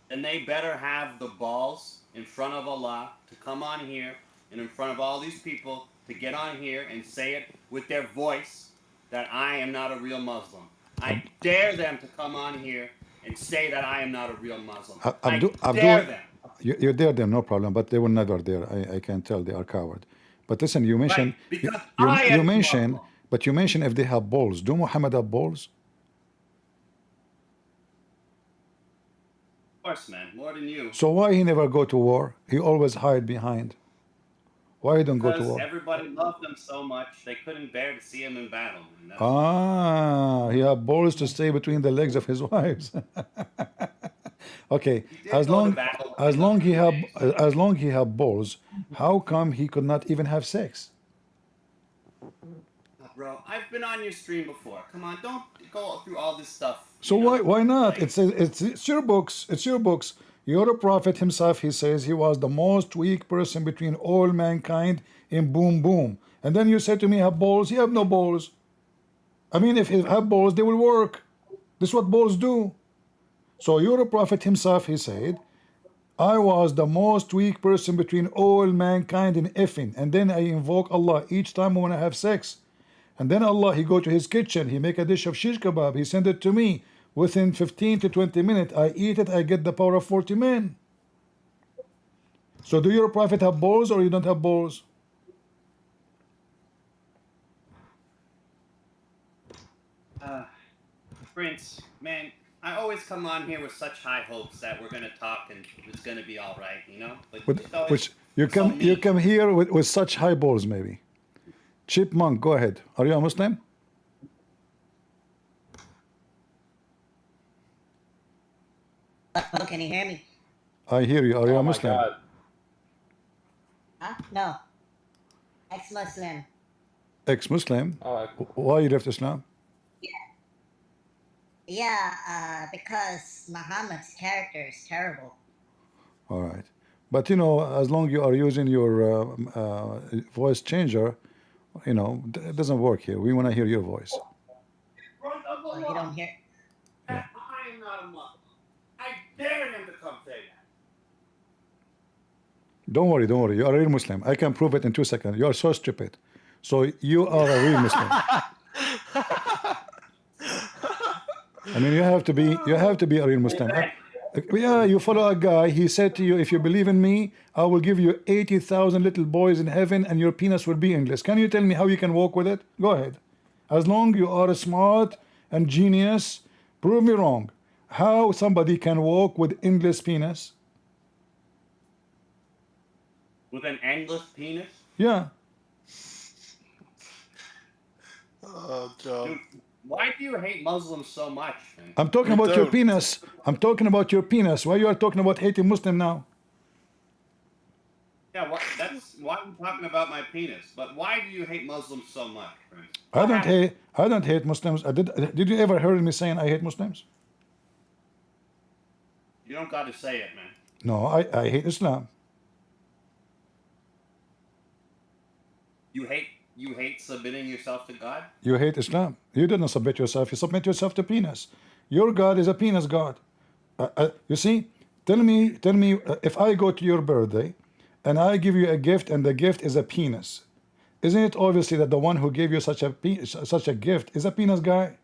then they better have the balls in front of Allah to come on here and in front of all these people to get on here and say it with their voice that I am not a real Muslim. I dare them to come on here and say that I am not a real Muslim. I dare them. You dare them, no problem, but they will never dare. I can tell they are coward. But listen, you mentioned Right, because I am Muslim. but you mentioned if they have balls. Do Muhammad have balls? Of course, man, more than you. So why he never go to war? He always hide behind. Why he don't go to Because war? everybody loved him so much, they couldn't bear to see him in battle. And that's He have balls to stay between the legs of his wives. Okay, did as go to long battle. as long he have balls, how come he could not even have sex? Bro, I've been on your stream before. Come on, don't go through all this stuff. So you know? why not? Like- It's your books. It's your books. Your prophet himself, he says he was the most weak person between all mankind in boom boom. And then you say to me, have balls? He have no balls. I mean, if he have balls, they will work. This is what balls do. So your prophet himself, he said, I was the most weak person between all mankind in effing. And then I invoke Allah each time when I have sex. And then Allah, he go to his kitchen, he make a dish of shish kebab, he send it to me. Within 15 to 20 minutes, I eat it, I get the power of 40 men. So do your prophet have balls or you don't have balls? Prince, man, I always come on here with such high hopes that we're gonna talk and it's gonna be all right, you know. But Which you so mean. come here with such high balls, maybe. Chipmunk, go ahead. Are you a Muslim? Oh, can you hear me? I hear you. Are you Oh a my Muslim? God. Huh? No. Ex-Muslim. Ex-Muslim? Oh, Why you left Islam? Yeah, because Muhammad's character is terrible. All right. But you know, as long you are using your voice changer, you know, it doesn't work here. We want to hear your voice. Oh, you don't hear. I am not a Muslim. I dare him to come say that. Don't worry, don't worry. You are a real Muslim. I can prove it in 2 seconds. You are so stupid. So you are a real Muslim. I mean, you have to be a real Muslim. Yeah, you follow a guy. He said to you, if you believe in me, I will give you 80,000 little boys in heaven, and your penis will be endless. Can you tell me how you can walk with it? Go ahead. As long you are smart and genius, prove me wrong. How somebody can walk with endless penis? With an endless penis? Yeah. Oh, John. Dude, why do you hate Muslims so much? Man? I'm talking We about your don't. penis. I'm talking about your penis. Why you are talking about hating Muslim now? Yeah, that's why I'm talking about my penis. But why do you hate Muslims so much, Prince? I don't hate Muslims. Did you ever heard me saying I hate Muslims? You don't got to say it, man. No, I hate Islam. You hate submitting yourself to God? You hate Islam. You didn't submit yourself. You submit yourself to penis. Your God is a penis God. You see, tell me, if I go to your birthday and I give you a gift and the gift is a penis, isn't it obviously that the one who gave you such a gift is a penis guy?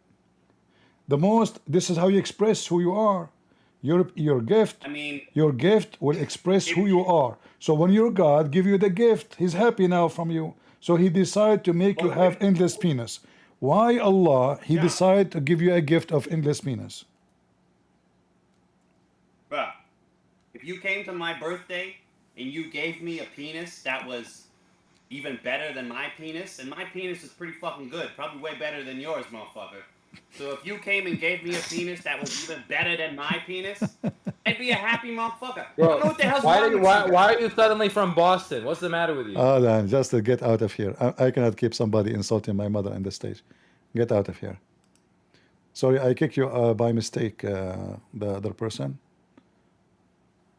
This is how you express who you are. Your gift. I mean, your gift will express who you are. So when your God give you the gift, he's happy now from you. So he decided to make you have endless penis. Why Allah, he decided to give you a gift of endless penis? bruh, if you came to my birthday and you gave me a penis that was even better than my penis, and my penis is pretty fucking good, probably way better than yours, motherfucker. So if you came and gave me a penis that was even better than my penis, I'd be a happy motherfucker. I don't know what the hell's wrong with you. Why are you suddenly from Boston? What's the matter with you? Oh, then just to get out of here. I cannot keep somebody insulting my mother on the stage. Get out of here. Sorry, I kicked you by mistake, the other person.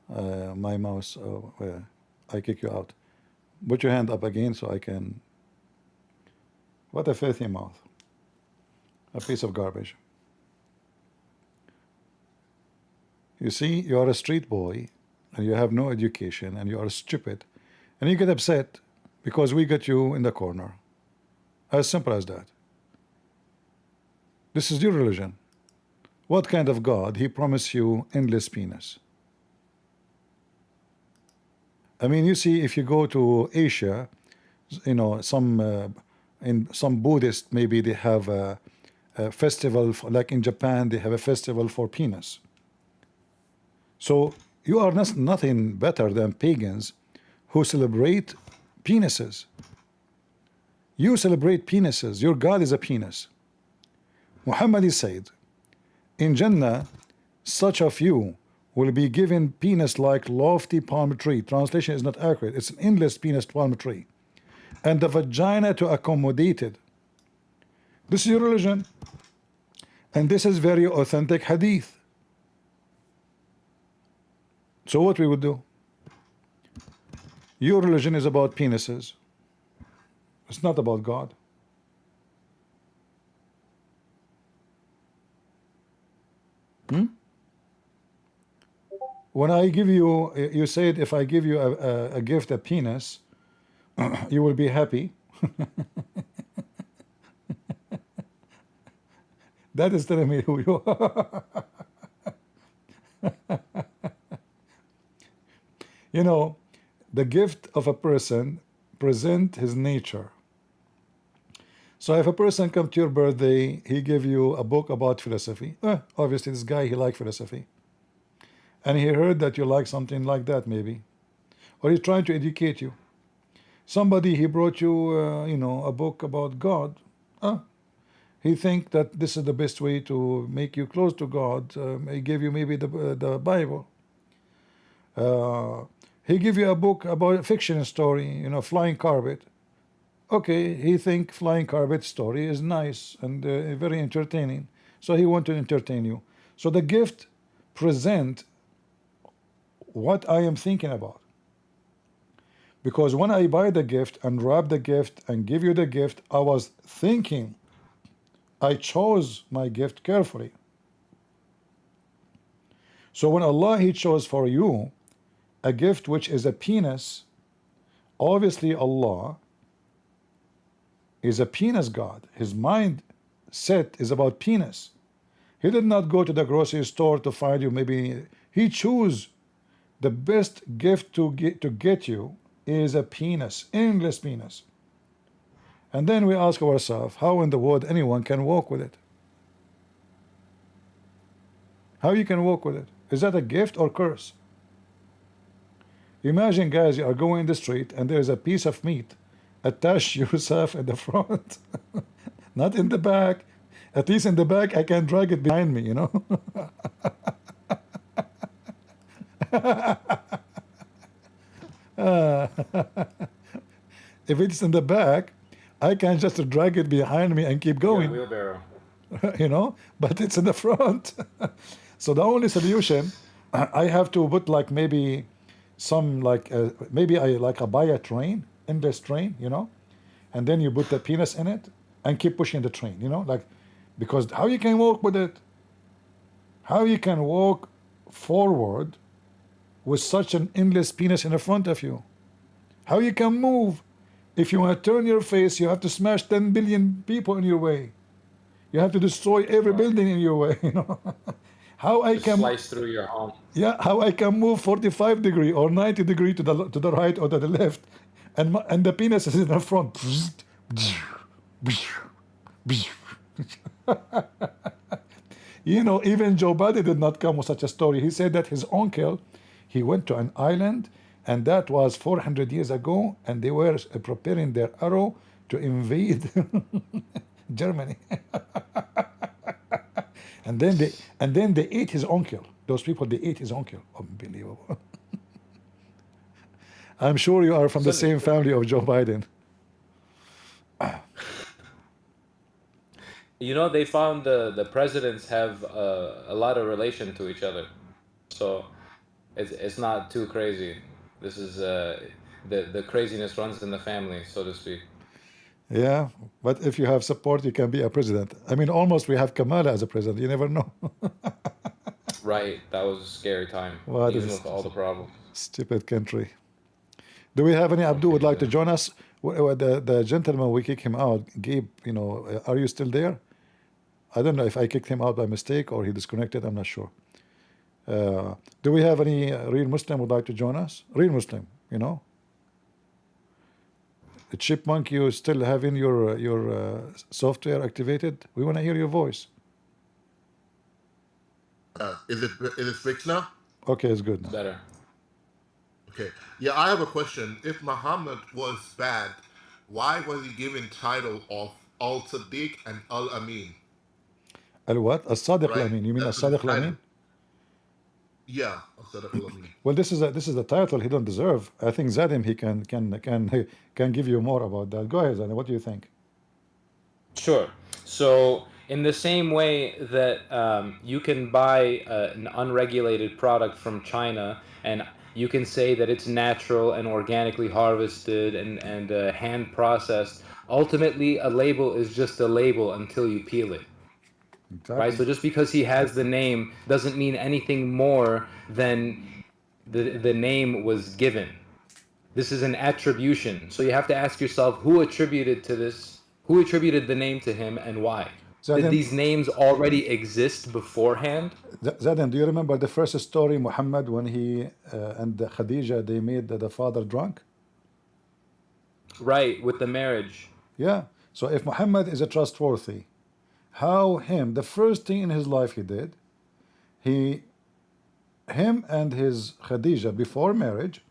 My mouse, I kick you out. Put your hand up again so I can. What a filthy mouth. A piece of garbage. You see, you are a street boy and you have no education and you are stupid and you get upset because we got you in the corner. As simple as that. This is your religion. What kind of God? He promised you endless penis. I mean, you see, if you go to Asia, you know, in some Buddhist, maybe they have a festival, like in Japan, they have a festival for penis. So you are nothing better than pagans who celebrate penises. You celebrate penises. Your God is a penis. Muhammad said, in Jannah, such of you will be given penis like lofty palm tree. Translation is not accurate. It's an endless penis palm tree. And the vagina to accommodate it. This is your religion. And this is very authentic hadith. So what we would do? Your religion is about penises. It's not about God. When I give you, you said if I give you a gift, a penis, you will be happy. That is telling me who you are. You know, the gift of a person present his nature. So if a person come to your birthday, he give you a book about philosophy. Obviously, this guy, he like philosophy. And he heard that you like something like that, maybe. Or he's trying to educate you. Somebody, he brought you, you know, a book about God. He think that this is the best way to make you close to God. He gave you maybe the Bible. He give you a book about a fiction story, you know, flying carpet. Okay, he think flying carpet story is nice and very entertaining. So he want to entertain you. So the gift present what I am thinking about. Because when I buy the gift and wrap the gift and give you the gift, I was thinking. I chose my gift carefully. So when Allah, he chose for you a gift which is a penis, obviously Allah, is a penis god. His mind set is about penis. He did not go to the grocery store to find you. Maybe he chose the best gift to get you is a penis, endless penis. And then we ask ourselves, how in the world anyone can walk with it? How you can walk with it? Is that a gift or curse? Imagine, guys, you are going in the street and there's a piece of meat. Attach yourself in the front, not in the back. At least in the back, I can drag it behind me, you know. If it's in the back, I can just drag it behind me and keep going. Wheelbarrow. You know, but it's in the front. So the only solution, I have to put like maybe some like maybe I buy a train, endless train, you know, and then you put the penis in it and keep pushing the train, you know, like, because how you can walk with it? How you can walk forward with such an endless penis in the front of you? How you can move? If you want to turn your face, you have to smash 10 billion people in your way. You have to destroy every building in your way, you know. How I can Slice through your home. Yeah, how I can move 45 degree or 90 degree to the right or to the left, and the penis is in the front. You know, even Joe Biden did not come with such a story. He said that his uncle, he went to an island, and that was 400 years ago, and they were preparing their arrow to invade Germany. And then they ate his uncle. Those people, they ate his uncle. Unbelievable. I'm sure you are from the same family of Joe Biden. You know, they found the presidents have a lot of relation to each other, so it's not too crazy. This is the craziness runs in the family, so to speak. Yeah, but if you have support, you can be a president. I mean, almost we have Kamala as a president. You never know. Right, that was a scary time, What even is with all the problems. stupid country? Do we have any Abdul would like to join us? The gentleman we kicked him out, Gabe. You know, are you still there? I don't know if I kicked him out by mistake or he disconnected. I'm not sure. Do we have any real Muslim would like to join us? Real Muslim, you know. Chipmunk, you still having your software activated? We want to hear your voice. Is it fixed now? Okay, it's good now. Better. Okay. Yeah, I have a question. If Muhammad was bad, why was he given title of Al Sadiq and Al Amin? Al what? As-Sadiq Right. al-Amin. You mean That's As-Sadiq his title. al-Amin? Yeah, Al Sadiq Al Amin. Well, this is the title he don't deserve. I think Zadim he can give you more about that. Go ahead, Zadim. What do you think? Sure. So, in the same way that you can buy an unregulated product from China and you can say that it's natural and organically harvested and hand processed, ultimately a label is just a label until you peel it. Exactly. Right? So just because he has the name doesn't mean anything more than the name was given. This is an attribution. So you have to ask yourself who attributed the name to him and why. Zadim, Did these names already exist beforehand? Zadim, do you remember the first story, Muhammad, when he and Khadija, they made the father drunk? Right, with the marriage. Yeah. So if Muhammad is a trustworthy, the first thing in his life he did, him and his Khadija before marriage,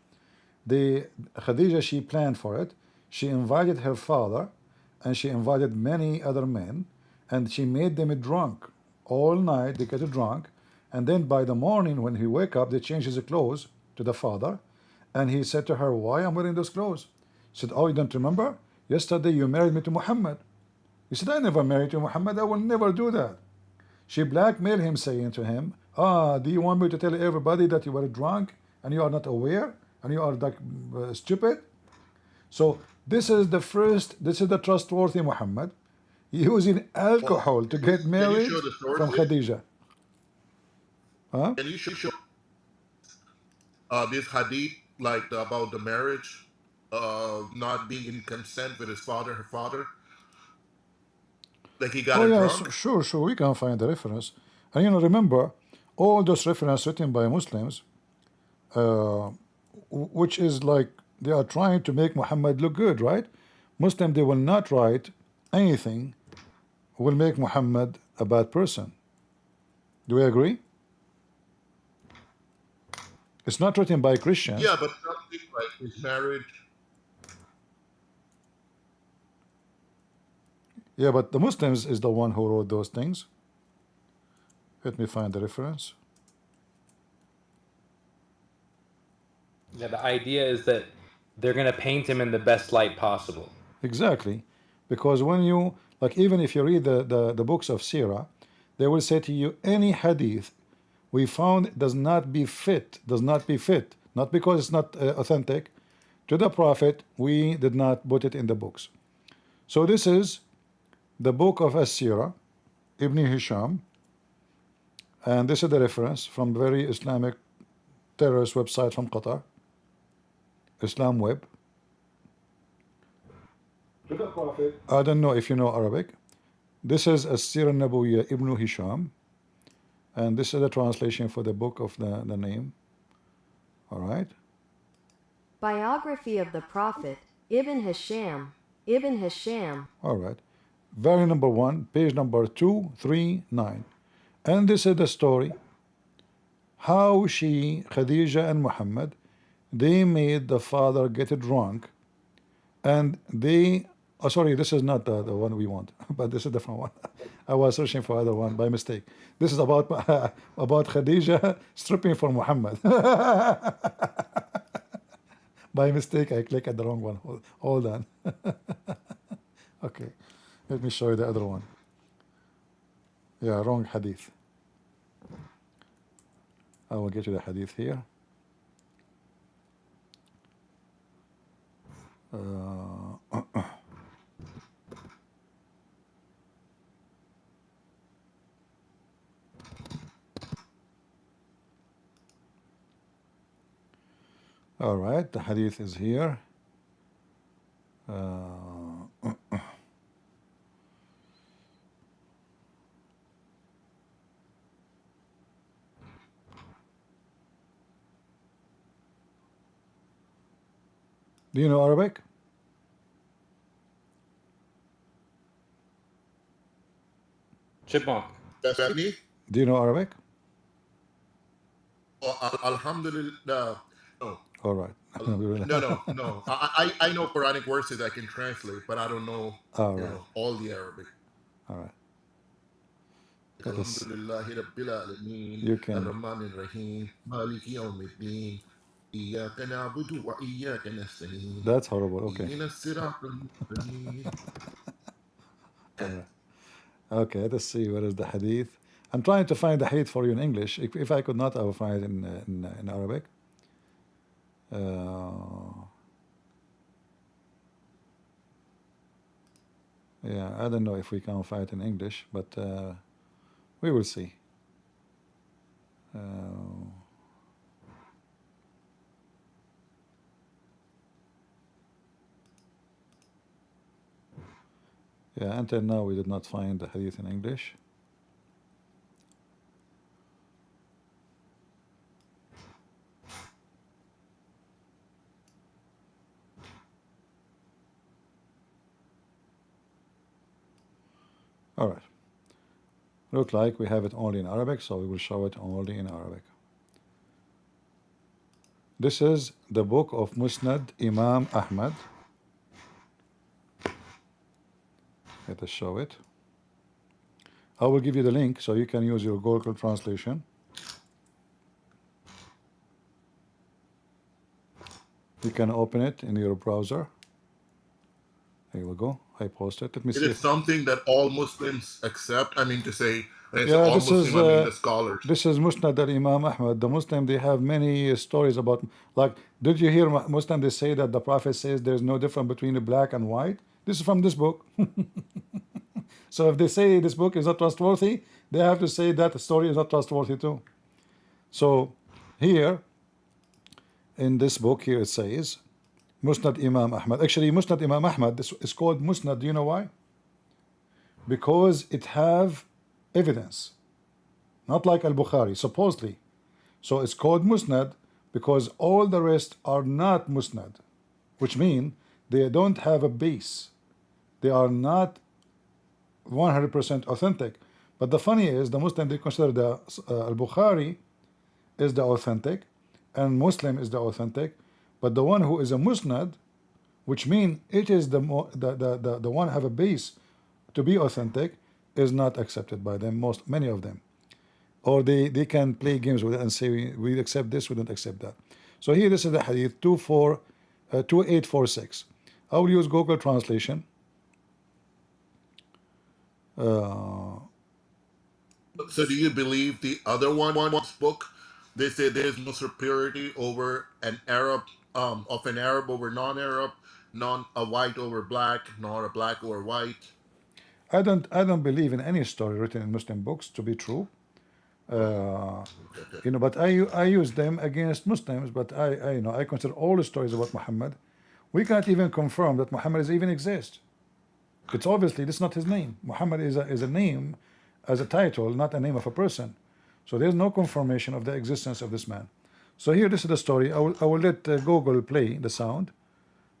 Khadija, she planned for it. She invited her father and she invited many other men and she made them drunk all night. They get drunk, and then by the morning when he wake up, they change his clothes to the father, and he said to her, "Why I'm wearing those clothes?" She said, "Oh, you don't remember? Yesterday you married me to Muhammad." He said, "I never married to Muhammad. I will never do that." She blackmailed him, saying to him, do you want me to tell everybody that you were drunk and you are not aware and you are like stupid? So this is the trustworthy Muhammad using alcohol to get married show the story, from please? Khadija. Huh? Can you show this hadith about the marriage, not being in consent with her father, Like he got Oh it yeah, drunk? sure, we can find the reference. And remember, all those references written by Muslims, which is like they are trying to make Muhammad look good, right? Muslim, they will not write anything will make Muhammad a bad person. Do we agree? It's not written by Christians. Yeah, but something like his marriage. Yeah, but the Muslims is the one who wrote those things. Let me find the reference. Yeah, the idea is that they're going to paint him in the best light possible. Exactly. Because when you, like, even if you read the books of Sirah, they will say to you, any hadith we found does not be fit, not because it's not authentic, to the Prophet, we did not put it in the books. So this is the book of As-Sirah, Ibn Hisham, and this is the reference from very Islamic terrorist website from Qatar, Islam Web. I don't know if you know Arabic. This is As-Sirah Nabawiyya Ibn Hisham, and this is the translation for the book of the name. All right. Biography of the Prophet, Ibn Hisham. Ibn Hisham. All right. Very number 1, page number 239. And this is the story how she, Khadija and Muhammad, they made the father get drunk, and they, oh sorry, this is not the one we want, but this is a different one. I was searching for other one by mistake. This is about about Khadija stripping for Muhammad. By mistake, I click at the wrong one. Hold on. Okay, let me show you the other one. Yeah, wrong hadith. I will get you the hadith here. All right, the hadith is here. Do you know Arabic? Chipmunk. That's me? Do you know Arabic? Oh, Alhamdulillah. No. All right. No. I know Quranic verses I can translate, but I don't know, All you right. know, all the Arabic. All right. Let us- Alhamdulillahi Rabbil Alameen. You can- Ar-Rahman Ar-Rahim. Maliki Yawmiddin. Iyyaka na'budu wa iyyaka nasta'in. That's horrible. Okay. Ihdinas siratal mustaqim. Okay, let's see where is the hadith. I'm trying to find the hadith for you in English. If I could not, I will find it in Arabic. Yeah, I don't know if we can find it in English, but we will see. Yeah, until now we did not find the hadith in English. All right. Look like we have it only in Arabic, so we will show it only in Arabic. This is the book of Musnad Imam Ahmad. Let us show it. I will give you the link so you can use your Google translation. You can open it in your browser. Here we go. I posted. Let me It see. is something that all Muslims accept. I mean to say, when I say Yeah, all this Muslim, is I mean the scholars. this is Musnad al-Imam Ahmad. The Muslim, they have many stories about, like, did you hear Muslim, they say that the Prophet says there's no difference between the black and white? This is from this book. So if they say this book is not trustworthy, they have to say that the story is not trustworthy too. So here, in this book, here it says, Musnad Imam Ahmad. Actually, Musnad Imam Ahmad, this is called Musnad. Do you know why? because it have evidence, not like al-Bukhari, supposedly. So it's called musnad because all the rest are not musnad, which mean they don't have a base. They are not 100% authentic. But the funny is, the Muslim, they consider the al-Bukhari is the authentic, and Muslim is the authentic. But the one who is a musnad, which mean it is the one have a base to be authentic, is not accepted by them, many of them. Or they can play games with it and say we accept this, we don't accept that. So here, this is the hadith 2846. I will use Google translation. So do you believe the other one's book? They say there's no superiority over an Arab, of an Arab over non-Arab, a white over black, nor a black over white. I don't believe in any story written in Muslim books to be true. But I use them against Muslims. But I consider all the stories about Muhammad. We can't even confirm that Muhammad even exists. It's obviously this is not his name. Muhammad is a name, as a title, not a name of a person. So there's no confirmation of the existence of this man. So here, this is the story. I will let Google play the sound,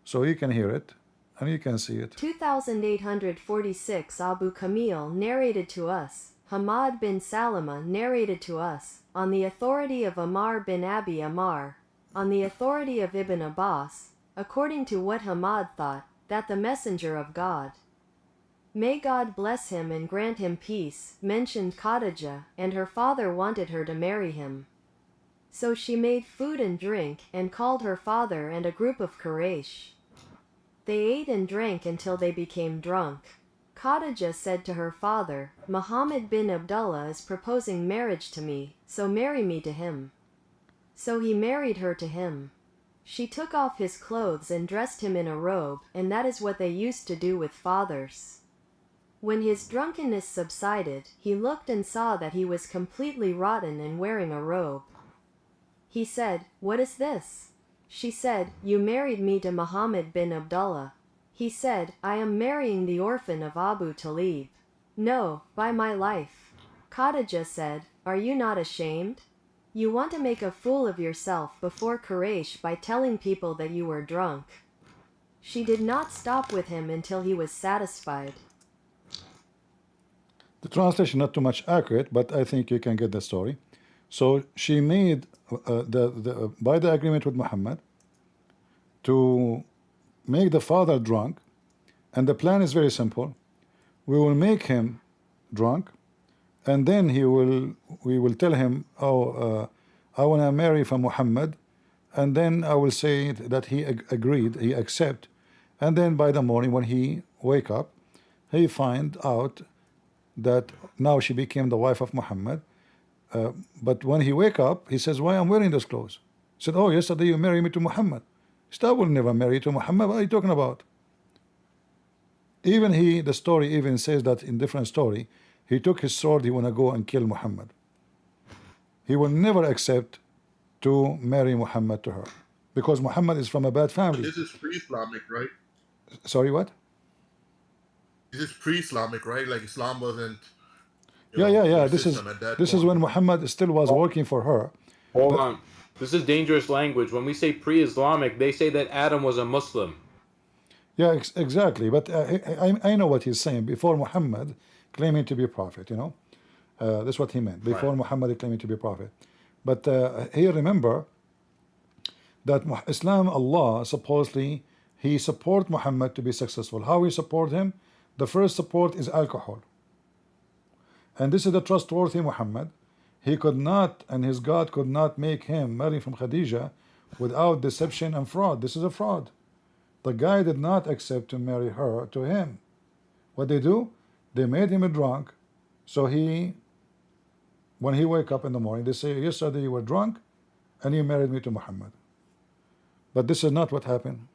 so you can hear it and you can see it. 2846 Abu Kamil narrated to us. Hamad bin Salama narrated to us, on the authority of Ammar bin Abi Ammar, on the authority of Ibn Abbas, according to what Hamad thought, that the Messenger of God, may God bless him and grant him peace, mentioned Khadijah, and her father wanted her to marry him. So she made food and drink, and called her father and a group of Quraysh. They ate and drank until they became drunk. Khadijah said to her father, Muhammad bin Abdullah is proposing marriage to me, so marry me to him. So he married her to him. She took off his clothes and dressed him in a robe, and that is what they used to do with fathers. When his drunkenness subsided, he looked and saw that he was completely rotten and wearing a robe. He said, What is this? She said, You married me to Muhammad bin Abdullah. He said, I am marrying the orphan of Abu Talib. No, by my life. Khadijah said, Are you not ashamed? You want to make a fool of yourself before Quraysh by telling people that you were drunk. She did not stop with him until he was satisfied. The translation not too much accurate, but I think you can get the story. So she made by the agreement with Muhammad to make the father drunk, and the plan is very simple. We will make him drunk, and then we will tell him, I want to marry for Muhammad, and then I will say that he agreed, he accept, and then by the morning when he wake up, he find out that now she became the wife of Muhammad. But when he wake up, he says, why I'm wearing those clothes? He said, oh, yesterday you married me to Muhammad. He said, I will never marry you to Muhammad. What are you talking about? Even the story even says that in different story, he took his sword, he want to go and kill Muhammad. He will never accept to marry Muhammad to her, because Muhammad is from a bad family. This is pre-Islamic, right? Sorry, what? This is pre-Islamic, right? Like Islam wasn't. Yeah. This is when Muhammad still was working for her. Hold on. This is dangerous language. When we say pre-Islamic, they say that Adam was a Muslim. Yeah, exactly. But I know what he's saying. Before Muhammad claiming to be a prophet, that's what he meant. Before Muhammad claiming to be a prophet. But here, remember that Islam, Allah supposedly he support Muhammad to be successful. How he support him? The first support is alcohol. And this is the trustworthy Muhammad. He could not, and his God could not make him marry from Khadijah without deception and fraud. This is a fraud. The guy did not accept to marry her to him. What they do? They made him a drunk. So when he wake up in the morning, they say, yesterday you were drunk and you married me to Muhammad. But this is not what happened.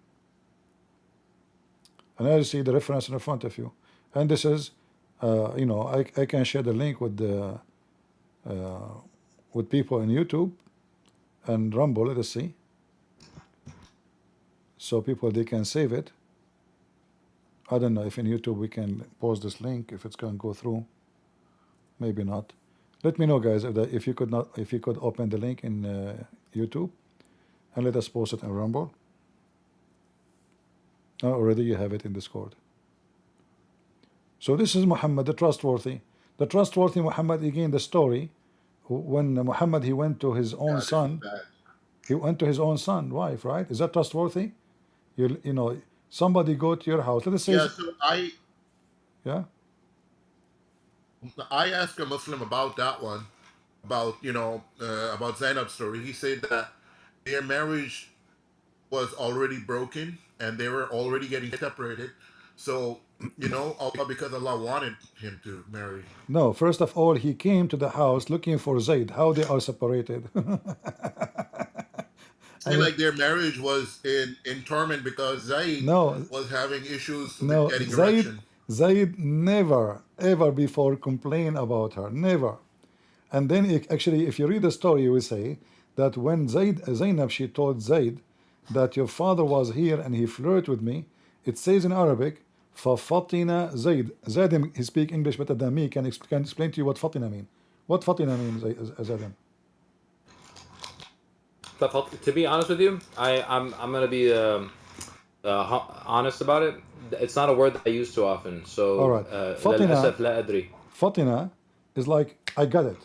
And I see the reference in front of you. And this is, I can share the link with people in YouTube and Rumble. Let us see. So people, they can save it. I don't know if in YouTube we can post this link, if it's going to go through. Maybe not. Let me know, guys, if you could not, if you could open the link in YouTube, and let us post it in Rumble. Already you have it in Discord. So this is Muhammad, the trustworthy. The trustworthy Muhammad, again, the story, when Muhammad, he went to his own son. He went to his own son, wife, right? Is that trustworthy? You know, somebody go to your house. Let us say, Yeah, so yeah. I asked a Muslim about that one, about about Zainab's story. He said that their marriage was already broken and they were already getting separated. So Allah, because Allah wanted him to marry. No, first of all, he came to the house looking for Zayd. How they are separated? Like their marriage was in torment because Zayd was having issues with getting erection. Zayd never ever before complained about her, never. And then actually, if you read the story, you will say that when Zainab, she told Zayd that your father was here and he flirted with me, it says in Arabic, فَفَطِنَ Zayd. Zayd, he speak English better than me, can explain to you what fatina mean. What fatina means, Zayd? To be honest with you, I'm gonna be honest about it. It's not a word that I use too often. So all right, fatina is like I got it,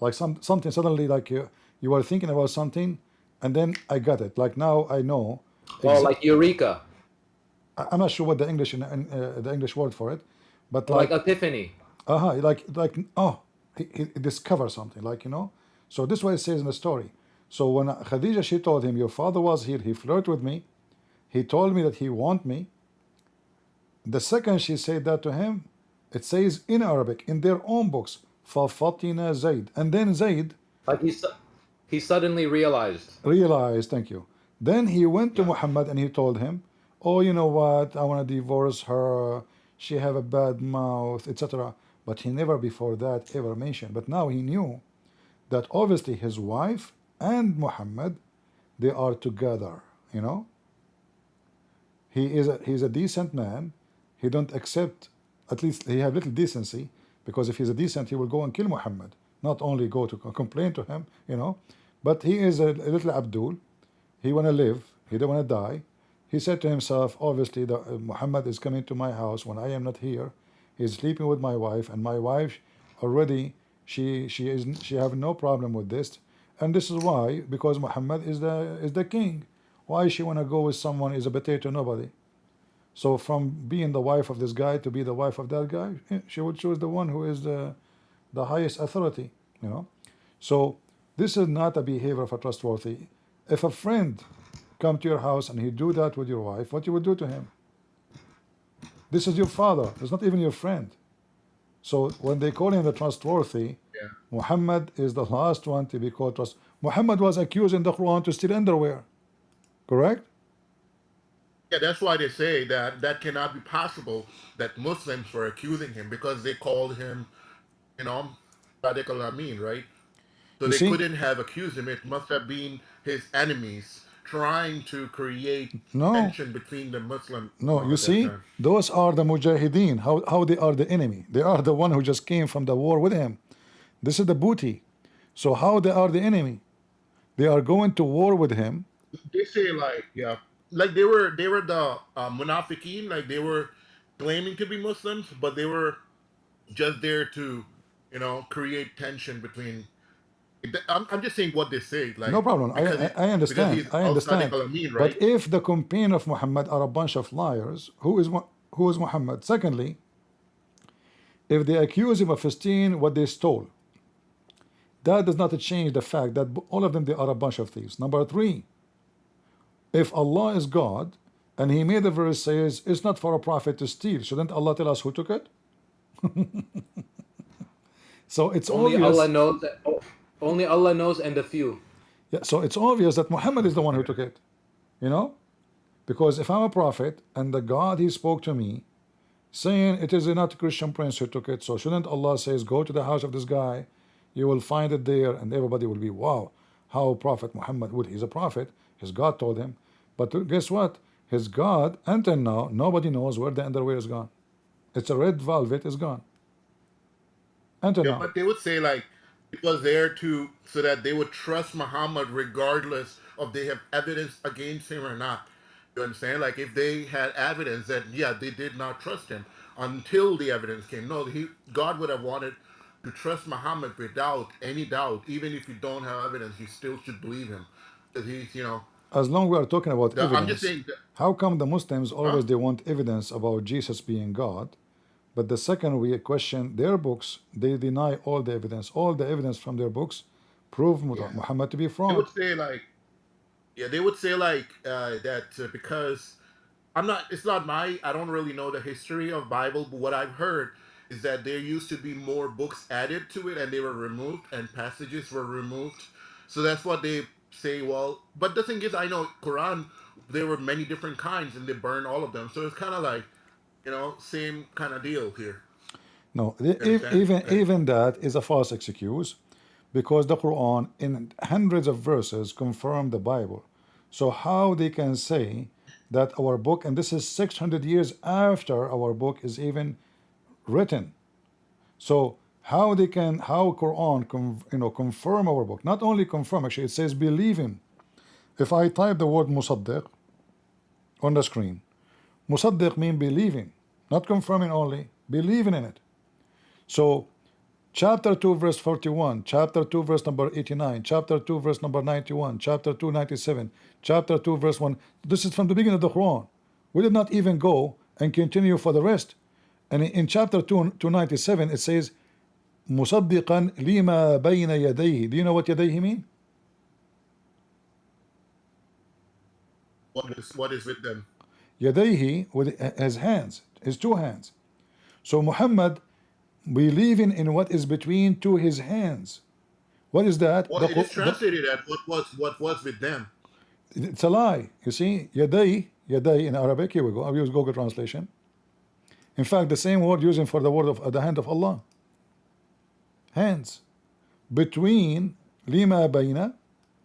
like something suddenly, like you are thinking about something, and then I got it. Like now I know. Well, like eureka. I'm not sure what the English word for it, but like epiphany. Like oh, he discovered something, So this is what it says in the story. So when Khadija, she told him, your father was here, he flirted with me, he told me that he want me. The second she said that to him, it says in Arabic, in their own books, فَفَطِنَ Zayd. And then Zayd, like he suddenly realized, thank you. Then he went to Muhammad and he told him, oh, you know what, I want to divorce her, she have a bad mouth, etc. But he never before that ever mentioned. But now he knew that obviously his wife and Muhammad, they are together, He's a decent man. He don't accept, at least he have little decency, because if he's a decent, he will go and kill Muhammad, not only go to complain to him, But he is a little Abdul. He want to live. He don't want to die. He said to himself, obviously, Muhammad is coming to my house when I am not here. He's sleeping with my wife, and my wife already, she have no problem with this. And this is why, because Muhammad is the king. Why she want to go with someone is a potato nobody? So from being the wife of this guy to be the wife of that guy, she would choose the one who is the highest authority, So this is not a behavior of a trustworthy. If a friend come to your house and he do that with your wife, what you would do to him? This is your father. It's not even your friend. So when they call him the trustworthy, Muhammad is the last one to be called trust. Muhammad was accused in the Quran to steal underwear. Correct? Yeah, that's why they say that cannot be possible, that Muslims were accusing him because they called him, Radical Amin, right? So they couldn't have accused him. It must have been his enemies trying to create tension between the Muslim. No, you see, those are the Mujahideen. How they are the enemy? They are the one who just came from the war with him. This is the booty. So how they are the enemy? They are going to war with him. They say like they were the munafiqeen, like they were claiming to be Muslims, but they were just there to, create tension between. I'm just saying what they say. Like, no problem. I understand. I understand. Right? But if the companion of Muhammad are a bunch of liars, who is Muhammad? Secondly, if they accuse him of stealing what they stole, that does not change the fact that all of them, they are a bunch of thieves. Number three, if Allah is God and He made the verse says it's not for a prophet to steal, shouldn't Allah tell us who took it? So it's only obvious. Allah knows. Only Allah knows, and a few. Yeah, so it's obvious that Muhammad is the one who took it, because if I'm a prophet and the God He spoke to me, saying it is not a Christian prince who took it, so shouldn't Allah says go to the house of this guy, you will find it there, and everybody will be, wow, how Prophet Muhammad would, he's a prophet, his God told him. But guess what? His God, until now, nobody knows where the underwear is gone. It's a red velvet is gone. Until Yeah, now. but they would say like it was there to so that they would trust Muhammad regardless of they have evidence against him or not. You understand? Like if they had evidence that yeah they did not trust him until the evidence came. No, God would have wanted to trust Muhammad without any doubt. Even if you don't have evidence, you still should believe him. Because he's As long we are talking about I'm just evidence, saying that, how come the Muslims huh? always they want evidence about Jesus being God, but the second we question their books, they deny all the evidence. All the evidence from their books prove Yeah. Muhammad to be They fraud. would say like yeah, they would say like that because it's not I don't really know the history of Bible, but what I've heard is that there used to be more books added to it and they were removed and passages were removed. So that's what they say, well, but the thing is I know Quran there were many different kinds and they burned all of them. So it's kind of like, same kind of deal here. No, You understand? even that is a false excuse, because the Quran in hundreds of verses confirm the Bible. So how they can say that our book, and this is 600 years after our book is even written. So how Quran confirm our book? Not only confirm, actually it says believe him. If I type the word musaddiq on the screen, musaddiq mean believing, not confirming only, believing in it. So chapter 2 verse 41, chapter 2 verse number 89, chapter 2 verse number 91, chapter 2 97, chapter 2 verse 1, this is from the beginning of the Quran. We did not even go and continue for the rest. And in chapter 2 97 it says مصدقا لما بين يديه. Do you know what يديه mean? What is with them? يديه with his hands, his two hands. So Muhammad believing in what is between his hands. What is that? Well, it is translated as what was with them. It's a lie. You see, yaday in Arabic. Here we go. I'll use Google translation. In fact, the same word using for the word of the hand of Allah. Hands. Between lima bayna,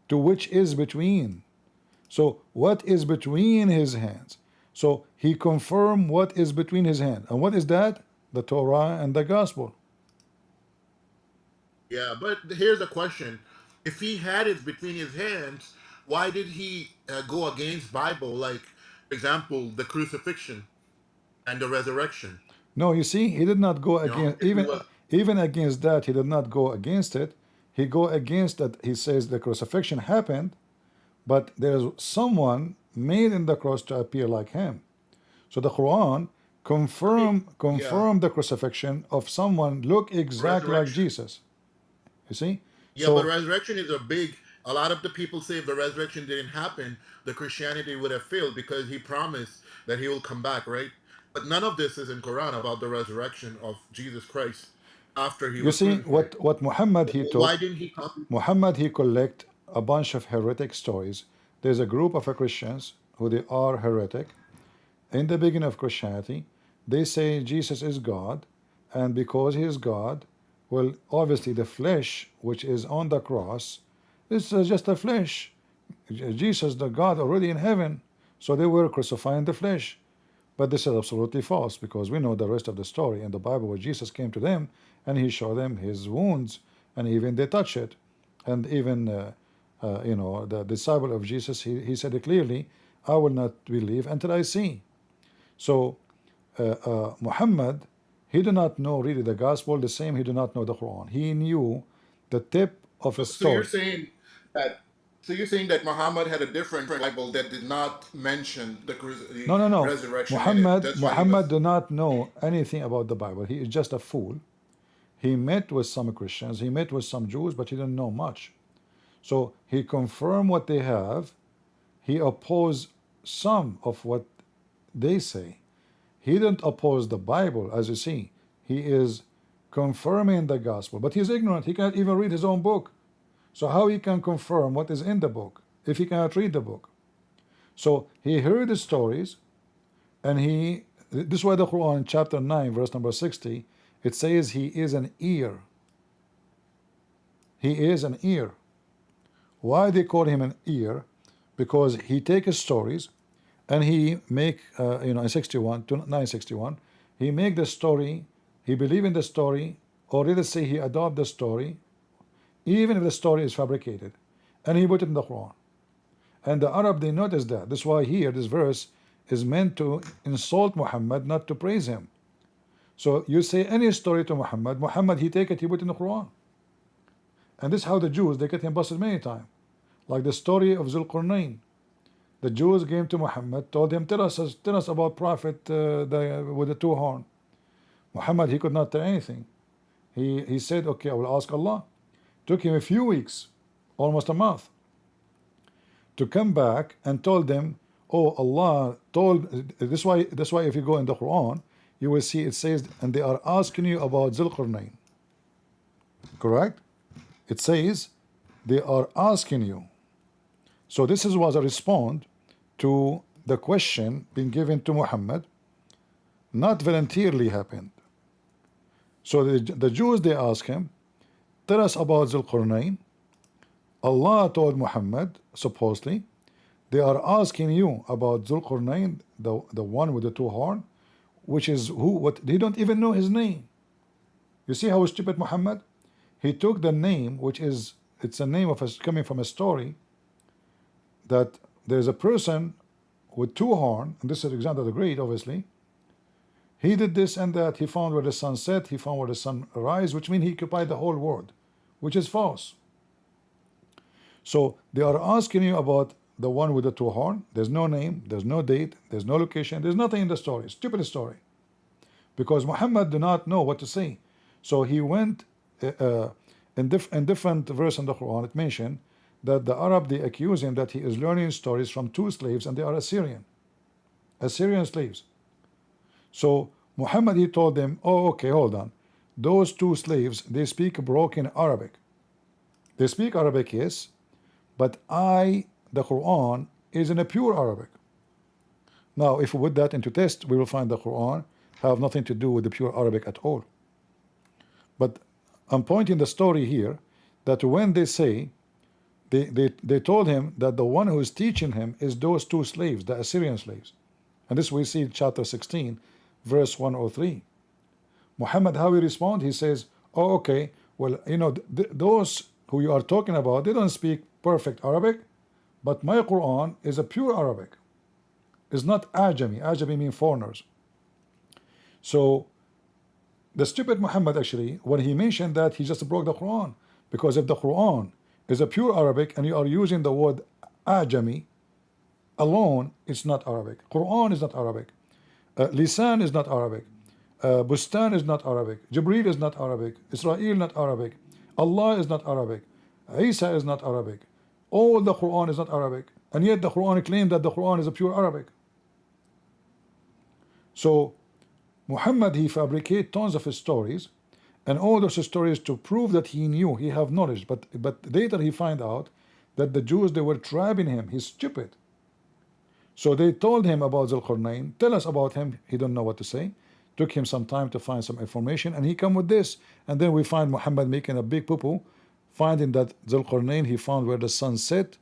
to which is between. So what is between his hands? So he confirmed what is between his hand. And what is that? The Torah and the Gospel. Yeah, but here's the question: if he had it between his hands, why did he go against Bible? Like, for example, the crucifixion and the resurrection. No, you see, he did not go against even against that. He did not go against it. He go against that. He says the crucifixion happened, but there's someone made in the cross to appear like him. So the Quran confirm the crucifixion of someone look exactly like Jesus. You see? Yeah, so, but resurrection is a lot of the people say if the resurrection didn't happen, the Christianity would have failed because he promised that he will come back, right? But none of this is in Quran about the resurrection of Jesus Christ after he you was see crucified. what Muhammad he took. Why didn't he copy? Muhammad he collect a bunch of heretic stories. There's a group of Christians who they are heretic. In the beginning of Christianity, they say Jesus is God, and because he is God, well, obviously the flesh which is on the cross is just a flesh. Jesus, the God already in heaven, so they were crucifying the flesh. But this is absolutely false, because we know the rest of the story in the Bible where Jesus came to them and he showed them his wounds, and even they touch it. And even the disciple of Jesus, he said it clearly, I will not believe until I see. So Muhammad, he did not know really the gospel, the same he did not know the Quran. He knew the tip of a story. So you're saying that Muhammad had a different Bible that did not mention the No. resurrection. Muhammad did not know anything about the Bible. He is just a fool. He met with some Christians, he met with some Jews, but he didn't know much. So he confirmed what they have. He opposed some of what they say. He didn't oppose the Bible, as you see. He is confirming the gospel, but he's ignorant. He can't even read his own book. So how he can confirm what is in the book if he cannot read the book? So he heard the stories, and this is why the Quran, chapter 9, verse number 60, it says he is an ear. He is an ear. Why they call him an ear? Because he takes stories and he make in 61 to 961, he make the story, he believe in the story, or let us say he adopt the story, even if the story is fabricated, and he put it in the Quran. And the Arab, they notice that. That's why here this verse is meant to insult Muhammad, not to praise him. So you say any story to Muhammad, he take it, he put it in the Quran. And this is how the Jews, they get him busted many times. Like the story of Zulqarnain. The Jews came to Muhammad, told him, tell us about Prophet with the two horn. Muhammad, he could not tell anything. He said, okay, I will ask Allah. Took him a few weeks, almost a month, to come back and told them, oh, Allah told, this why if you go in the Quran, you will see it says, and they are asking you about Zulqarnain. Correct? It says, they are asking you. So this was a response to the question being given to Muhammad, not voluntarily happened. So the Jews, they ask him, tell us about Zulqarnain. Allah told Muhammad, supposedly, they are asking you about Zulqarnain, the one with the two horn, which is who, what, they don't even know his name. You see how stupid Muhammad? He took the name, which is, it's a name of coming from a story, that there's a person with two horns, and this is Alexander the Great, obviously. He did this and that, he found where the sun set, he found where the sun rise, which means he occupied the whole world, which is false. So they are asking you about the one with the two horns. There's no name, there's no date, there's no location, there's nothing in the story. Stupid story. Because Muhammad did not know what to say. So he went in different verse in the Quran, it mentioned that the Arab, they accuse him that he is learning stories from two slaves, and they are Assyrian slaves. So Muhammad, he told them, oh, okay, hold on. Those two slaves, they speak broken Arabic. They speak Arabic, yes, but the Quran, is in a pure Arabic. Now, if we put that into test, we will find the Quran have nothing to do with the pure Arabic at all. But I'm pointing the story here, that when they say, they told him that the one who is teaching him is those two slaves, the Assyrian slaves. And this we see in chapter 16, verse 103. Muhammad, how he respond? He says, oh, okay, well, those who you are talking about, they don't speak perfect Arabic, but my Quran is a pure Arabic. It's not Ajami. Ajami means foreigners. So the stupid Muhammad, actually, when he mentioned that, he just broke the Quran. Because if the Quran is a pure Arabic and you are using the word Ajami alone, it's not Arabic. Quran is not Arabic. Lisan is not Arabic. Bustan is not Arabic. Jibreel is not Arabic. Israel not Arabic. Allah is not Arabic. Isa is not Arabic. All the Quran is not Arabic. And yet the Quran claimed that the Quran is a pure Arabic. So Muhammad, he fabricated tons of stories, and all those stories to prove that he knew, he have knowledge. But later he find out that the Jews, they were trapping him. He's stupid. So they told him about Zulqarnain. Tell us about him. He don't know what to say. Took him some time to find some information, and he come with this. And then we find Muhammad making a big poo-poo, finding that Zulqarnain, he found where the sun set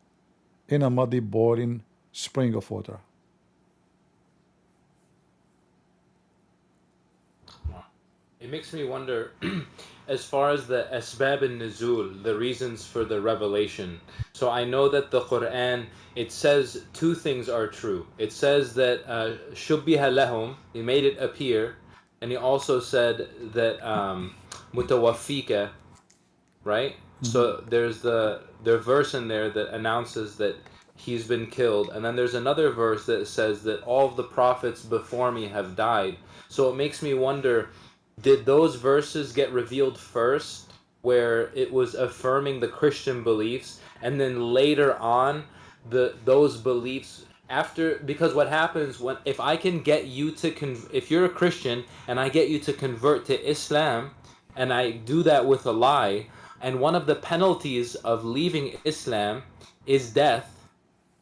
in a muddy, boiling spring of water. It makes me wonder, as far as the asbab al-nuzul, the reasons for the revelation. So I know that the Quran, it says two things are true. It says that shubbiha lahum, he made it appear, and he also said that mutawaffika, right? So there's the verse in there that announces that he's been killed, and then there's another verse that says that all of the prophets before me have died. So it makes me wonder, did those verses get revealed first, where it was affirming the Christian beliefs, and then later on those beliefs after? Because what happens if I can get you to if you're a Christian and I get you to convert to Islam, and I do that with a lie, and one of the penalties of leaving Islam is death,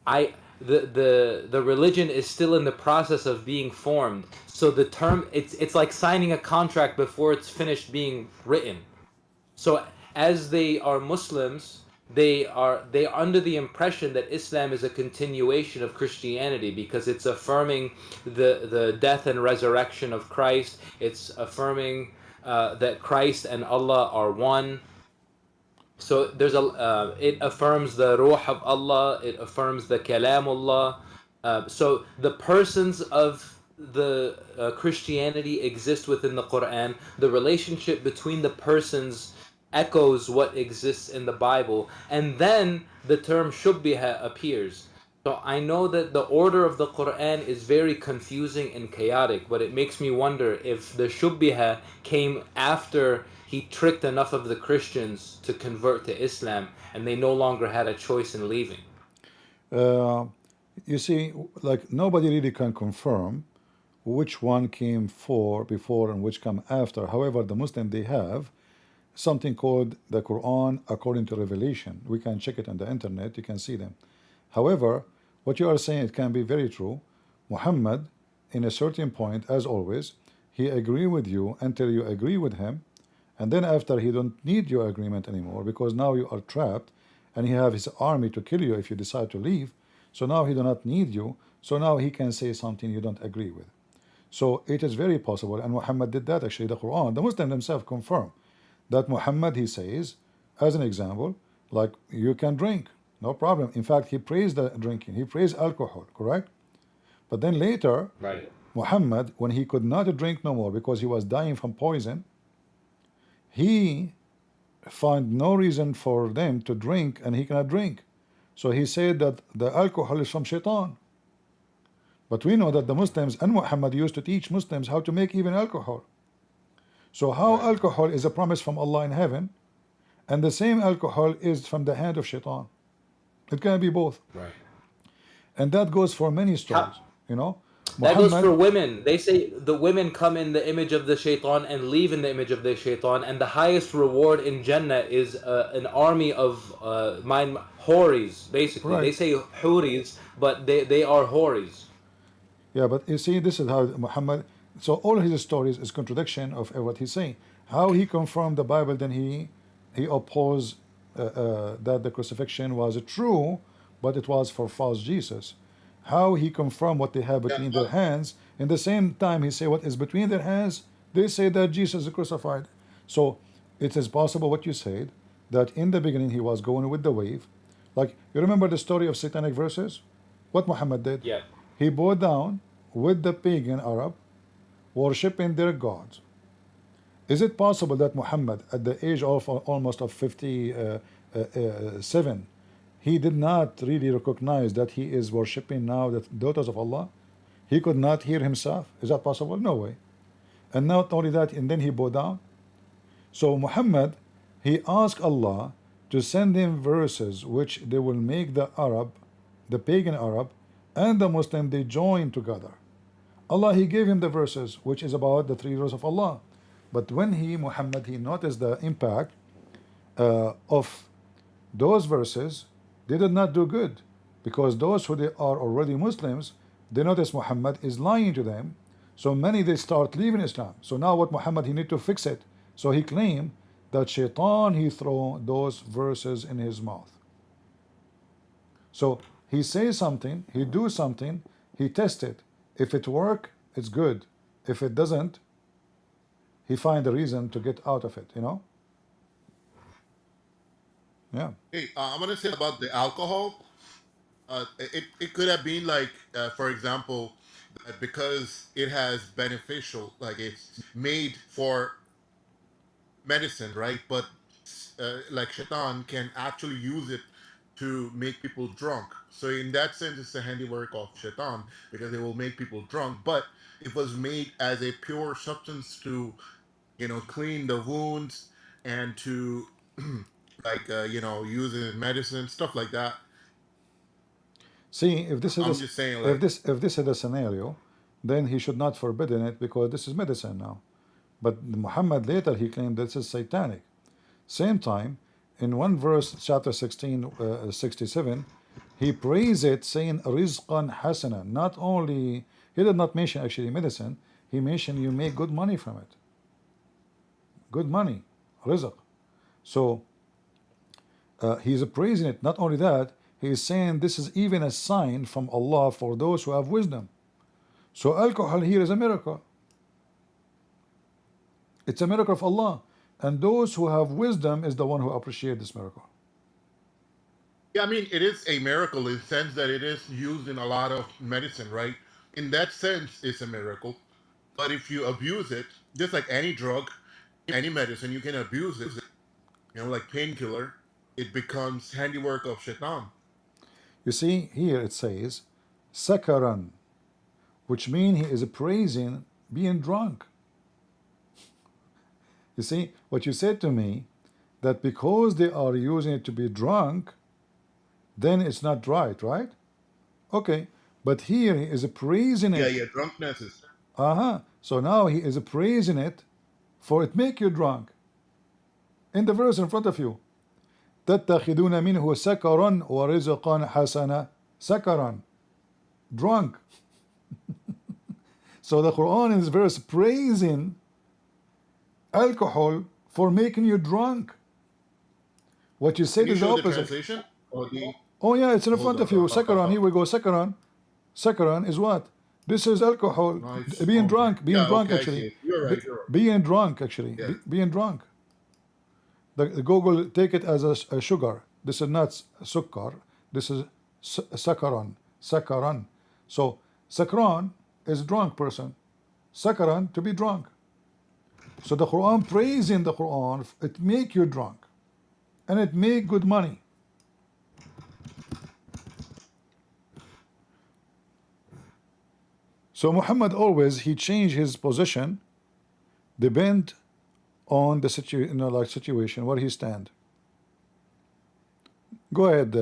the religion is still in the process of being formed. So the term, it's like signing a contract before it's finished being written. So as they are Muslims, they are under the impression that Islam is a continuation of Christianity because it's affirming the death and resurrection of Christ. It's affirming that Christ and Allah are one. So there's it affirms the Ruh of Allah. It affirms the Kalamullah. So the persons of the Christianity exist within the Quran. The relationship between the persons echoes what exists in the Bible, and then the term shubbiha appears. So I know that the order of the Quran is very confusing and chaotic, but it makes me wonder if the shubbiha came after he tricked enough of the Christians to convert to Islam, and they no longer had a choice in leaving. You see, like nobody really can confirm which one came before and which come after. However, the Muslim, they have something called the Quran according to revelation. We can check it on the internet, you can see them. However, what you are saying, it can be very true. Muhammad, in a certain point, as always, he agree with you until you agree with him, and then after he don't need your agreement anymore because now you are trapped, and he have his army to kill you if you decide to leave. So now he do not need you. So now he can say something you don't agree with. So it is very possible, and Muhammad did that actually. The Quran, the Muslims themselves confirm that Muhammad, he says, as an example, like you can drink, no problem. In fact, he praised the drinking, he praised alcohol, correct? But then later, Right. Muhammad, when he could not drink no more because he was dying from poison, he found no reason for them to drink, and he cannot drink. So he said that the alcohol is from shaitan. But we know that the Muslims and Muhammad used to teach Muslims how to make even alcohol. So how alcohol is a promise from Allah in heaven, and the same alcohol is from the hand of shaitan? It can be both. Right. And that goes for many stories, you know. That goes for women. They say the women come in the image of the shaitan and leave in the image of the shaitan, and the highest reward in Jannah is an army of horis, basically. Right. They say huris, but they are horis. Yeah, but you see, this is how Muhammad, so all his stories is contradiction of what he's saying. How he confirmed the Bible, then he opposed that the crucifixion was true, but it was for false Jesus. How he confirmed what they have between their hands, in the same time he say what is between their hands, they say that Jesus is crucified. So it is possible what you said, that in the beginning he was going with the wave. Like, you remember the story of satanic verses? What Muhammad did? Yeah. He bowed down with the pagan Arab, worshipping their gods. Is it possible that Muhammad, at the age of almost of 57, he did not really recognize that he is worshipping now the daughters of Allah? He could not hear himself. Is that possible? No way. And not only that, and then he bowed down. So Muhammad, he asked Allah to send him verses which they will make the Arab, the pagan Arab, and the Muslim, they join together. Allah, he gave him the verses which is about the three rules of Allah. But when Muhammad, he noticed the impact of those verses, they did not do good, because those who they are already Muslims, they notice Muhammad is lying to them. So many, they start leaving Islam. So now what Muhammad, he need to fix it. So he claimed that shaitan, he throw those verses in his mouth. So he says something, he do something, he test it. If it work, it's good. If it doesn't, he find a reason to get out of it, you know? Yeah. Hey, I'm gonna say about the alcohol. It could have been like, for example, that because it has beneficial, like it's made for medicine, right? But like shaitan can actually use it to make people drunk. So in that sense, it's a handiwork of shaitan because it will make people drunk. But it was made as a pure substance to, clean the wounds and to like use it in medicine, stuff like that. See, if this is I'm just saying, like, if this is the scenario, then he should not forbidden it because this is medicine now. But Muhammad later he claimed this is satanic. Same time, in one verse, chapter 16, 67, he praised it, saying rizqan hasana. Not only, he did not mention actually medicine, he mentioned you make good money from it. Good money, rizq. So He's praising it. Not only that, he is saying this is even a sign from Allah for those who have wisdom. So alcohol here is a miracle. It's a miracle of Allah. And those who have wisdom is the one who appreciate this miracle. Yeah, I mean, it is a miracle in the sense that it is used in a lot of medicine, right? In that sense, it's a miracle. But if you abuse it, just like any drug, any medicine, you can abuse it. You know, like painkiller, it becomes handiwork of shaitan. You see, here it says, sakaran, which means he is praising being drunk. You see, what you said to me, that because they are using it to be drunk, then it's not right, right? Okay, but here he is praising it. Yeah, drunkenness is. So now he is praising it for it make you drunk. In the verse in front of you, تتخذون منه سكرا ورزقا حسنا. Sakaran, drunk. So the Quran in this verse praising alcohol for making you drunk. What you said Can you is the show the opposite. translation? Or the... Oh yeah, it's in Hold front on, of you. Sakaran, here we go. Sakaran. Sakaran is what? This is alcohol. Nice. Being drunk. Being drunk, okay, I see actually. it. You're right, you're right. Being drunk, actually. Yeah. Being drunk. The Google take it as a sugar. This is not sukkar. This is sakaran. Sakaran. So sakran is drunk person. Sakaran to be drunk. So the Quran praising the Quran, it make you drunk, and it make good money. So Muhammad always he changed his position, depend on the situation where he stand. Go ahead,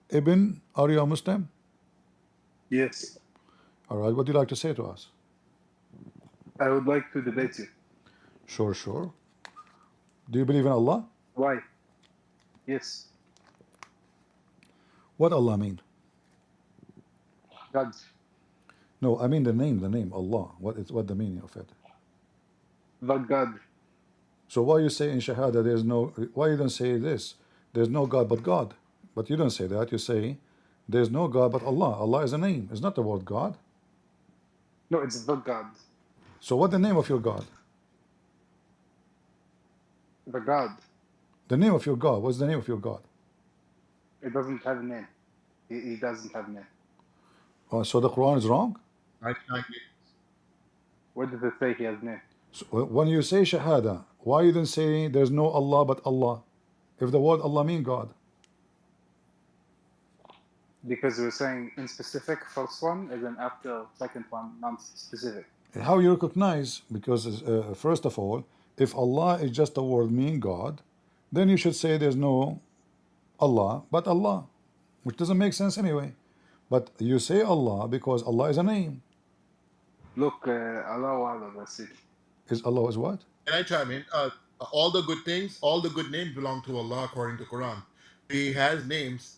Ibn. Are you a Muslim? Yes, All right. What do you like to say to us? I would like to debate you. Sure, sure. Do you believe in Allah? Why? Yes, What Allah mean? God. No, I mean the name Allah. What the meaning of it? The God. So why you say in Shahada there's no? Why you don't say this? There's no God but God. But you don't say that. You say there's no God but Allah. Allah is a name. It's not the word God. No, it's the God. So what the name of your God? The God. The name of your God. What's the name of your God? It doesn't have a name. He doesn't have a name. Oh, so the Quran is wrong? Where does it say he has a name? So when you say Shahada, why you don't say there's no Allah but Allah? If the word Allah mean God. Because we're saying in specific first one, and then after second one, non-specific. How you recognize? Because first of all, if Allah is just the word mean God, then you should say there's no Allah but Allah, which doesn't make sense anyway. But you say Allah because Allah is a name. Look, Allah Wa'ala, that's it. Is Allah is what? Can I chime in? All the good things, all the good names belong to Allah according to Quran. He has names.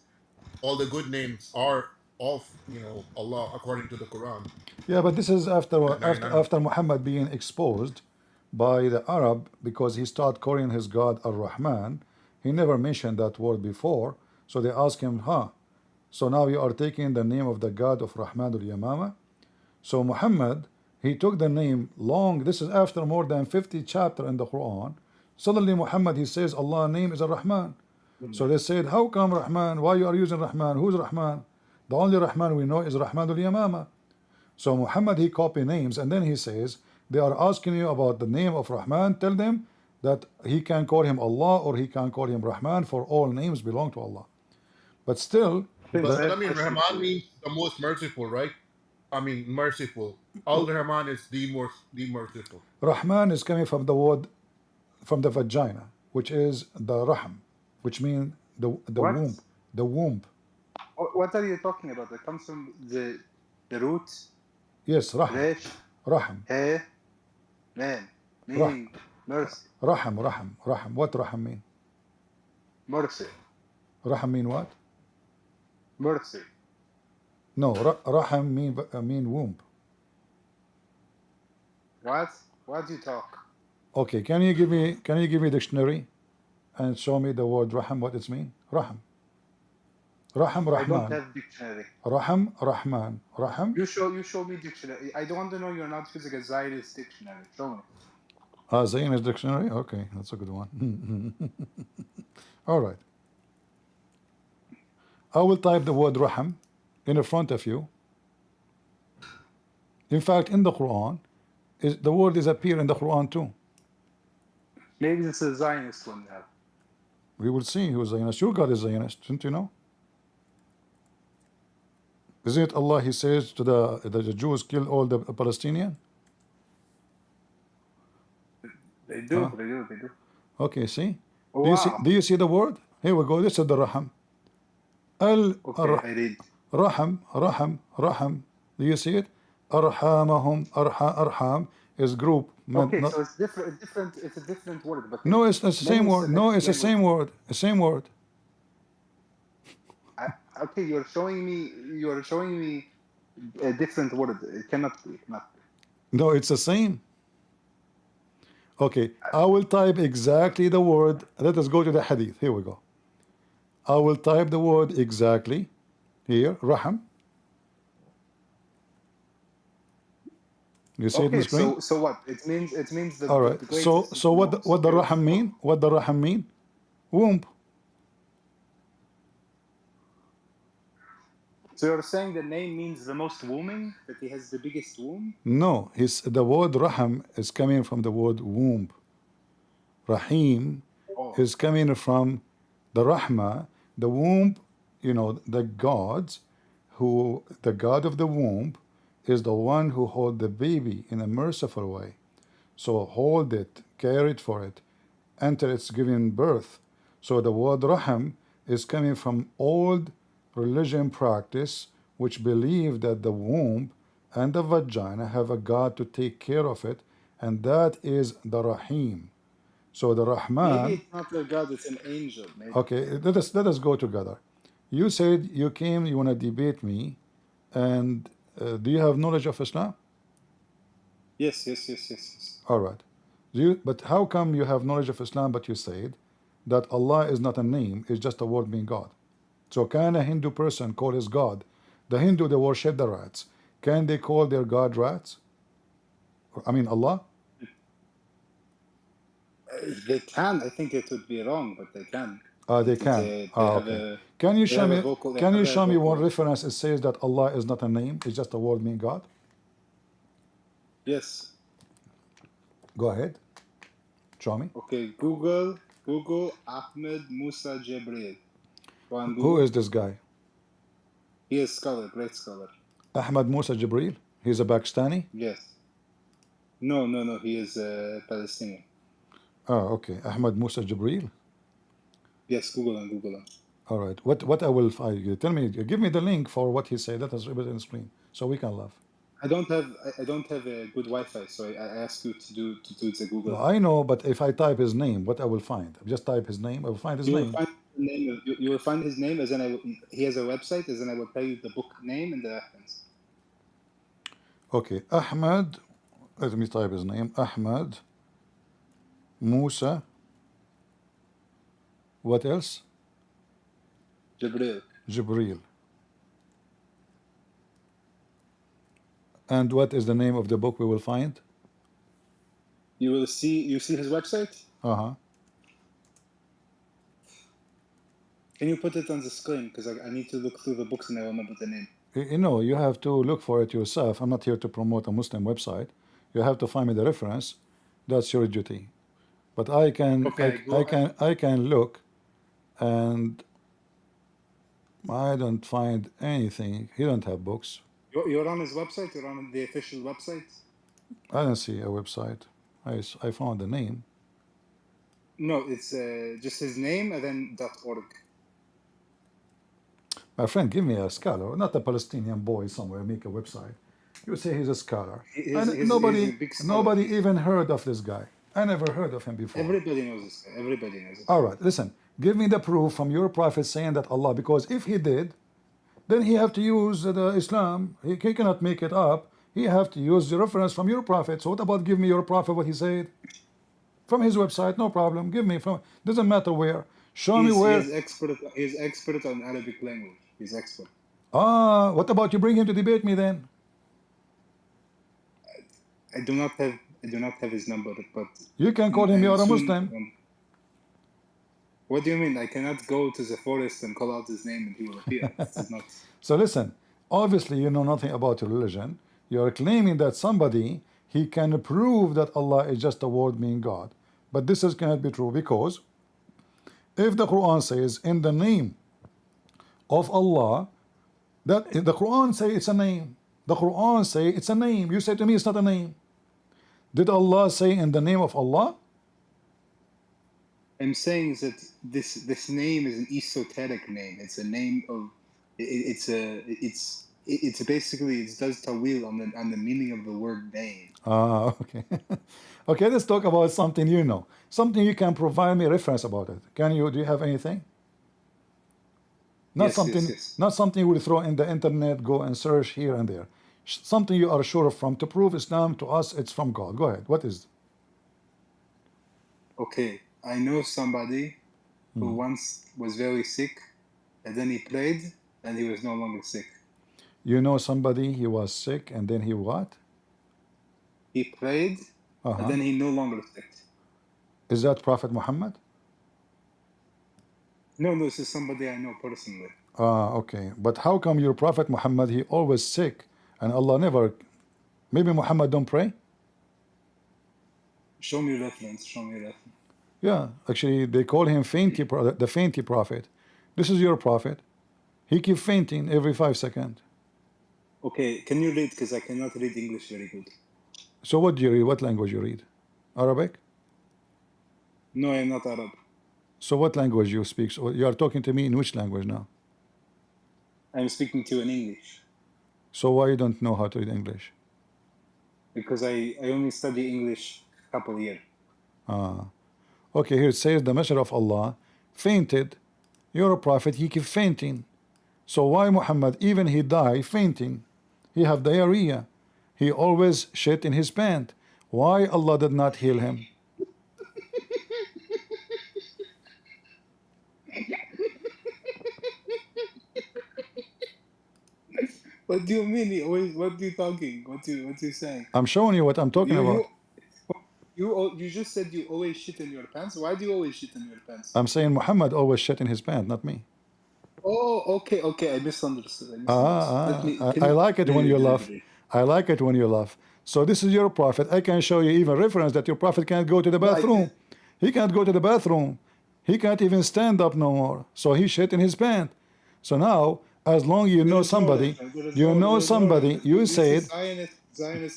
All the good names are of Allah according to the Quran. Yeah, but this is after Muhammad being exposed by the Arab because he started calling his God Ar-Rahman. He never mentioned that word before. So they asked him, so now you are taking the name of the God of Rahman al-Yamama? So Muhammad, he took the name long. This is after more than 50 chapters in the Quran. Suddenly Muhammad, he says Allah's name is Ar-Rahman. So they said, how come Rahman? Why you are using Rahman? Who's Rahman? The only Rahman we know is Rahman al-Yamama. So Muhammad, he copy names, and then he says, they are asking you about the name of Rahman. Tell them that he can call him Allah or he can call him Rahman, for all names belong to Allah. But still, but I mean, Rahman means the most merciful, right? I mean, merciful. Al-Rahman is the merciful. Rahman is coming from the word, from the vagina, which is the Rahm, which means the womb. The womb. What are you talking about? It comes from the root. Yes, Rahm. Resh. Rahm. He. Man. Meaning mercy. Rahm. What Rahm mean? Mercy. Rahm mean what? Mercy. No, Rahm mean womb. What? What do you talk? Okay, can you give me dictionary and show me the word Rahim, what it's mean? Rahim. Rahim, I don't Rahman. have dictionary. Rahim, Rahman. Rahim. You show me dictionary. I don't want to know you're not using a Zionist dictionary. Show me. Zionist dictionary? Okay, that's a good one. All right. I will type the word Rahim in front of you. In fact, in the Quran, the word is appear in the Quran too. Maybe it's a Zionist one now. We will see who's Zionist. Your God is Zionist, didn't you know? Isn't it Allah, He says to the Jews, kill all the Palestinians? They do, Huh? they do. Okay, see? Oh, Do you see the word? Here we go. This is the Raham. Okay, I read. Raham. Do you see it? Arhamahum, Arham is group. Okay, so it's different. It's a different word, but No, it's the same word. No, it's the same word. The same word. Okay, you're showing me a different word. It cannot be. No, it's the same. Okay, I will type exactly the word. Let us go to the hadith. Here we go. I will type the word exactly here, Raham. You see it on the screen? So what? It means the. All right. So what the Raham mean? What the Raham mean? Womb. So you're saying the name means the most wombing, that he has the biggest womb? No, the word Raham is coming from the word womb. Rahim is coming from the Rahma, the womb, the gods, the God of the womb is the one who hold the baby in a merciful way. So hold it, care it for it, until it's giving birth. So the word Raham is coming from old religion practice, which believe that the womb and the vagina have a God to take care of it, and that is the Rahim. So the Rahman. Maybe it's not a God; it's an angel. Maybe. Okay, let us go together. You said you came, you want to debate me, and do you have knowledge of Islam? Yes. All right. But how come you have knowledge of Islam, but you said that Allah is not a name; it's just a word meaning God? So can a Hindu person call his God? The Hindu, they worship the rats. Can they call their God rats? I mean Allah? They can. I think it would be wrong, but they can. They can. Okay. Can you show me? Can you show me one reference that says that Allah is not a name; it's just a word meaning God? Yes. Go ahead. Show me. Okay. Google Ahmed Musa Jibril. Who is this guy? He is scholar, great scholar. Ahmed Musa Jibril? He's a Pakistani? Yes. No. He is Palestinian. Oh, okay. Ahmed Musa Jibril? Yes, Google him. All right. What I will find? Tell me. Give me the link for what he said. Let us read it on the screen so we can laugh. I don't have a good Wi-Fi, so I ask you to do the Google. No, I know, but if I type his name, what I will find? Just type his name. I will find his name. You will find his name, as in he has a website, as in I will tell you the book name and the reference. Okay, Ahmed. Let me type his name. Ahmed Musa. What else? Jibril. And what is the name of the book we will find? You see his website? Uh-huh. Can you put it on the screen? Because I need to look through the books and I remember the name. You have to look for it yourself. I'm not here to promote a Muslim website. You have to find me the reference. That's your duty. But I can look, and I don't find anything. He don't have books. You're on his website? You're on the official website? I don't see a website. I found the name. No, it's just his name and then .org. My friend, give me a scholar, not a Palestinian boy somewhere make a website. You say he's a scholar. Nobody even heard of this guy. I never heard of him before. Everybody knows this guy. Everybody knows it. All right, listen. Give me the proof from your prophet saying that Allah, because if he did, then he have to use the Islam. He cannot make it up. He have to use the reference from your prophet. So what about give me your prophet what he said? From his website, no problem. Give me from. Doesn't matter where. Show me where. He's expert on Arabic language. He's expert. Ah, what about you bring him to debate me then? I do not have his number, but You can call him. You are a Muslim. What do you mean? I cannot go to the forest and call out his name and he will appear. This is not. So listen. Obviously, you know nothing about religion. You are claiming that somebody he can prove that Allah is just a word meaning God, but this cannot be true, because if the Quran says in the name of Allah, that the Quran say it's a name. The Quran say it's a name. You say to me it's not a name. Did Allah say in the name of Allah? I'm saying that this name is an esoteric name. It's a name of it's basically it does tawil on the meaning of the word name. Ah, okay. Okay, let's talk about something you know. Something you can provide me reference about it. Can you? Do you have anything? Not Yes, something. yes. Not something you will throw in the internet. Go and search here and there. Something you are sure from to prove Islam to us. It's from God. Go ahead. What is? Okay, I know somebody who once was very sick, and then he prayed, and he was no longer sick. You know somebody he was sick and then he what? He prayed, and then he no longer sick. Is that Prophet Muhammad? No, this is somebody I know personally. Ah, okay. But how come your Prophet Muhammad, he always sick and Allah never? Maybe Muhammad don't pray? Show me reference. Show me reference. Yeah, actually they call him the fainty prophet. This is your prophet. He keep fainting every 5 seconds. Okay, can you read? Because I cannot read English very good. So what do you read? What language you read? Arabic? No, I'm not Arab. So what language you speak? So you are talking to me in which language now? I'm speaking to you in English. So why you don't know how to read English? Because I only study English a couple of years. Ah. Okay, here it says the Messenger of Allah fainted. You're a prophet, he keep fainting. So why Muhammad, even he die fainting? He have diarrhea. He always shit in his pant. Why Allah did not heal him? What do you mean? He always, what are you talking? What you saying? I'm showing you what I'm talking about. You just said you always shit in your pants. Why do you always shit in your pants? I'm saying Muhammad always shit in his pant, not me. Oh, okay. I misunderstood. I like it when you laugh. I like it when you laugh. So this is your prophet. I can show you even reference that your prophet can't go to the bathroom. He can't go to the bathroom. He can't even stand up no more. So he shit in his pant. So now, as long you know somebody, you said,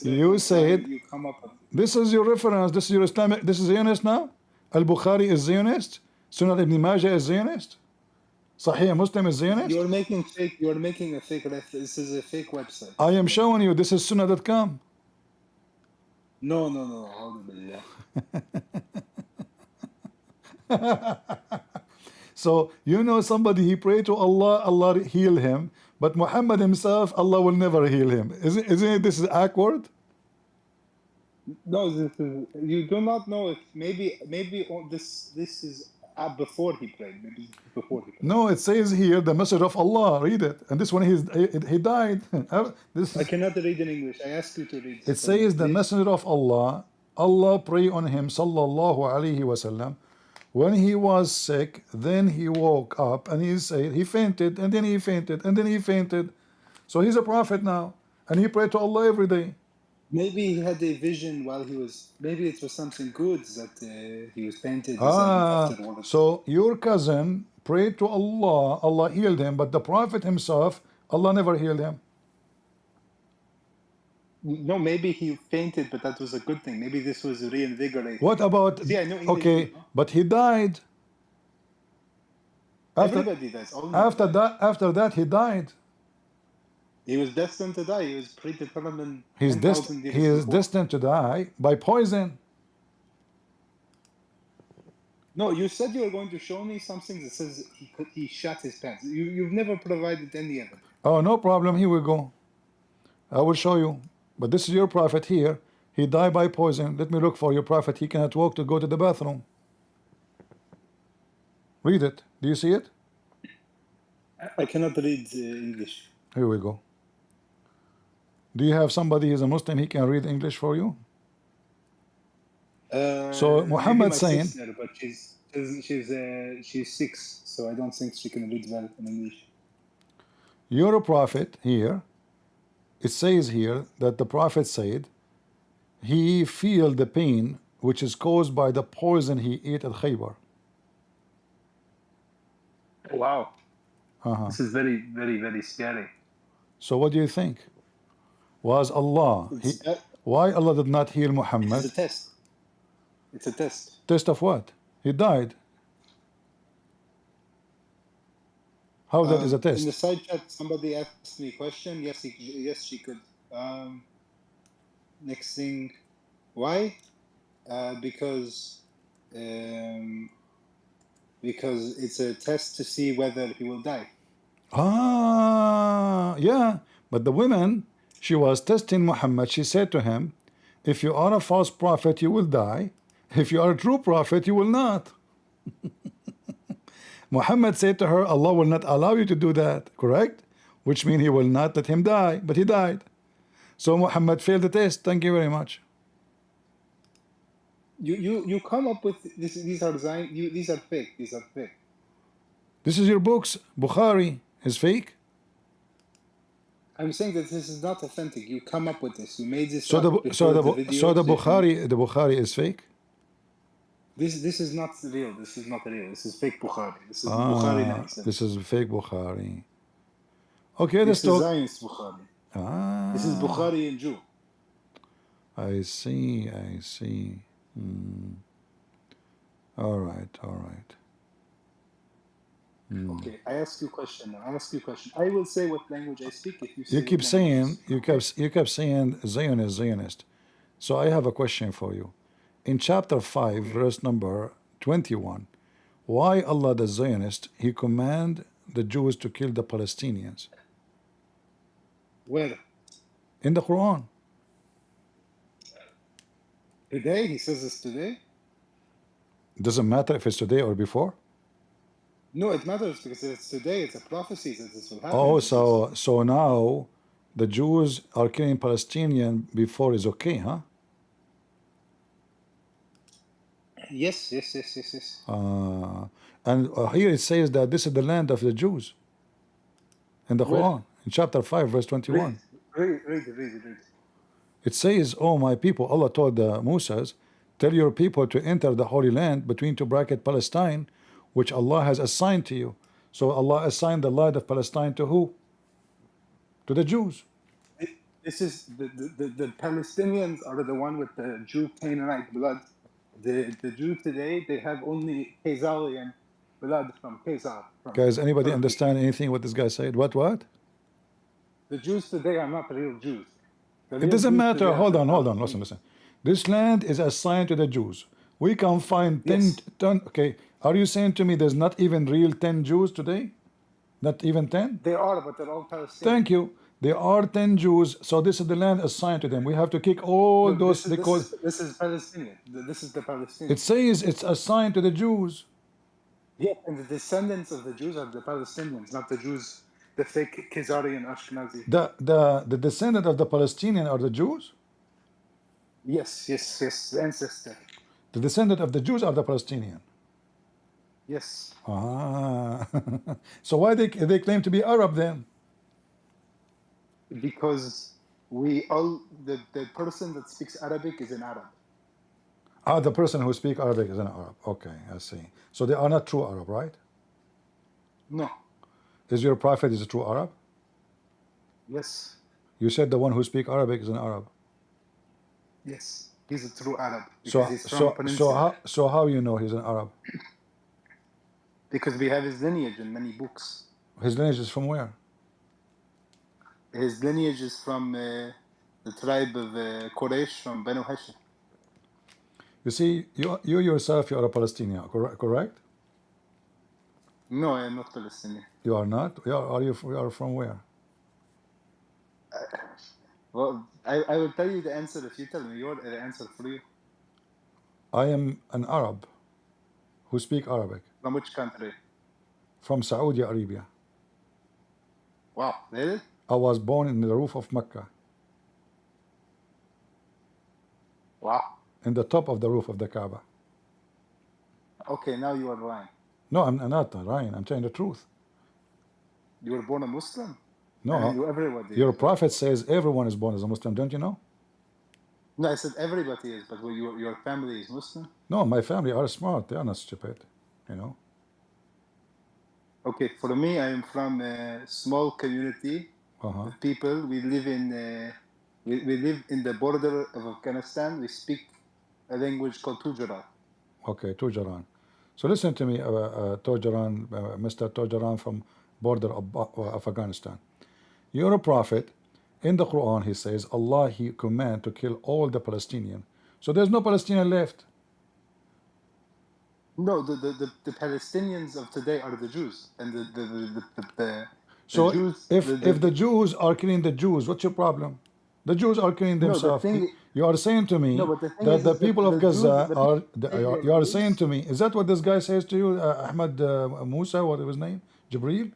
You come up with this is your reference, this is your Islamic, this is Zionist now? Al-Bukhari is Zionist? Sunnah ibn Majah is Zionist? Sahih Muslim is Zionist? You're making a fake reference. This is a fake website. I am showing you, this is Sunnah.com. No. So you know somebody, he prayed to Allah, Allah heal him, but Muhammad himself, Allah will never heal him. Isn't this is awkward? No, you do not know if maybe this is before he prayed. Maybe before he prayed. No, it says here the message of Allah. Read it, and this one he died. I cannot read in English. I ask you to read. It says the messenger of Allah. Allah pray on him, sallallahu alaihi wasallam. When he was sick, then he woke up and he said he fainted, and then he fainted, and then he fainted. So he's a prophet now, and he prayed to Allah every day. Maybe he had a vision while he was. Maybe it was something good that he was fainted. So your cousin prayed to Allah, Allah healed him, but the prophet himself, Allah never healed him. No, maybe he fainted, but that was a good thing. Maybe this was reinvigorating. What about? See, I know English, okay, but he died. Everybody dies. After that, he died. He was destined to die. He was predetermined. He is destined to die by poison. No, you said you were going to show me something that says he shot his pants. You've never provided any evidence. Oh, no problem. Here we go. I will show you. But this is your prophet here. He died by poison. Let me look for your prophet. He cannot walk to go to the bathroom. Read it. Do you see it? I cannot read English. Here we go. Do you have somebody who's a Muslim? He can read English for you. So Maybe Muhammad my saying, sister, but she's 6, so I don't think she can read well in English. you're a prophet here. It says here that the prophet said he feel the pain which is caused by the poison he ate at Khaybar. Wow, Uh-huh. this is very, very, very scary. So what do you think? Was Allah why Allah did not heal It's Muhammad? a test. It's a test. Test of what? He died. How that is a In the test? side chat, somebody asked me a question. Yes, yes, she could. Next thing, why? Because it's a test to see whether he will die. Ah, yeah. But the woman, she was testing Muhammad. She said to him, if you are a false prophet, you will die. If you are a true prophet, you will not. Muhammad said to her, Allah will not allow you to do that, correct? Which means he will not let him die, but he died. So Muhammad failed the test. Thank you very much. You come up with this. These are these are fake. These are fake. This is your books. Bukhari is fake. I'm saying that this is not authentic. You come up with this. You made this So up the videos. the Bukhari is fake. This is not real. This is not real. This is fake Bukhari. This is Bukhari nonsense. This is fake Bukhari. Okay, let's This is talk. Zionist Bukhari. This is Bukhari and Jew. I see. I see. All right. All right. Okay, I ask you a question now. I ask you a question. I will say what language I speak if you say You keep what saying language you kept saying Zionist, Zionist. So I have a question for you. In chapter 5, verse number 21, why Allah the Zionist, he command the Jews to kill the Palestinians? Where? In the Quran. Today? He says this today? Doesn't matter if it's today or before. No, it matters because it's today. It's a prophecy that this will happen. Oh, so now the Jews are killing Palestinian before is okay, huh? Yes. And here it says that this is the land of the Jews in the Where? Quran, in chapter 5, verse 21. Read it. It says, oh my people, Allah told the Moses, tell your people to enter the Holy Land between two bracket Palestine, which Allah has assigned to you. So Allah assigned the land of Palestine to who? To the Jews. This is the Palestinians are the one with the Jew Canaanite blood. The Jews today, they have only Khazarian blood from Khazar. Guys, anybody understand anything what this guy said? What? The Jews today are not real Jews. It doesn't matter. Hold on. Listen. This land is assigned to the Jews. We can find 10. Okay, are you saying to me there's not even real 10 Jews today? Not even 10? They are, but they're all Palestinians. Thank you. There are 10 Jews, so this is the land assigned to them. We have to kick all those. This is Palestinian. This is the Palestinians. It says it's assigned to the Jews. Yeah, and the descendants of the Jews are the Palestinians, not the Jews, the fake Khazarian Ashkenazi. The descendant of the Palestinian are the Jews? Yes, the ancestor. The descendant of the Jews are the Palestinian. Yes. So why they claim to be Arab then? Because we all the person that speaks Arabic is an Arab. The person who speaks Arabic is an Arab. Okay, I see. So they are not true Arab, right? No. Is your prophet is a true Arab? Yes. You said the one who speaks Arabic is an Arab. Yes, he's a true Arab because he's from Peninsula. So how you know he's an Arab? Because we have his lineage in many books. His lineage is from where? His lineage is from the tribe of Quraysh from Banu Hashim. You see, you yourself, you are a Palestinian, correct? No, I am not Palestinian. You are not? You are from where? Well, I will tell you the answer if you tell me your the answer for you. I am an Arab who speak Arabic From which country? from Saudi Arabia. Wow, really? I was born in the roof of Mecca, Wow. in the top of the roof of the Kaaba. Okay, now you are lying. No, I'm not lying. I'm telling the truth. You were born a Muslim? No, I mean, everybody your is. prophet says everyone is born as a Muslim. Don't you know? No, I said everybody is, but your family is Muslim? No, my family are smart. They are not stupid. You know. Okay, for me, I am from a small community Uh-huh. of people. We live in we live in the border of Afghanistan. We speak a language called Tujarat. Okay, Tujaran. So listen to me, Tujaran, Mr. Tujaran from border of Afghanistan. You're a prophet. In the Quran, he says, Allah, he command to kill all the Palestinian. So there's no Palestinian left. No, the Palestinians of today are the Jews, and the So Jews. if the Jews are killing the Jews, what's your problem? The Jews are killing No, the themselves. thing. You are saying to me No, but the thing that is the that people of the Jews, Gaza the are. Israel You are Jews, saying to me, is that what this guy says to you, Ahmad Musa? What was his name? Jibril?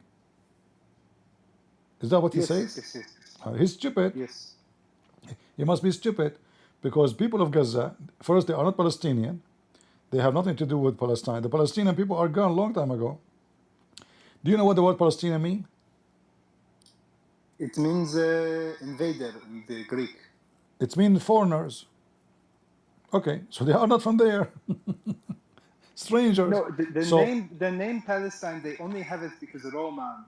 Is that what he Yes, says? yes, yes, He's stupid. yes. He must be stupid because people of Gaza, first, they are not Palestinian. They have nothing to do with Palestine. The Palestinian people are gone a long time ago. Do you know what the word Palestinian mean? It means invader in the Greek. It means foreigners. Okay, so they are not from there. Strangers. No, the So name Palestine, they only have it because Roman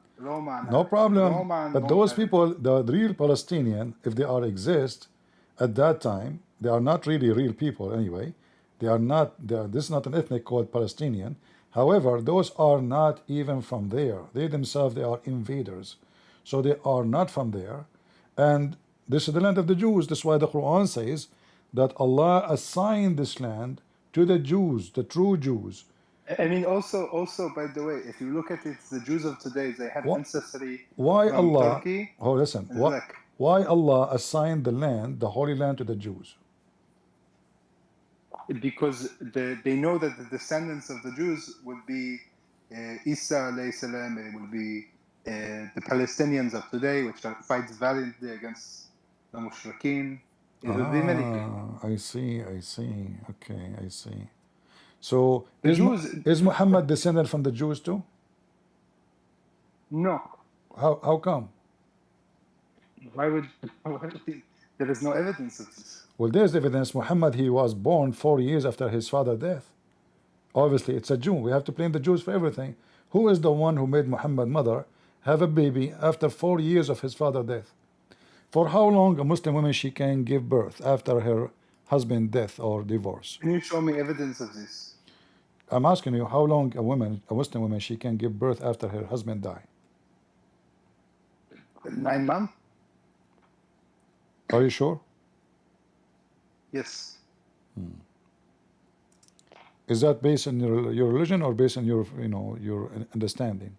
no have it. problem. Roman But don't those have it. people, the real Palestinian, if they are exist at that time, they are not really real people anyway. They are not. This is not an ethnic called Palestinian. However, those are not even from there. They themselves, they are invaders. So they are not from there. And this is the land of the Jews. That's why the Quran says that Allah assigned this land to the Jews, the true Jews. I mean, also, by the way, if you look at it, the Jews of today, they have What? ancestry Why from Allah? Turkey Oh, listen. and Iraq. Why Allah assigned the land, the Holy Land, to the Jews? Because they know that the descendants of the Jews will be Isa alayhi salam, it will be the Palestinians of today, which fights valiantly against the Mushrikeen. It will be many people. I see. Okay, I see. So The Jews, is Muhammad descended from the Jews too? no. How come? Why would there is no evidence of this? Well, there's evidence. Muhammad, he was born 4 years after his father's death. Obviously, it's a Jew. We have to blame the Jews for everything. Who is the one who made Muhammad mother have a baby after 4 years of his father's death? For how long a Muslim woman she can give birth after her husband's death or divorce? Can you show me evidence of this? I'm asking you how long a Muslim woman, she can give birth after her husband die. 9 months? Are you sure? Yes. Is that based on your religion or based on your your understanding?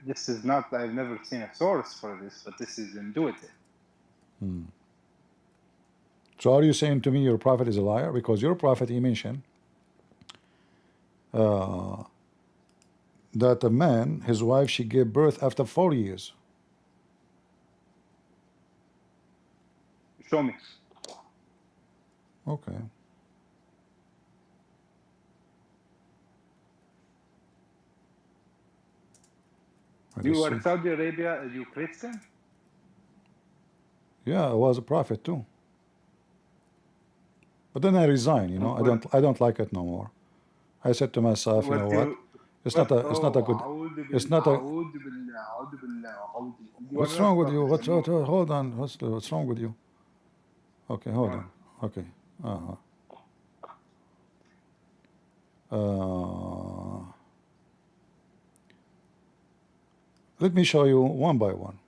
This is not, I've never seen a source for this, but this is intuitive. So are you saying to me your prophet is a liar? Because your prophet, he mentioned that a man, his wife, she gave birth after 4 years. Show me. Okay. You are Saudi Arabia, are you Christian? Yeah, I was a prophet too. But then I resigned, I don't like it no more. I said to myself, you know what? It's not a good. It's not a. What's wrong with you? Hold on. What's wrong with you? Okay, hold on. Okay. Let me show you one by one.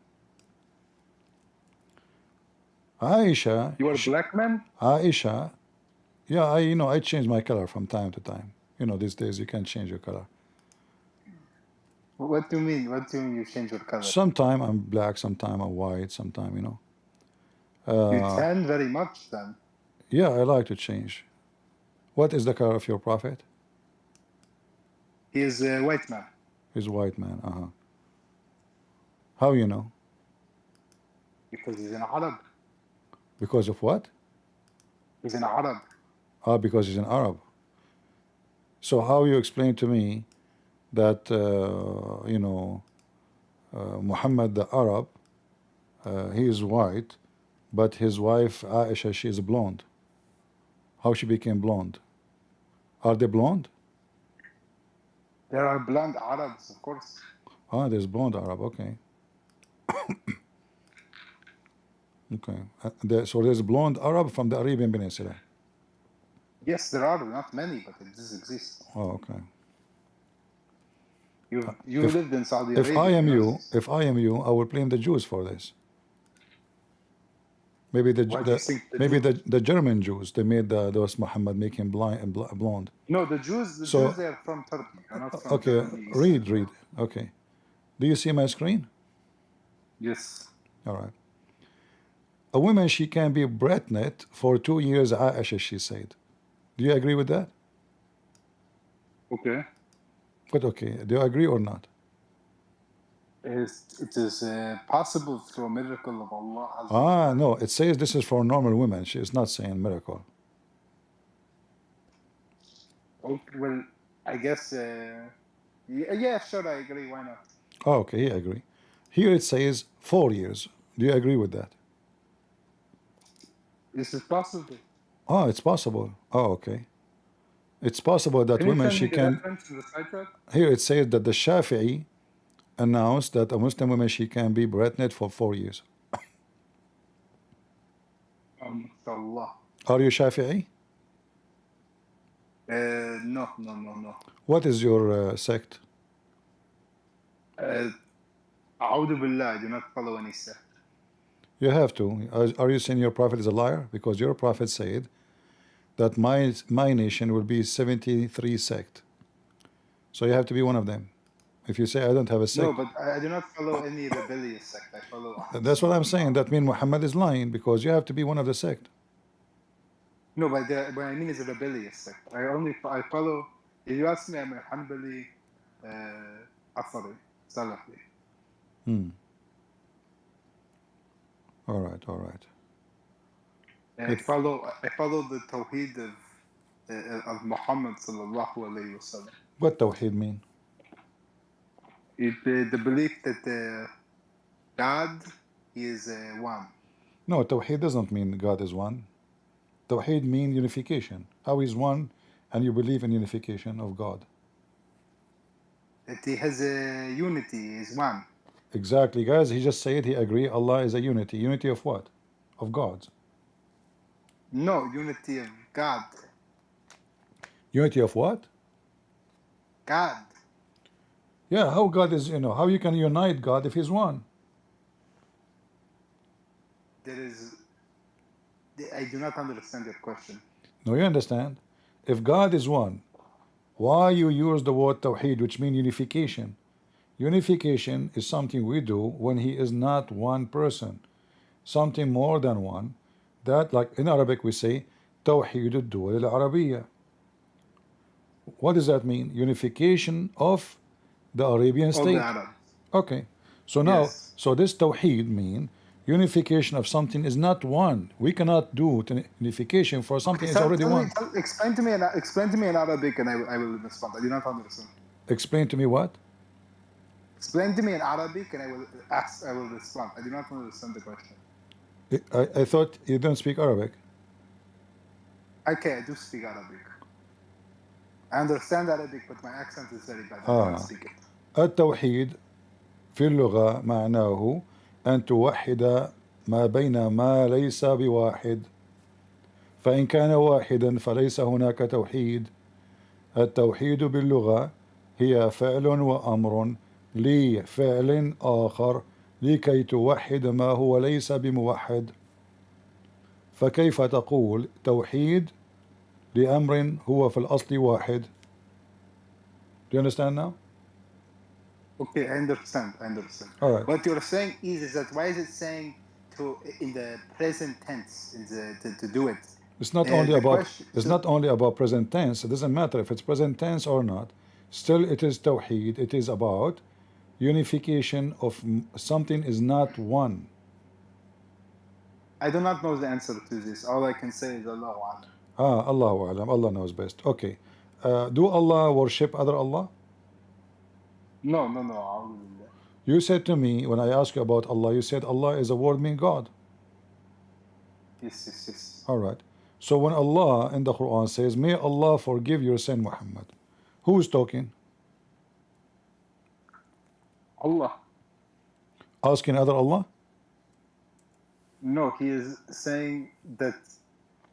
Aisha. You are a black man? Aisha. Yeah, I change my color from time to time. These days you can change your color. What do you mean? What do you mean you change your color? Sometime I'm black, sometime I'm white, sometime, you know. You tan very much then. Yeah, I like to change. What is the color of your prophet? He is a white man. He's a white man. How you know? Because he's an Arab. Because of what? He's an Arab. Because he's an Arab. So how you explain to me that you know, Muhammad the Arab, he is white, but his wife Aisha, she is blonde. How she became blonde? Are they blonde? There are blonde Arabs, of course. There's blonde Arab. Okay. Okay. So there's blonde Arab from the Arabian Peninsula. Yes, there are not many, but it does exist. Oh, okay. You lived in Saudi Arabia. If I am you, I will blame the Jews for this. Maybe the German Jews, they made those Muhammad make him blind and blonde. No, the Jews they are from Turkey. They're not from Okay, Turkey. read. Okay. Do you see my screen? Yes. All right. A woman, she can be pregnant for 2 years, Aisha, she said. Do you agree with that? Okay. But okay, do you agree or not? It is possible through a miracle of Allah. No, it says this is for normal women. She is not saying miracle. Okay, well, I guess, yeah, sure, I agree. Why not? Okay, he agree. Here it says 4 years. Do you agree with that? This is possible. It's possible. Okay. It's possible that women, she can... Here it says that the Shafi'i announced that a Muslim woman, she can be pregnant for 4 years. Allah. Are you Shafi'i? No. What is your sect? A'udhu billah, I do not follow any sect. You have to. Are you saying your prophet is a liar? Because your prophet said that my nation will be 73 sect. So you have to be one of them. If you say I don't have a sect. No, but I do not follow any rebellious sect. I follow. That's what I'm saying. That means Muhammad is lying because you have to be one of the sect. No, but what I mean is a rebellious sect. I follow. If you ask me, I'm a Hanbali, Athari, Salafi. All right. I follow the Tawheed of Muhammad sallallahu alayhi wa sallam. What Tawheed mean? The belief that God is one. No, Tawheed doesn't mean God is one. Tawheed means unification. How is one, and you believe in unification of God. That he has a unity, is one. Exactly, guys. He just said he agree Allah is a unity. Unity of what? Of gods. No, unity of God. Unity of what? God. Yeah, how God is, how you can unite God if he's one? I do not understand your question. No, you understand? If God is one, why you use the word Tawheed, which means unification? Unification is something we do when he is not one person, something more than one. That, like in Arabic, we say Tawheed al-Duwal al-Arabiyya. What does that mean? Unification of the Arabian state. Okay, so now, so this Tawheed mean unification of something is not one. We cannot do unification for something is already one. Explain to me in Arabic, and I will respond. I do not understand. Explain to me what? Explain to me in Arabic, and I will respond. I do not understand the question. I thought you don't speak Arabic. Okay, I do speak Arabic. I understand Arabic, but my accent is very bad. I cannot speak it. التوحيد في اللغة معناه أن توحد ما بين ما ليس بواحد، فإن كان واحدا فليس هناك توحيد. التوحيد باللغة هي فعل وأمر لفعل آخر لكي توحد ما هو ليس بموحد. فكيف تقول توحيد لأمر هو في الأصل واحد? Do you understand now? Okay, I understand. I understand. All right. What you're saying is that why is it saying to in the present tense in the to do it? It's not only The about question. it's So, not only about present tense. It doesn't matter if it's present tense or not. Still, it is tawheed. It is about unification of something is not one. I do not know the answer to this. All I can say is Allah Alam. Ah, Allahu Alam. Allah knows best. Okay. Do Allah worship other Allah? No, no, no. Alhamdulillah. You said to me when I asked you about Allah, you said Allah is a word mean God. Yes, yes, yes. All right. So when Allah in the Quran says, "May Allah forgive your sin, Muhammad," who is talking? Allah. Asking other Allah? No, he is saying that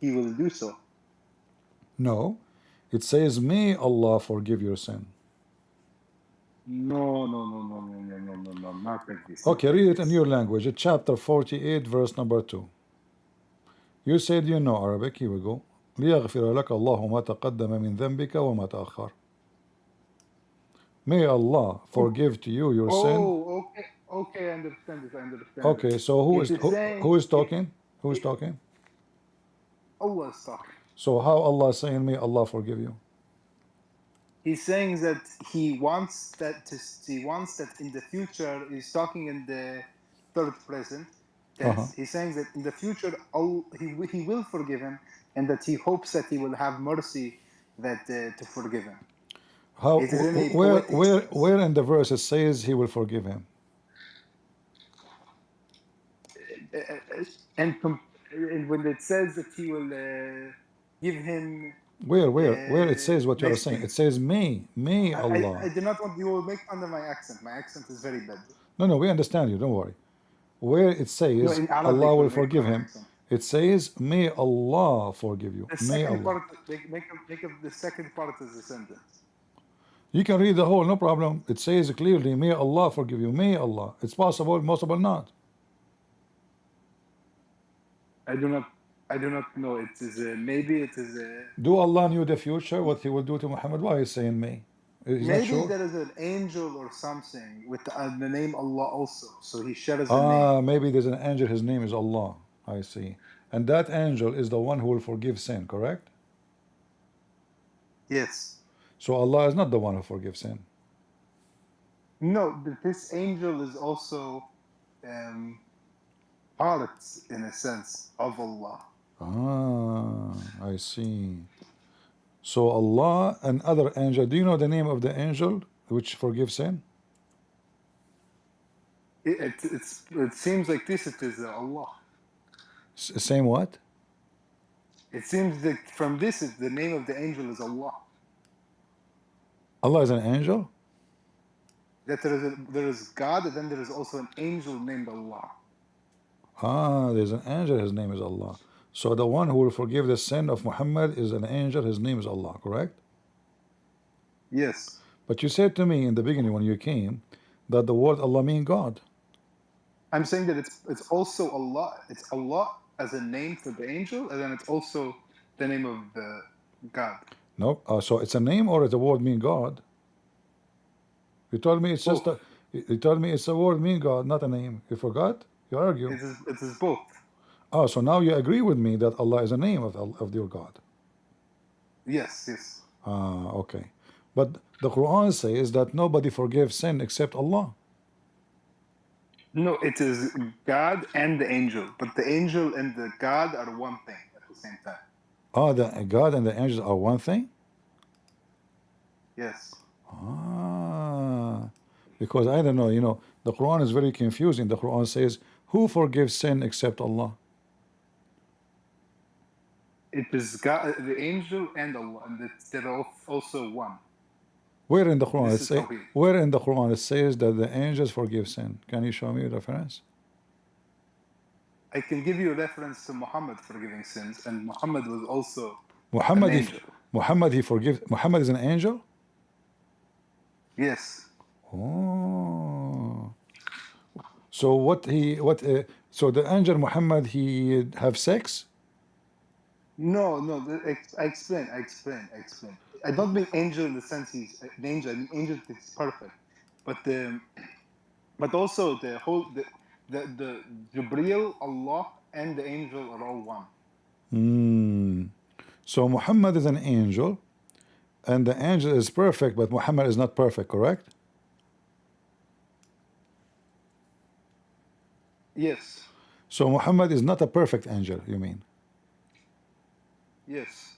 he will do so. No. It says, "May Allah forgive your sin." No, no, no, no, no, no, no, no, no, not like this. Okay, read it in your language. It's chapter 48, verse number 2. You said you know Arabic. Here we go. ليغفر لك الله ما تقدم من ذنبك وما تأخر. May Allah forgive to you your sin. Oh, okay, okay, I understand it. I understand. Okay, so who is who is talking? Who is talking? Allah is talking. So how Allah is saying, "May Allah forgive you"? He's saying that he wants that in the future. He's talking in the third present tense. He's saying that in the future, he will forgive him, and that he hopes that he will have mercy that to forgive him. How? It is in a Where? poetic Where? sense. Where in the verse it says He will forgive him? And when it says that he will give him. Where? Where it says what you are next saying? thing. It says, "May Allah." I do not want you will make fun of my accent. My accent is very bad. No, no, we understand you. Don't worry. Where it No, says in Arabic, Allah will will make forgive fun of my him, accent. it says, "May Allah forgive you." The May second Allah. part, make up the second part of the sentence. You can read the whole, no problem. It says clearly, "May Allah forgive you." May Allah. It's possible, possible not. I do not know. It is maybe it is Do Allah knew the future, what He will do to Muhammad? Why is saying me? He's not maybe sure. there is an angel or something with the name Allah also. So he shares a Ah, name. maybe there's an angel. His name is Allah. I see. And that angel is the one who will forgive sin. Correct? Yes. So Allah is not the one who forgives sin. No, but this angel is also part, in a sense, of Allah. Ah, I see. So Allah and other angel. Do you know the name of the angel which forgives sin? It seems like this. It is Allah. Same what? It seems that from this, the name of the angel is Allah. Allah is an angel? That there is God, and then there is also an angel named Allah. Ah, there's an angel. His name is Allah. So the one who will forgive the sin of Muhammad is an angel. His name is Allah. Correct? Yes. But you said to me in the beginning when you came that the word Allah means God. I'm saying that it's also Allah. It's Allah as a name for the angel, and then it's also the name of the God. No, so it's a name or it's a word mean God? You told me it's Both. just a. You told me it's a word mean God, not a name. You forgot? You argue. It is both. Oh, so now you agree with me that Allah is a name of your God. Yes, yes. Ah, okay. But the Quran says that nobody forgives sin except Allah. No, it is God and the angel, but the angel and the God are one thing at the same time. Ah, the God and the angels are one thing? Yes. Ah, because I don't know, the Quran is very confusing. The Quran says, "Who forgives sin except Allah?" It is God, the angel, and Allah, and they're also one. Where in the Quran This is Tawheed. where in the Quran it says that the angels forgive sin? Can you show me a reference? I can give you a reference to Muhammad forgiving sins, and Muhammad was also Muhammad, an angel. Muhammad is an angel? Yes. Oh. So so the angel Muhammad, he have sex? No. I explain. I don't mean angel in the sense he's an angel. I mean angel that's perfect. but also the whole the Jibril, Allah, and the angel are all one. So Muhammad is an angel, and the angel is perfect, but Muhammad is not perfect, correct? Yes. So Muhammad is not a perfect angel, you mean? Yes.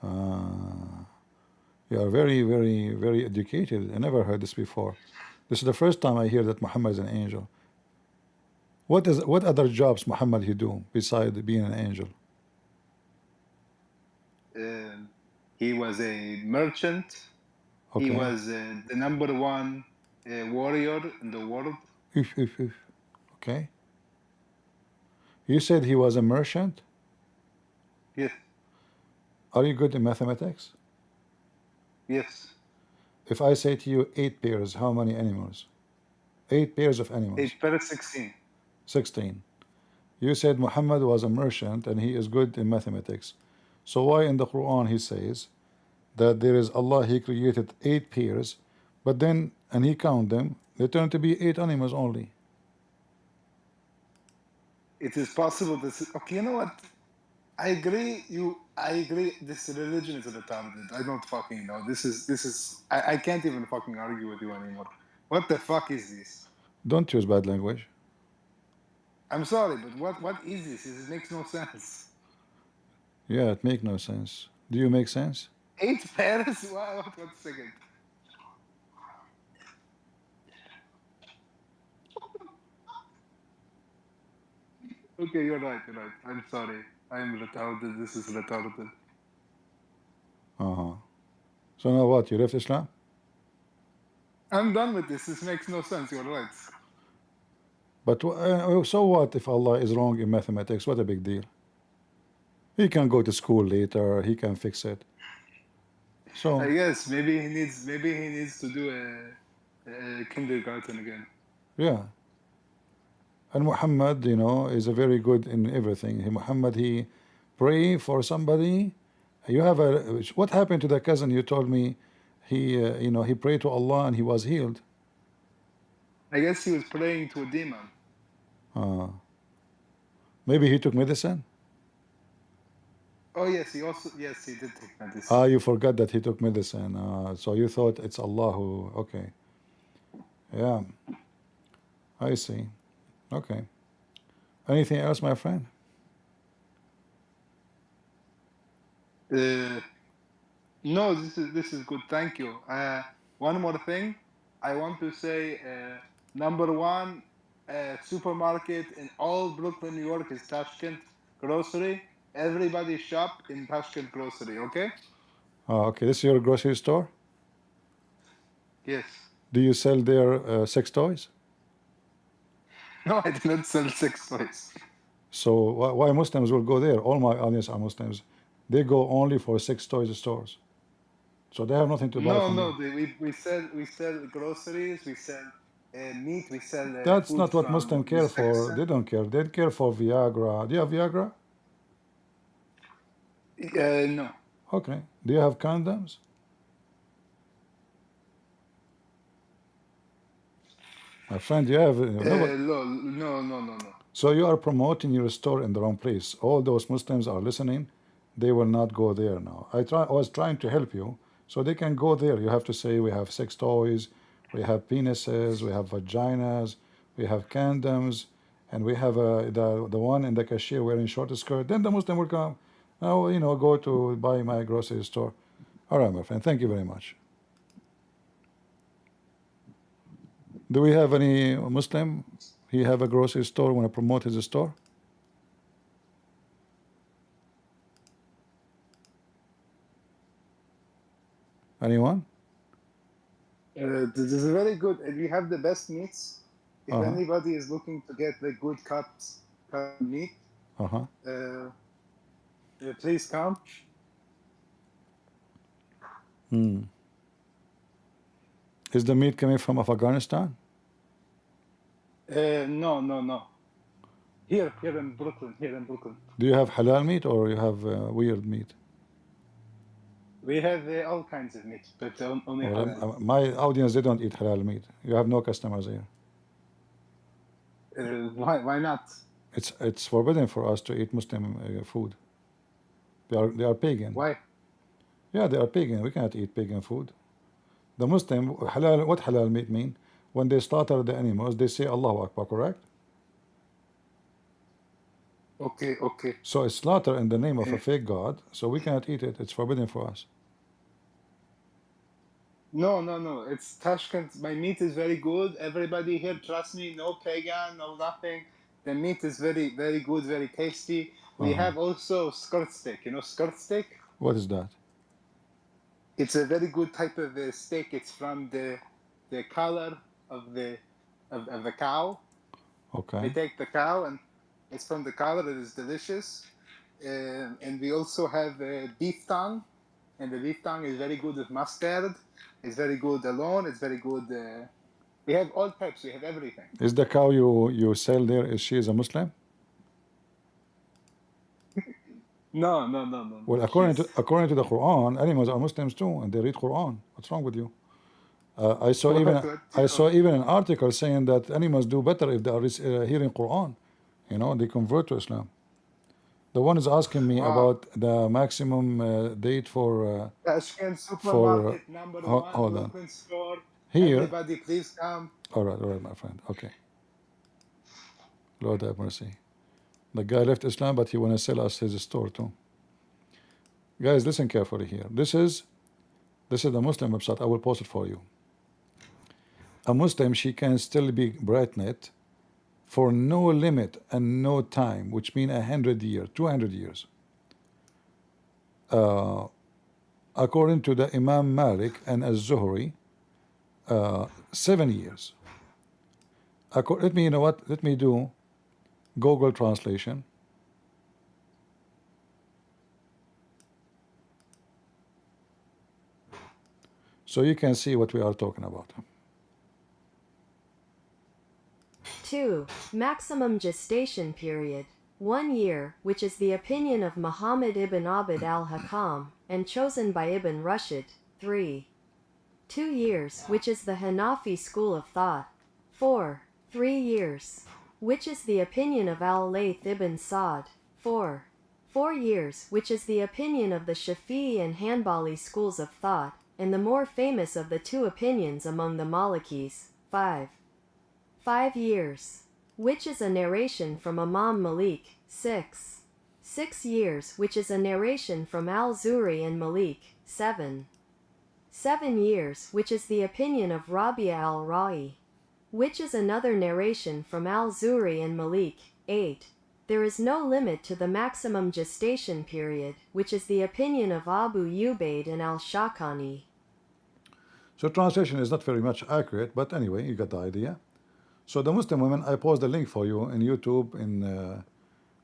You are very, very, very educated. I never heard this before. This is the first time I hear that Muhammad is an angel. What other jobs Muhammad he do besides being an angel? He was a merchant. Okay. He was the number one warrior in the world. If. Okay. You said he was a merchant? Yes. Are you good in mathematics? Yes. If I say to you 8 pairs, how many animals? 8 pairs of animals. 8 pairs, 16. 16. You said Muhammad was a merchant and he is good in mathematics. So why in the Quran he says that there is Allah, he created 8 pairs, but then, and he count them, they turn to be 8 animals only. It is possible this. Okay, you know what? I agree. I agree. This religion is retarded. I don't fucking know. This is. I can't even fucking argue with you anymore. What the fuck is this? Don't use bad language. I'm sorry, but what is this? It makes no sense. Yeah, it makes no sense. Do you make sense? 8 pairs? What? One second. Okay, you're right. You're right. I'm sorry. I'm retarded. This is retarded. So now what? You left Islam? I'm done with this. This makes no sense. You're right. But so what if Allah is wrong in mathematics? What a big deal. He can go to school later. He can fix it. So I guess maybe he needs to do a kindergarten again. yeah. And Muhammad, you know, is a very good in everything. Muhammad, he pray for somebody. You have a what happened to the cousin? You told me he, you know, he prayed to Allah and he was healed. I guess he was praying to a demon. Maybe he took medicine. Oh yes, he did take medicine. You forgot that he took medicine. So you thought it's Allah who. Okay. Yeah. I see. Okay. Anything else, my friend? No, this is good. Thank you. One more thing, I want to say, number one supermarket in all Brooklyn, New York is Tashkent Grocery. Everybody shop in Tashkent Grocery. Okay? Okay. This is your grocery store. Yes. Do you sell their sex toys? No, I do not sell sex toys. So why Muslims will go there? All my audience are Muslims. They go only for sex toys stores. So they have nothing to buy from you. We sell groceries, we sell meat, we sell That's food not what from Muslims care for. They don't care. They care for Viagra. Do you have Viagra? No. Okay. Do you have condoms? My friend, you have No. So you are promoting your store in the wrong place. All those Muslims are listening. They will not go there now. I was trying to help you so they can go there. You have to say we have sex toys, we have penises, we have vaginas, we have condoms, and we have the one in the cashier wearing short skirt. Then the Muslim will come. Now, you know, go to buy my grocery store. All right, my friend. Thank you very much. Do we have any Muslim? He have a grocery store. Want to promote his store? Anyone? This is very good. We have the best meats. If Uh-huh. anybody is looking to get the good cut meat, please come. Is the meat coming from Afghanistan? No. Here in Brooklyn. Do you have halal meat or you have weird meat? We have all kinds of meat, but only Well, halal. my audience, they don't eat halal meat. You have no customers here. Why not? It's forbidden for us to eat Muslim food. They are pagan. Why? Yeah, they are pagan. We cannot eat pagan food. The Muslim halal. What halal meat mean? When they slaughter the animals, they say Allahu Akbar. Correct? Okay, okay. So it's slaughter in the name of a fake god. So we cannot eat it. It's forbidden for us. No. It's Tashkent. My meat is very good. Everybody here, trust me, no pagan, no nothing. The meat is very, very good, very tasty. We have also skirt steak. You know skirt steak? What is that? It's a very good type of steak. It's from the color of the cow. They Okay. take the cow and it's from the color. It is delicious. And we also have beef tongue, and the beef tongue is very good with mustard. It's very good alone. It's very good. We have all types. We have everything. Is the cow you sell there? Is she a Muslim? No. Well, according to the Quran, animals are Muslims too, and they read Quran. What's wrong with you? I saw even an article saying that animals do better if they are hearing Quran. You know, they convert to Islam. The one is asking me about the maximum date for Tashkent supermarket number one, hold on. Brooklyn store. Here. Everybody, please come. All right, my friend. Okay. Lord have mercy. The guy left Islam, but he want to sell us his store too. Guys, listen carefully here. This is the Muslim website. I will post it for you. A Muslim, she can still be pregnant for no limit and no time, which means 100 years, 200 years. According to the Imam Malik and Az-Zuhri, 7 years. Let me, you know what? Let me do Google translation. So you can see what we are talking about. 2. Maximum gestation period. 1 year, which is the opinion of Muhammad ibn Abd al-Hakam, and chosen by Ibn Rushd. 3. 2 years, which is the Hanafi school of thought. 4. 3 years, which is the opinion of al-Layth ibn Sa'd. 4. 4 years, which is the opinion of the Shafi'i and Hanbali schools of thought, and the more famous of the two opinions among the Malikis. 5. 5 years, which is a narration from Imam Malik. 6. 6 years, which is a narration from al-Zuhri and Malik. 7. 7 years, which is the opinion of Rabia al-Ra'i, which is another narration from al-Zuhri and Malik. 8. There is no limit to the maximum gestation period, which is the opinion of Abu Ubaid and al-Shawkani. So translation is not very much accurate, but anyway, you got the idea. So the Muslim women, I post the link for you in YouTube, in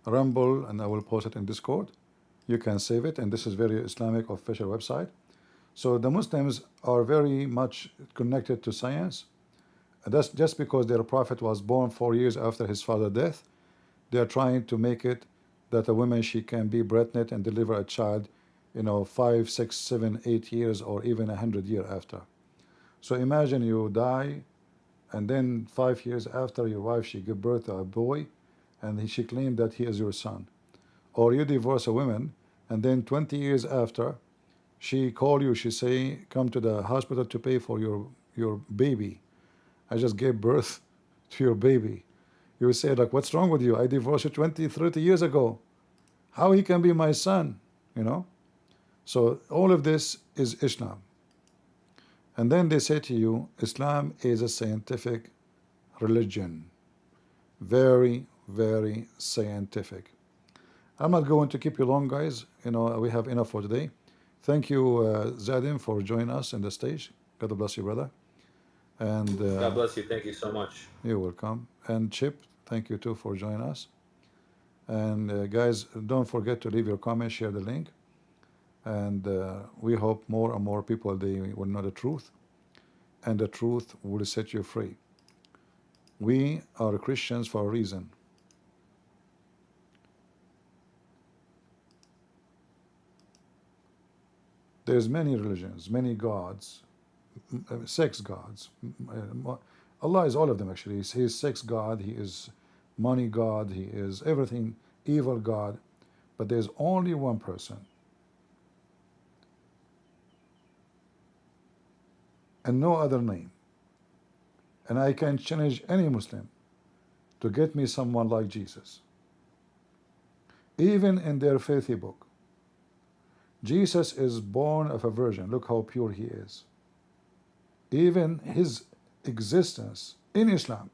Rumble, and I will post it in Discord. You can save it, and this is very Islamic official website. So the Muslims are very much connected to science. And that's just because their prophet was born 4 years after his father's death. They are trying to make it that a woman, she can be pregnant and deliver a child, 5, 6, 7, 8 years, or even 100 years after. So imagine you die, and then 5 years after your wife, she give birth to a boy, and she claimed that he is your son. Or you divorce a woman, and then 20 years after, she call you, she say, come to the hospital to pay for your baby. I just gave birth to your baby. You would say, like, what's wrong with you? I divorced you 20, 30 years ago. How he can be my son, So all of this is Islam. And then they say to you, Islam is a scientific religion. Very, very scientific. I'm not going to keep you long, guys. We have enough for today. Thank you, Zadim, for joining us on the stage. God bless you, brother. And God bless you. Thank you so much. You're welcome. And Chip, thank you too for joining us. And guys, don't forget to leave your comments, share the link. And we hope more and more people, they will know the truth. And the truth will set you free. We are Christians for a reason. There's many religions, many gods, sex gods. Allah is all of them actually. He is sex God, He is money God, He is everything, evil God. But there's only one person, and no other name. And I can challenge any Muslim to get me someone like Jesus. Even in their faithy book, Jesus is born of a virgin. Look how pure he is. Even his existence in Islam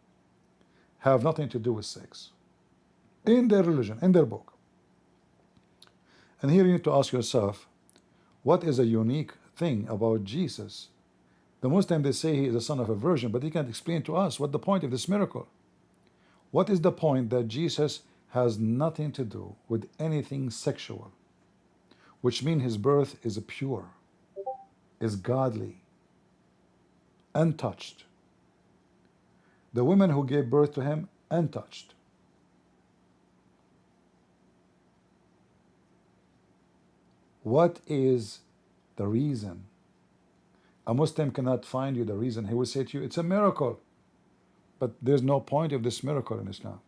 have nothing to do with sex. In their religion, in their book. And here you need to ask yourself, what is a unique thing about Jesus? The Muslim, they say he is the son of a virgin, but he can't explain to us what the point of this miracle. What is the point that Jesus has nothing to do with anything sexual, which means his birth is pure, is godly, untouched. The women who gave birth to him, untouched. What is the reason? A Muslim cannot find you the reason. He will say to you, it's a miracle. But there's no point of this miracle in Islam.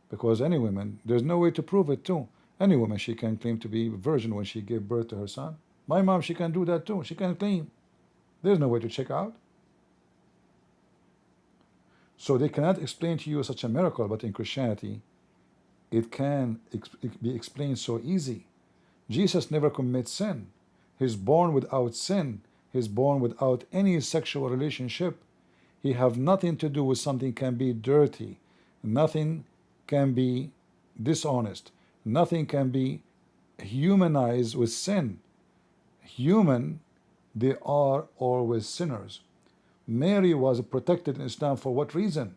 Because any woman, there's no way to prove it too. Any woman, she can claim to be a virgin when she gave birth to her son. My mom, she can do that too. She can claim. There's no way to check out. So they cannot explain to you such a miracle, but in Christianity, it can be explained so easy. Jesus never commits sin. He's born without sin. He's born without any sexual relationship. He have nothing to do with something can be dirty. Nothing can be dishonest. Nothing can be humanized with sin. Human, they are always sinners. Mary was protected in Islam for what reason?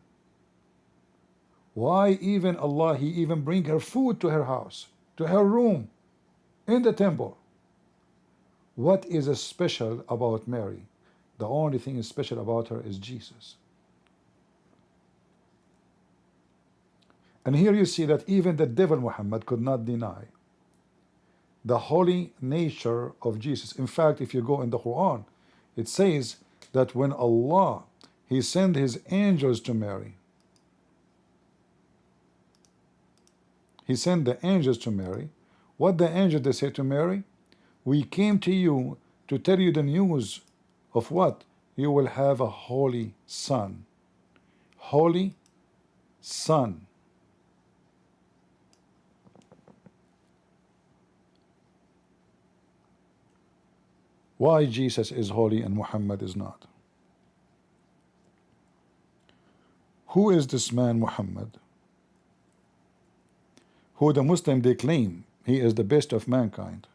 Why even Allah, He even bring her food to her house, to her room, in the temple. What is special about Mary? The only thing is special about her is Jesus. And here you see that even the devil Muhammad could not deny the holy nature of Jesus. In fact, if you go in the Quran, it says that when Allah, He sent His angels to Mary, He sent the angels to Mary. What the angels they say to Mary? We came to you to tell you the news of what? You will have a holy son. Holy son. Why Jesus is holy and Muhammad is not? Who is this man Muhammad, who the Muslim they claim he is the best of mankind?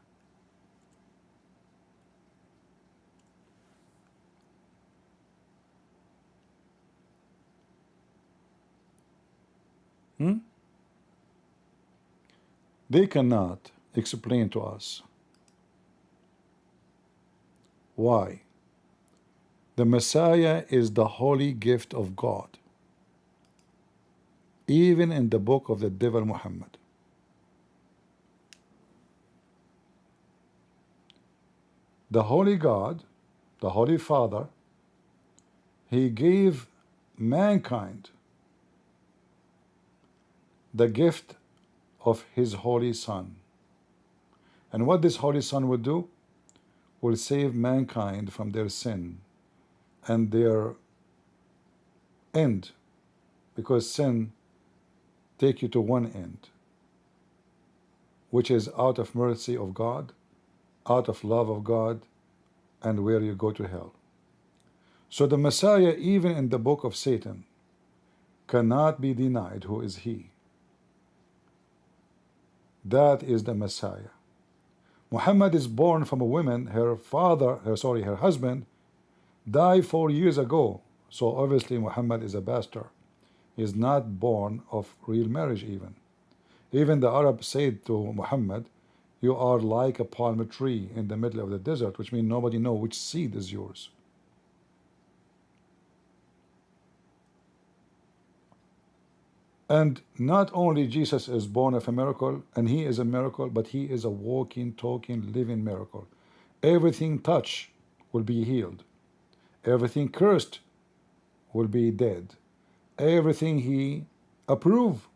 They cannot explain to us why the Messiah is the holy gift of God, even in the book of the devil Muhammad. The holy God, the holy Father, He gave mankind the gift of His holy Son. And what this holy Son will do? Will save mankind from their sin and their end, because sin take you to one end, which is out of mercy of God, out of love of God, and where you go to hell. So the Messiah, even in the book of Satan, cannot be denied who is He. That is the Messiah. Muhammad is born from a woman, her husband died 4 years ago. So obviously Muhammad is a bastard. He is not born of real marriage even. Even the Arab said to Muhammad, you are like a palm tree in the middle of the desert, which means nobody knows which seed is yours. And not only Jesus is born of a miracle, and He is a miracle, but He is a walking, talking, living miracle. Everything touched will be healed. Everything cursed will be dead. Everything he approve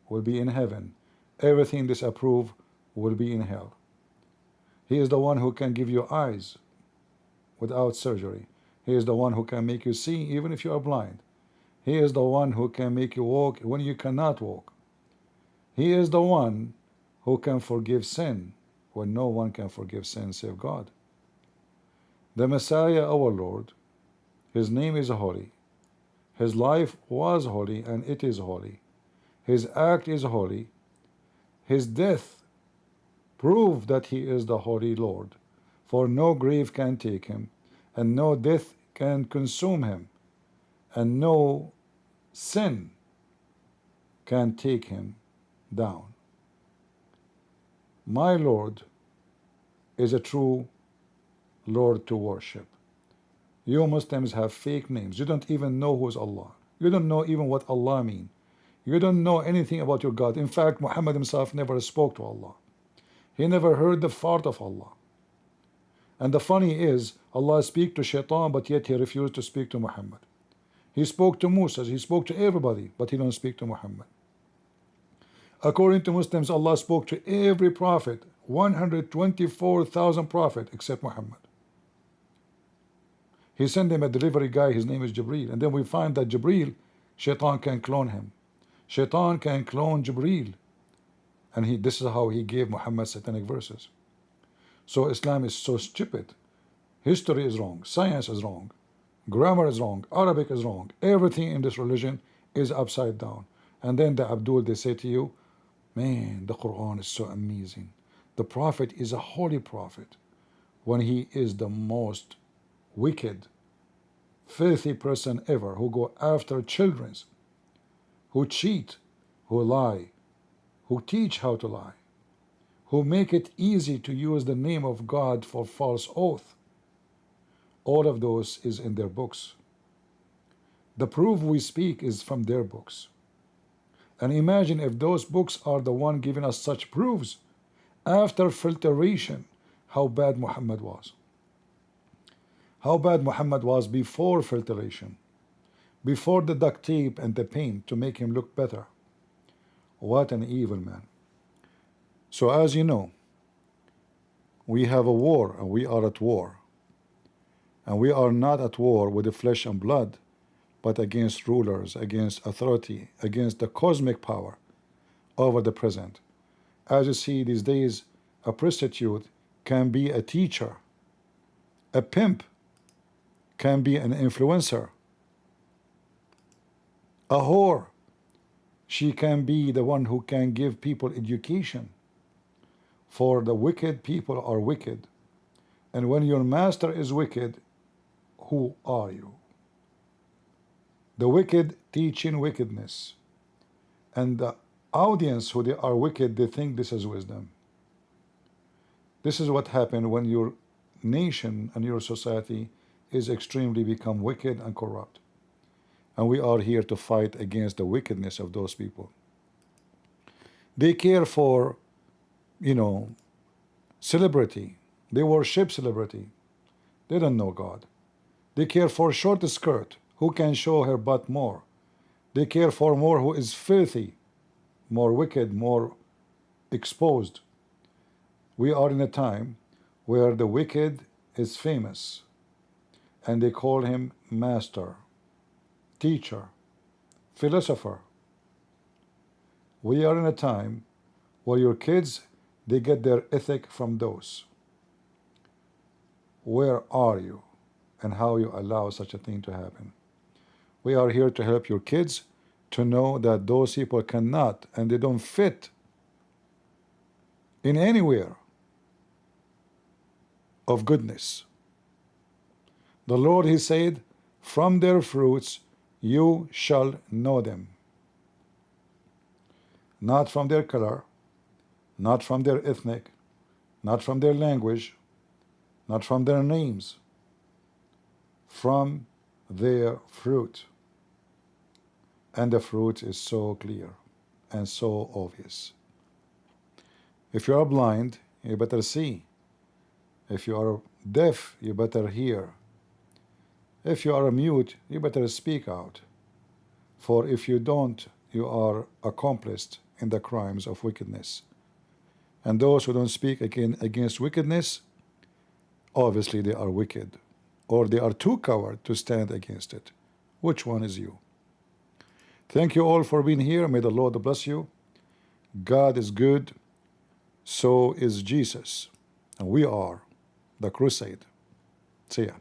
will be in heaven. Everything disapprove will be in hell. He is the one who can give you eyes without surgery. He is the one who can make you see even if you are blind. He is the one who can make you walk when you cannot walk. He is the one who can forgive sin when no one can forgive sin save God. The Messiah, our Lord, his name is holy. His life was holy and it is holy. His act is holy. His death proved that he is the holy Lord. For no grave can take him, and no death can consume him, and no sin can take him down. My Lord is a true Lord to worship. You Muslims have fake names. You don't even know who's Allah. You don't know even what Allah means. You don't know anything about your God. In fact, Muhammad himself never spoke to Allah. He never heard the fart of Allah. And the funny is, Allah speak to Shaitan, but yet he refused to speak to Muhammad. He spoke to Musa, he spoke to everybody, but he don't speak to Muhammad. According to Muslims, Allah spoke to every prophet, 124,000 prophets except Muhammad. He sent him a delivery guy, his name is Jibreel. And then we find that Jibreel, Shaitan can clone him. Shaitan can clone Jibreel. And this is how he gave Muhammad satanic verses. So Islam is so stupid. History is wrong. Science is wrong. Grammar is wrong. Arabic is wrong. Everything in this religion is upside down. And then the Abdul, they say to you, man, the Quran is so amazing. The Prophet is a holy prophet when he is the most wicked, filthy person ever, who go after children, who cheat, who lie, who teach how to lie, who make it easy to use the name of God for false oath. All of those is in their books. The proof we speak is from their books. And imagine if those books are the one giving us such proofs after filtration, how bad Muhammad was. How bad Muhammad was before filtration, before the duct tape and the paint to make him look better. What an evil man. So as you know, we have a war and we are at war. And we are not at war with the flesh and blood, but against rulers, against authority, against the cosmic power over the present. As you see these days, a prostitute can be a teacher. A pimp can be an influencer. A whore, she can be the one who can give people education. For the wicked people are wicked. And when your master is wicked, who are you? The wicked teaching wickedness. And the audience who they are wicked, they think this is wisdom. This is what happened when your nation and your society is extremely become wicked and corrupt. And we are here to fight against the wickedness of those people. They care for, celebrity. They worship celebrity. They don't know God. They care for short skirt, who can show her butt more. They care for more who is filthy, more wicked, more exposed. We are in a time where the wicked is famous, and they call him master, teacher, philosopher. We are in a time where your kids, they get their ethic from those. Where are you? And how you allow such a thing to happen? We are here to help your kids to know that those people cannot and they don't fit in anywhere of goodness. The Lord, he said, from their fruits you shall know them. Not from their color, not from their ethnic, not from their language, not from their names, from their fruit. And the fruit is so clear and so obvious. If you are blind, you better see. If you are deaf, you better hear. If you are mute, you better speak out. For if you don't, you are accomplice in the crimes of wickedness. And those who don't speak against wickedness, obviously they are wicked, or they are too coward to stand against it. Which one is you? Thank you all for being here. May the Lord bless you. God is good, so is Jesus. And we are the crusade. See ya.